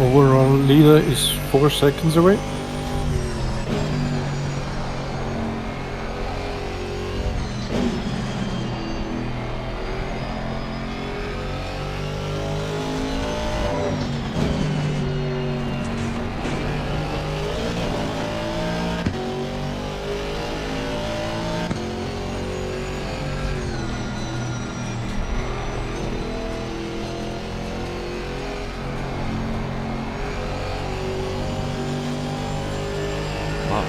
Overall leader is 4 seconds away. Wow.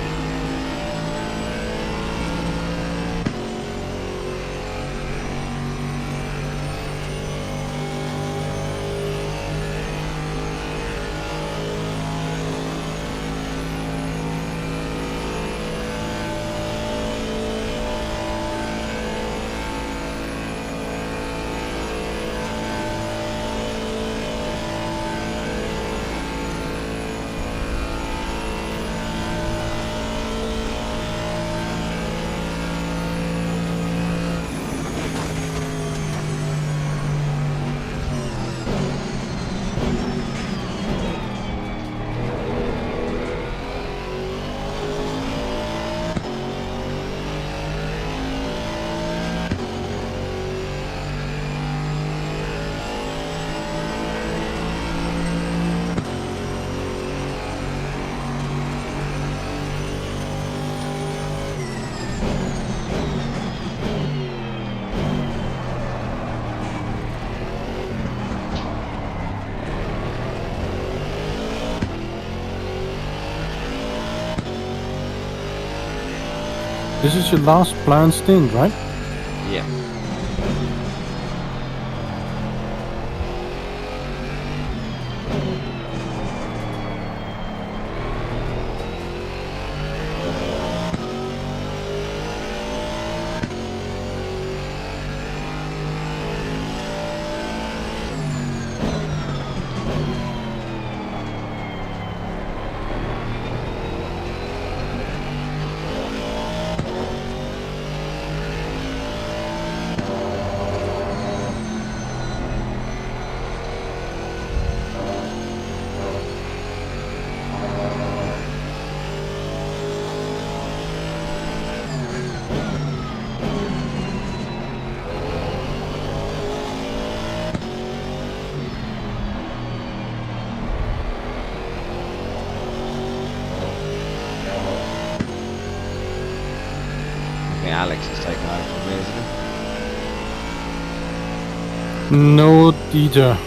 This is your last planned stint, right? Yeah. I think Alex has taken over from me, isn't he? No, Dieter.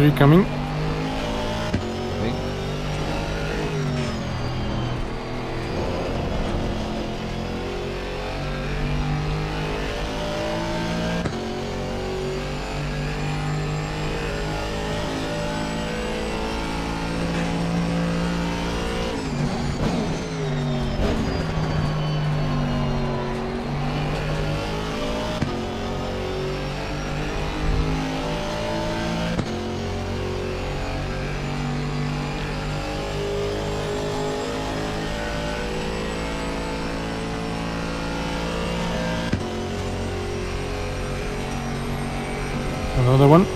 3 coming. I think. Another one.